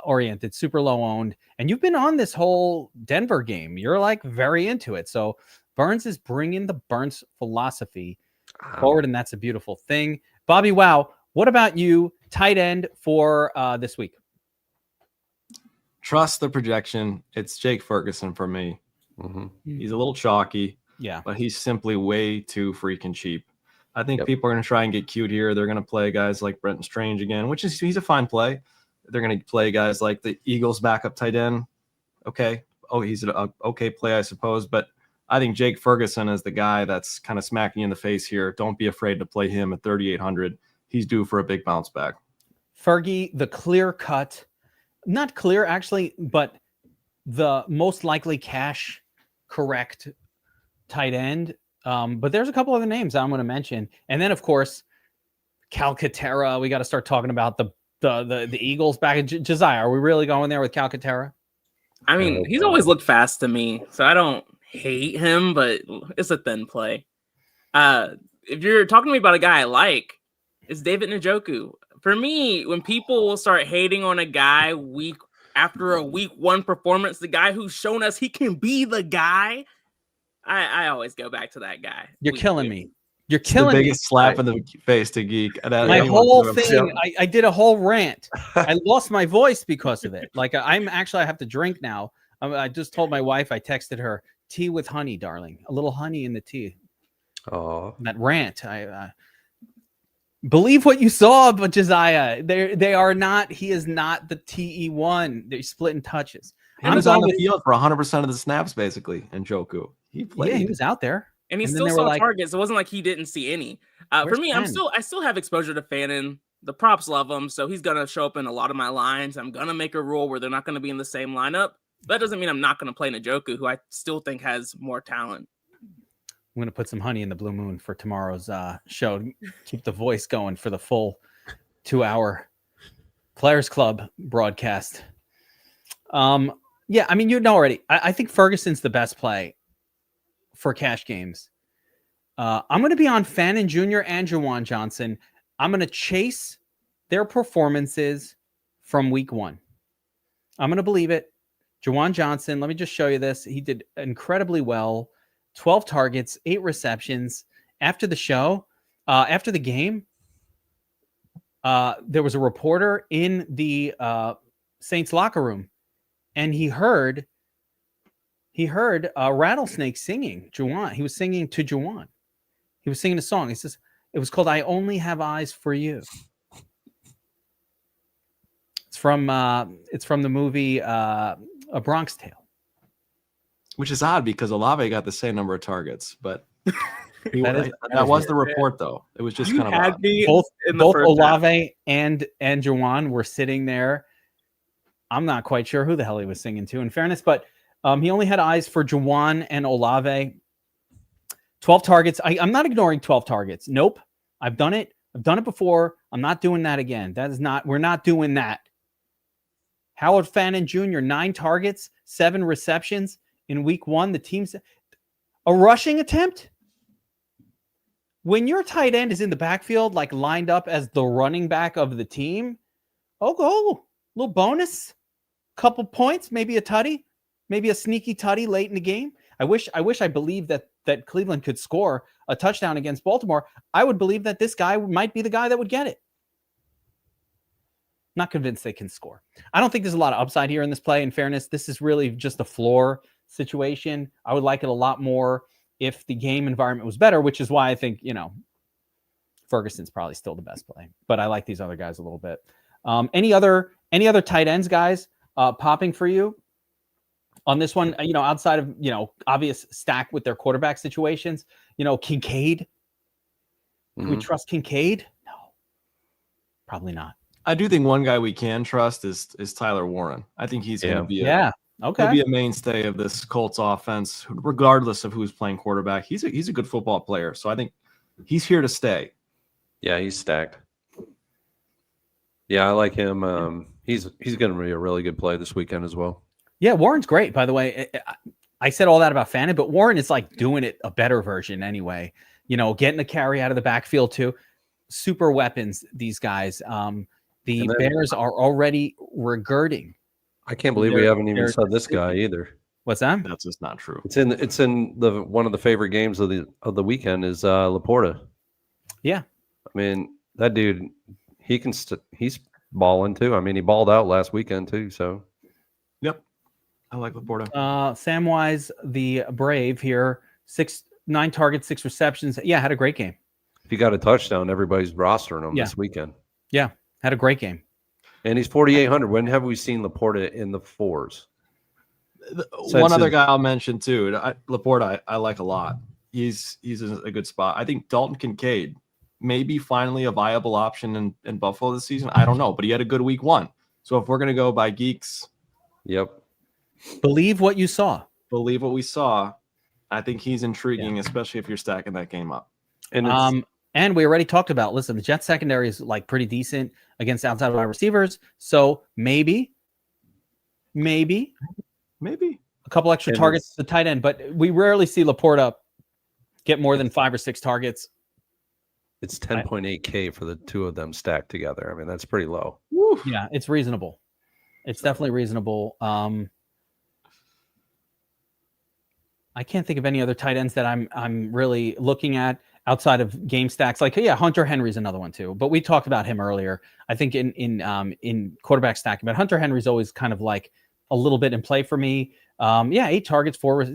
oriented, super low owned. And you've been on this whole Denver game. You're like very into it. So Burns is bringing the Burns philosophy forward, and that's a beautiful thing. BobbyWow, what about you? Tight end for this week? Trust the projection. It's Jake Ferguson for me. Mm-hmm. He's a little chalky, but he's simply way too freaking cheap. I think people are going to try and get cute here. They're going to play guys like Brenton Strange again, he's a fine play. They're going to play guys like the Eagles backup tight end. Okay. Oh, he's an okay play, I suppose. But I think Jake Ferguson is the guy that's kind of smacking you in the face here. Don't be afraid to play him at 3,800. He's due for a big bounce back. Fergie, the clear cut, not clear actually, but the most likely cash correct tight end. But there's a couple other names I'm going to mention. And then, of course, Calcaterra. We got to start talking about the Eagles back in Josiah. Are we really going there with Calcaterra? I mean, he's always looked fast to me, so I don't hate him, but it's a thin play. If you're talking to me about a guy I like, it's David Njoku. For me, when people will start hating on a guy after a week one performance, the guy who's shown us he can be the guy, I always go back to that guy. You're killing me. You're killing the biggest slap in the face to Geek. My whole thing, I did a whole rant. I lost my voice because of it. Like I have to drink now. I just told my wife, I texted her, tea with honey, darling. A little honey in the tea. Oh, that rant. I believe what you saw, but Josiah, they are not. He is not the TE1. They're splitting touches. He was on the field for 100% of the snaps, basically. And Njoku, he played. Yeah, he was out there, and he still saw targets. It wasn't like he didn't see any. For me, I still have exposure to Fannin. The props love him, so he's gonna show up in a lot of my lines. I'm gonna make a rule where they're not gonna be in the same lineup. That doesn't mean I'm not gonna play Njoku, who I still think has more talent. I'm going to put some honey in the blue moon for tomorrow's show. Keep the voice going for the full 2-hour Players Club broadcast. Yeah, I mean, you know already. I think Ferguson's the best play for cash games. I'm going to be on Fannin Jr. and Juwan Johnson. I'm going to chase their performances from week one. I'm going to believe it. Juwan Johnson, let me just show you this. He did incredibly well. 12 targets, 8 receptions. After the show, after the game, there was a reporter in the Saints locker room, and he heard Rattlesnake singing. Juwan, he was singing to Juwan. He was singing a song. He says it was called "I Only Have Eyes for You." It's from the movie A Bronx Tale. Which is odd because Olave got the same number of targets, but that was the report, though. It was just kind of odd. Both Olave and Juwan were sitting there. I'm not quite sure who the hell he was singing to, in fairness, but he only had eyes for Juwan and Olave. 12 targets. I'm not ignoring 12 targets. Nope. I've done it. I've done it before. I'm not doing that again. We're not doing that. Howard Fannin Jr., 9 targets, 7 receptions. In week one, the team's a rushing attempt. When your tight end is in the backfield, like lined up as the running back of the team, little bonus, couple points, maybe a tutty, maybe a sneaky tutty late in the game. I wish I believed that Cleveland could score a touchdown against Baltimore. I would believe that this guy might be the guy that would get it. Not convinced they can score. I don't think there's a lot of upside here in this play. In fairness, this is really just a floor situation. I would like it a lot more if the game environment was better, which is why I think, Ferguson's probably still the best play, but I like these other guys a little bit. Any other tight ends, guys, popping for you on this one? Outside of, obvious stack with their quarterback situations, Kincaid. Can we trust Kincaid? No, probably not. I do think one guy we can trust is Tyler Warren. I think he's going to be okay. he'll be a mainstay of this Colts offense, regardless of who's playing quarterback. He's a good football player, so I think he's here to stay. Yeah, he's stacked. Yeah, I like him. He's going to be a really good play this weekend as well. Yeah, Warren's great, by the way. I said all that about Fannin, but Warren is like doing it a better version anyway. Getting the carry out of the backfield too. Super weapons, these guys. The Bears are already regurging. I can't believe we haven't even said this guy either. What's that? That's just not true. It's in the one of the favorite games of the weekend is Laporta. Yeah, I mean that dude, he's balling too. I mean he balled out last weekend too. So, yep, I like Laporta. Samwise the Brave here, 9 targets, 6 receptions. Yeah, had a great game. If you got a touchdown, everybody's rostering him this weekend. Yeah, had a great game. And he's 4,800. When have we seen Laporta in the 4s? One other guy I'll mention too, Laporta, I like a lot. He's a good spot. I think Dalton Kincaid may be finally a viable option in Buffalo this season. I don't know, but he had a good week 1. So if we're going to go by Geeks, believe what you saw. Believe what we saw. I think he's intriguing, especially if you're stacking that game up. And we already talked about, listen, the Jets secondary is like pretty decent against outside wide receivers. So maybe a couple extra targets to the tight end, but we rarely see Laporta get more than 5 or 6 targets. It's 10.8K for the two of them stacked together. I mean, that's pretty low. Woo. Yeah, it's reasonable. It's definitely reasonable. I can't think of any other tight ends that I'm really looking at outside of game stacks. Like, Hunter Henry's another one too. But we talked about him earlier. I think in quarterback stacking, but Hunter Henry's always kind of like a little bit in play for me. 8 targets, 4.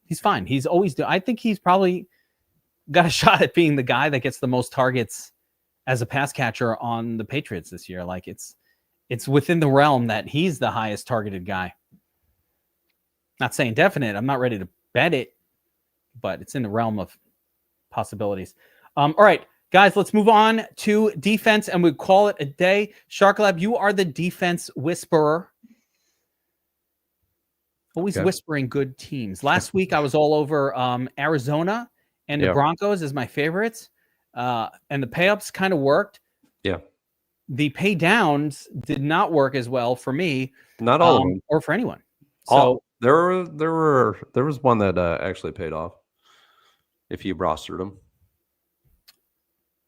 He's fine. He's always. I think he's probably got a shot at being the guy that gets the most targets as a pass catcher on the Patriots this year. Like it's within the realm that he's the highest targeted guy. Not saying definite. I'm not ready to bet it, but it's in the realm of possibilities. All right, guys, let's move on to defense and we call it a day. Shark Lab, you are the defense whisperer. Always whispering good teams. Last week I was all over Arizona and the Broncos as my favorites. And the pay-ups kind of worked. Yeah. The pay downs did not work as well for me. Not all of them. Or for anyone. So there was one that actually paid off if you rostered them.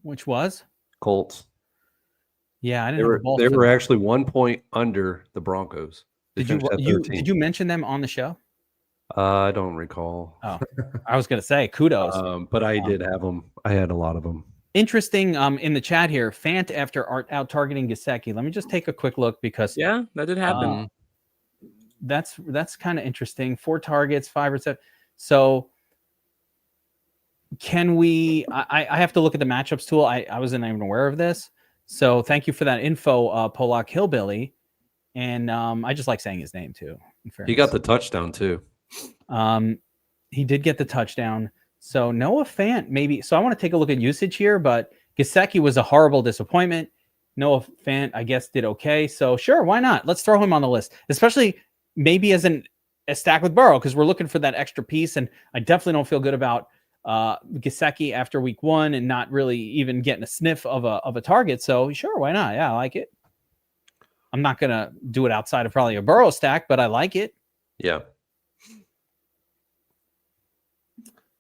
Which was? Colts. Yeah, I didn't. They were actually 1 point under the Broncos. Did you mention them on the show? I don't recall. Oh, I was going to say kudos. But I did have them. I had a lot of them. Interesting. In the chat here, Fant after out targeting Gesicki. Let me just take a quick look because that did happen. That's kind of interesting. 4 targets, 5 or 7. So can we? I have to look at the matchups tool. I wasn't even aware of this. So thank you for that info, Polak Hillbilly. And I just like saying his name too. He got the touchdown too. He did get the touchdown. So Noah Fant maybe. So I want to take a look at usage here, but Gesicki was a horrible disappointment. Noah Fant, I guess, did okay. So sure, why not? Let's throw him on the list, especially maybe as a stack with Burrow because we're looking for that extra piece. And I definitely don't feel good about Gesicki after week 1 and not really even getting a sniff of a target. So sure, why not? Yeah, I like it. I'm not going to do it outside of probably a Burrow stack, but I like it. Yeah.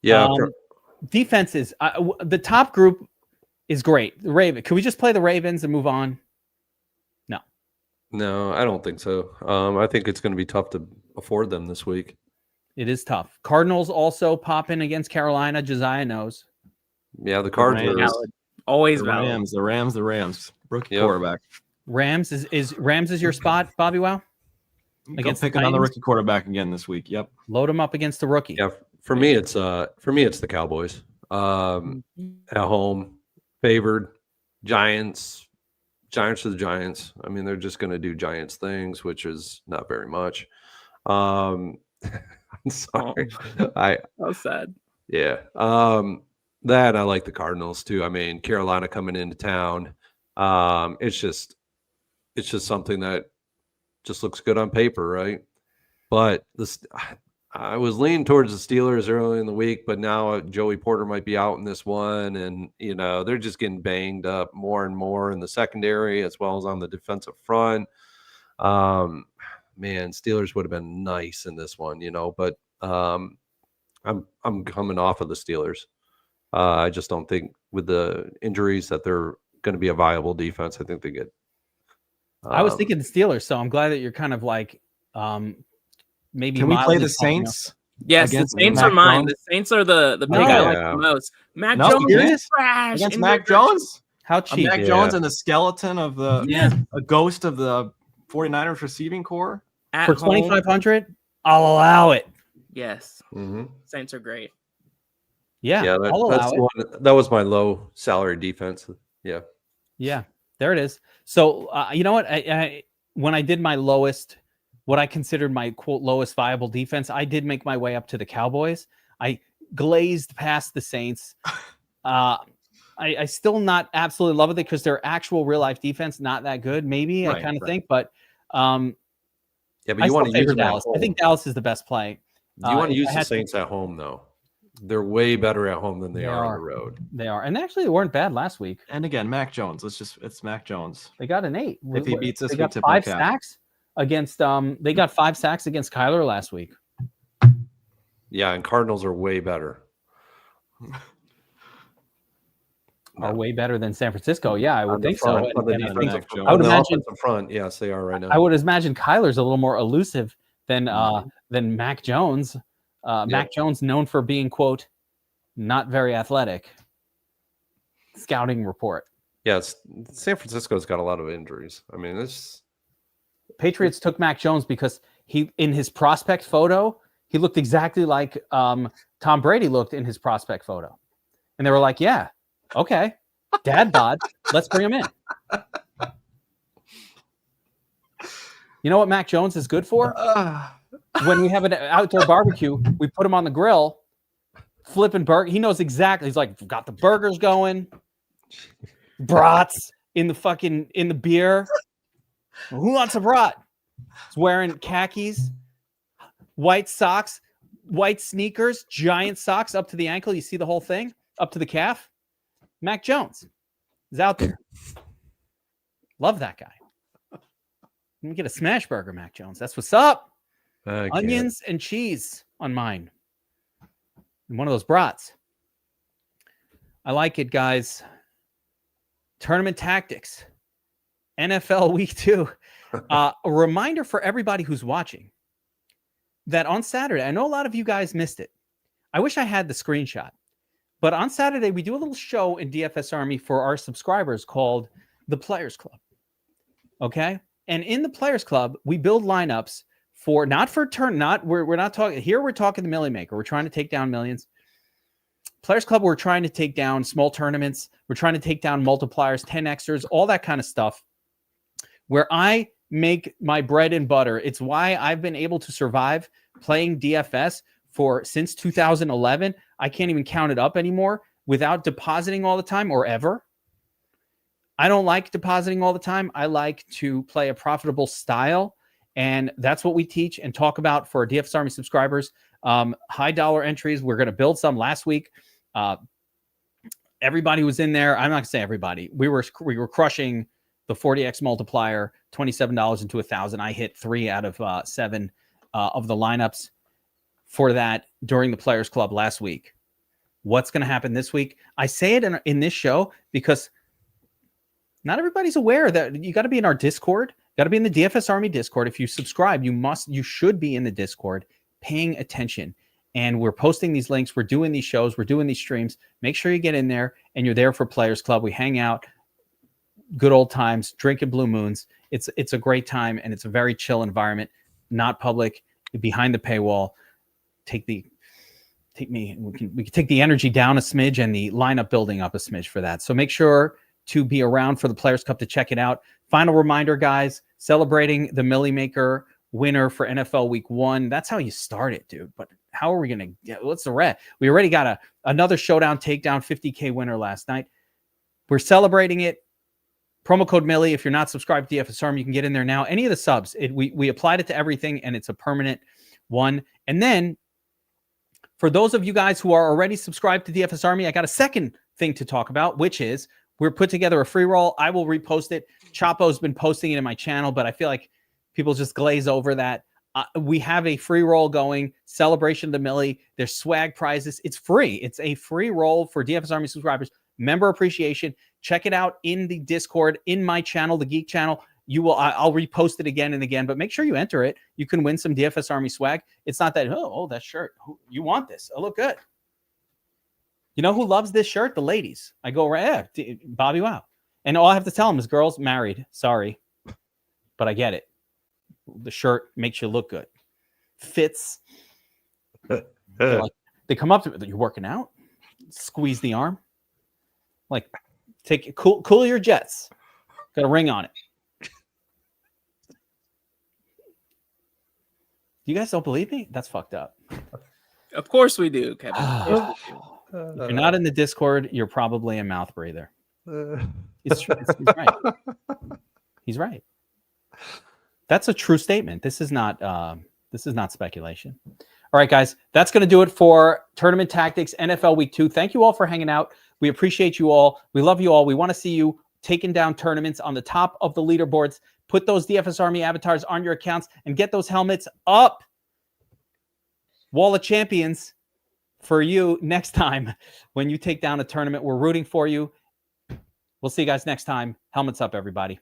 Yeah. Defenses. The top group is great. The Ravens. Can we just play the Ravens and move on? No, I don't think so. I think it's going to be tough to afford them this week. It is tough. Cardinals also pop in against Carolina. Josiah knows. Yeah, the Cardinals are always the Rams. Rookie quarterback. Rams is your spot, BobbyWow? Against picking on the rookie quarterback again this week. Yep. Load him up against the rookie. Yeah, for me it's the Cowboys. At home, favored. Giants are the Giants. I mean, they're just going to do Giants things, which is not very much. I'm sorry. How sad. Yeah. That I like the Cardinals too. I mean, Carolina coming into town. It's just it's just something that just looks good on paper, right? But I was leaning towards the Steelers early in the week, but now Joey Porter might be out in this one, and they're just getting banged up more and more in the secondary as well as on the defensive front. Man, Steelers would have been nice in this one, but I'm coming off of the Steelers. I just don't think with the injuries that they're going to be a viable defense. I think they get. I was thinking the Steelers, so I'm glad that you're kind of like maybe. Can we play the Saints? Yes, the Saints are mine. The Saints are the pick I like the most. Mac Jones is trash against Mac Jones. How cheap? Mac Jones and the skeleton of a ghost of the 49ers receiving core for 2,500. I'll allow it. Yes, Saints are great. Yeah, that was my low salary defense. Yeah, there it is. So you know what? I when I did my lowest, what I considered my quote lowest viable defense, I did make my way up to the Cowboys. I glazed past the Saints. I still not absolutely love it because their actual real life defense not that good. Maybe I kind of think, but but you want to use Dallas. I think Dallas is the best play. You want to use the Saints at home though. They're way better at home than they are on the road. They are. And actually they weren't bad last week. And again, Mac Jones. It's Mac Jones. They got an 8. If he beats us, they got 5 sacks against they got 5 sacks against Kyler last week. Yeah, and Cardinals are way better. Are way better than San Francisco. Yeah, I would think so. I would imagine the front. Yes, they are right now. I would imagine Kyler's a little more elusive than Mac Jones. Mac Jones known for being, quote, not very athletic. Scouting report. Yes, San Francisco's got a lot of injuries. I mean, it's Patriots took Mac Jones because he in his prospect photo, he looked exactly like Tom Brady looked in his prospect photo. And they were like, yeah, okay, dad bod, let's bring him in. You know what Mac Jones is good for? When we have an outdoor barbecue, we put him on the grill, flipping burger. He knows exactly. He's like, got the burgers going, brats in the beer. Who wants a brat? He's wearing khakis, white socks, white sneakers, giant socks up to the ankle. You see the whole thing up to the calf. Mac Jones is out there. Love that guy. Let me get a smash burger, Mac Jones. That's what's up. Onions and cheese on mine. And one of those brats. I like it, guys. Tournament tactics. NFL week 2. A reminder for everybody who's watching that on Saturday, I know a lot of you guys missed it. I wish I had the screenshot. But on Saturday, we do a little show in DFS Army for our subscribers called the Players Club. Okay? And in the Players Club, we build lineups we're not talking here. We're talking the Millie Maker. We're trying to take down millions. Players Club, we're trying to take down small tournaments. We're trying to take down multipliers, 10xers, all that kind of stuff. Where I make my bread and butter. It's why I've been able to survive playing DFS since 2011. I can't even count it up anymore without depositing all the time or ever. I don't like depositing all the time. I like to play a profitable style. And that's what we teach and talk about for our DFS Army subscribers. High dollar entries. We're going to build some last week. Everybody was in there. I'm not going to say everybody. We were crushing the 40x multiplier, $27 into 1,000. I hit 3 out of 7 of the lineups for that during the Players Club last week. What's going to happen this week? I say it in this show because not everybody's aware that you got to be in our Discord. Got to be in the DFS Army Discord. If you subscribe, you should be in the Discord paying attention. And we're posting these links. We're doing these shows. We're doing these streams. Make sure you get in there and you're there for Players Club. We hang out, good old times, drinking Blue Moons. It's a great time and it's a very chill environment, not public, behind the paywall. We can take the energy down a smidge and the lineup building up a smidge for that. So make sure to be around for the Players Cup to check it out. Final reminder, guys, celebrating the Millie Maker winner for NFL Week 1. That's how you start it, dude. But how are we going to get? What's the rest? We already got another showdown takedown 50K winner last night. We're celebrating it. Promo code Millie. If you're not subscribed to DFS Army, you can get in there now. Any of the subs, we applied it to everything, and it's a permanent one. And then for those of you guys who are already subscribed to DFS Army, I got a second thing to talk about, which is we're put together a free roll. I will repost it. Chapo's been posting it in my channel, but I feel like people just glaze over that. We have a free roll going, celebration of the Millie. There's swag prizes. It's free. It's a free roll for DFS Army subscribers. Member appreciation. Check it out in the Discord, in my channel, the Geek channel. I'll repost it again and again, but make sure you enter it. You can win some DFS Army swag. It's not that, oh, that shirt. You want this? Oh, look good. You know who loves this shirt? The ladies. I go, BobbyWow. And all I have to tell them is, girls, married. Sorry. But I get it. The shirt makes you look good. Fits. They come up to me. You're working out? Squeeze the arm. Like, cool your jets. Got a ring on it. You guys don't believe me? That's fucked up. Of course we do, Kevin. If you're not in the Discord, you're probably a mouth breather. He's right. He's right. That's a true statement. This is not speculation. All right, guys, that's going to do it for Tournament Tactics NFL Week 2. Thank you all for hanging out. We appreciate you all. We love you all. We want to see you taking down tournaments on the top of the leaderboards. Put those DFS Army avatars on your accounts and get those helmets up. Wall of Champions for you next time when you take down a tournament. We're rooting for you. We'll see you guys next time. Helmets up, everybody.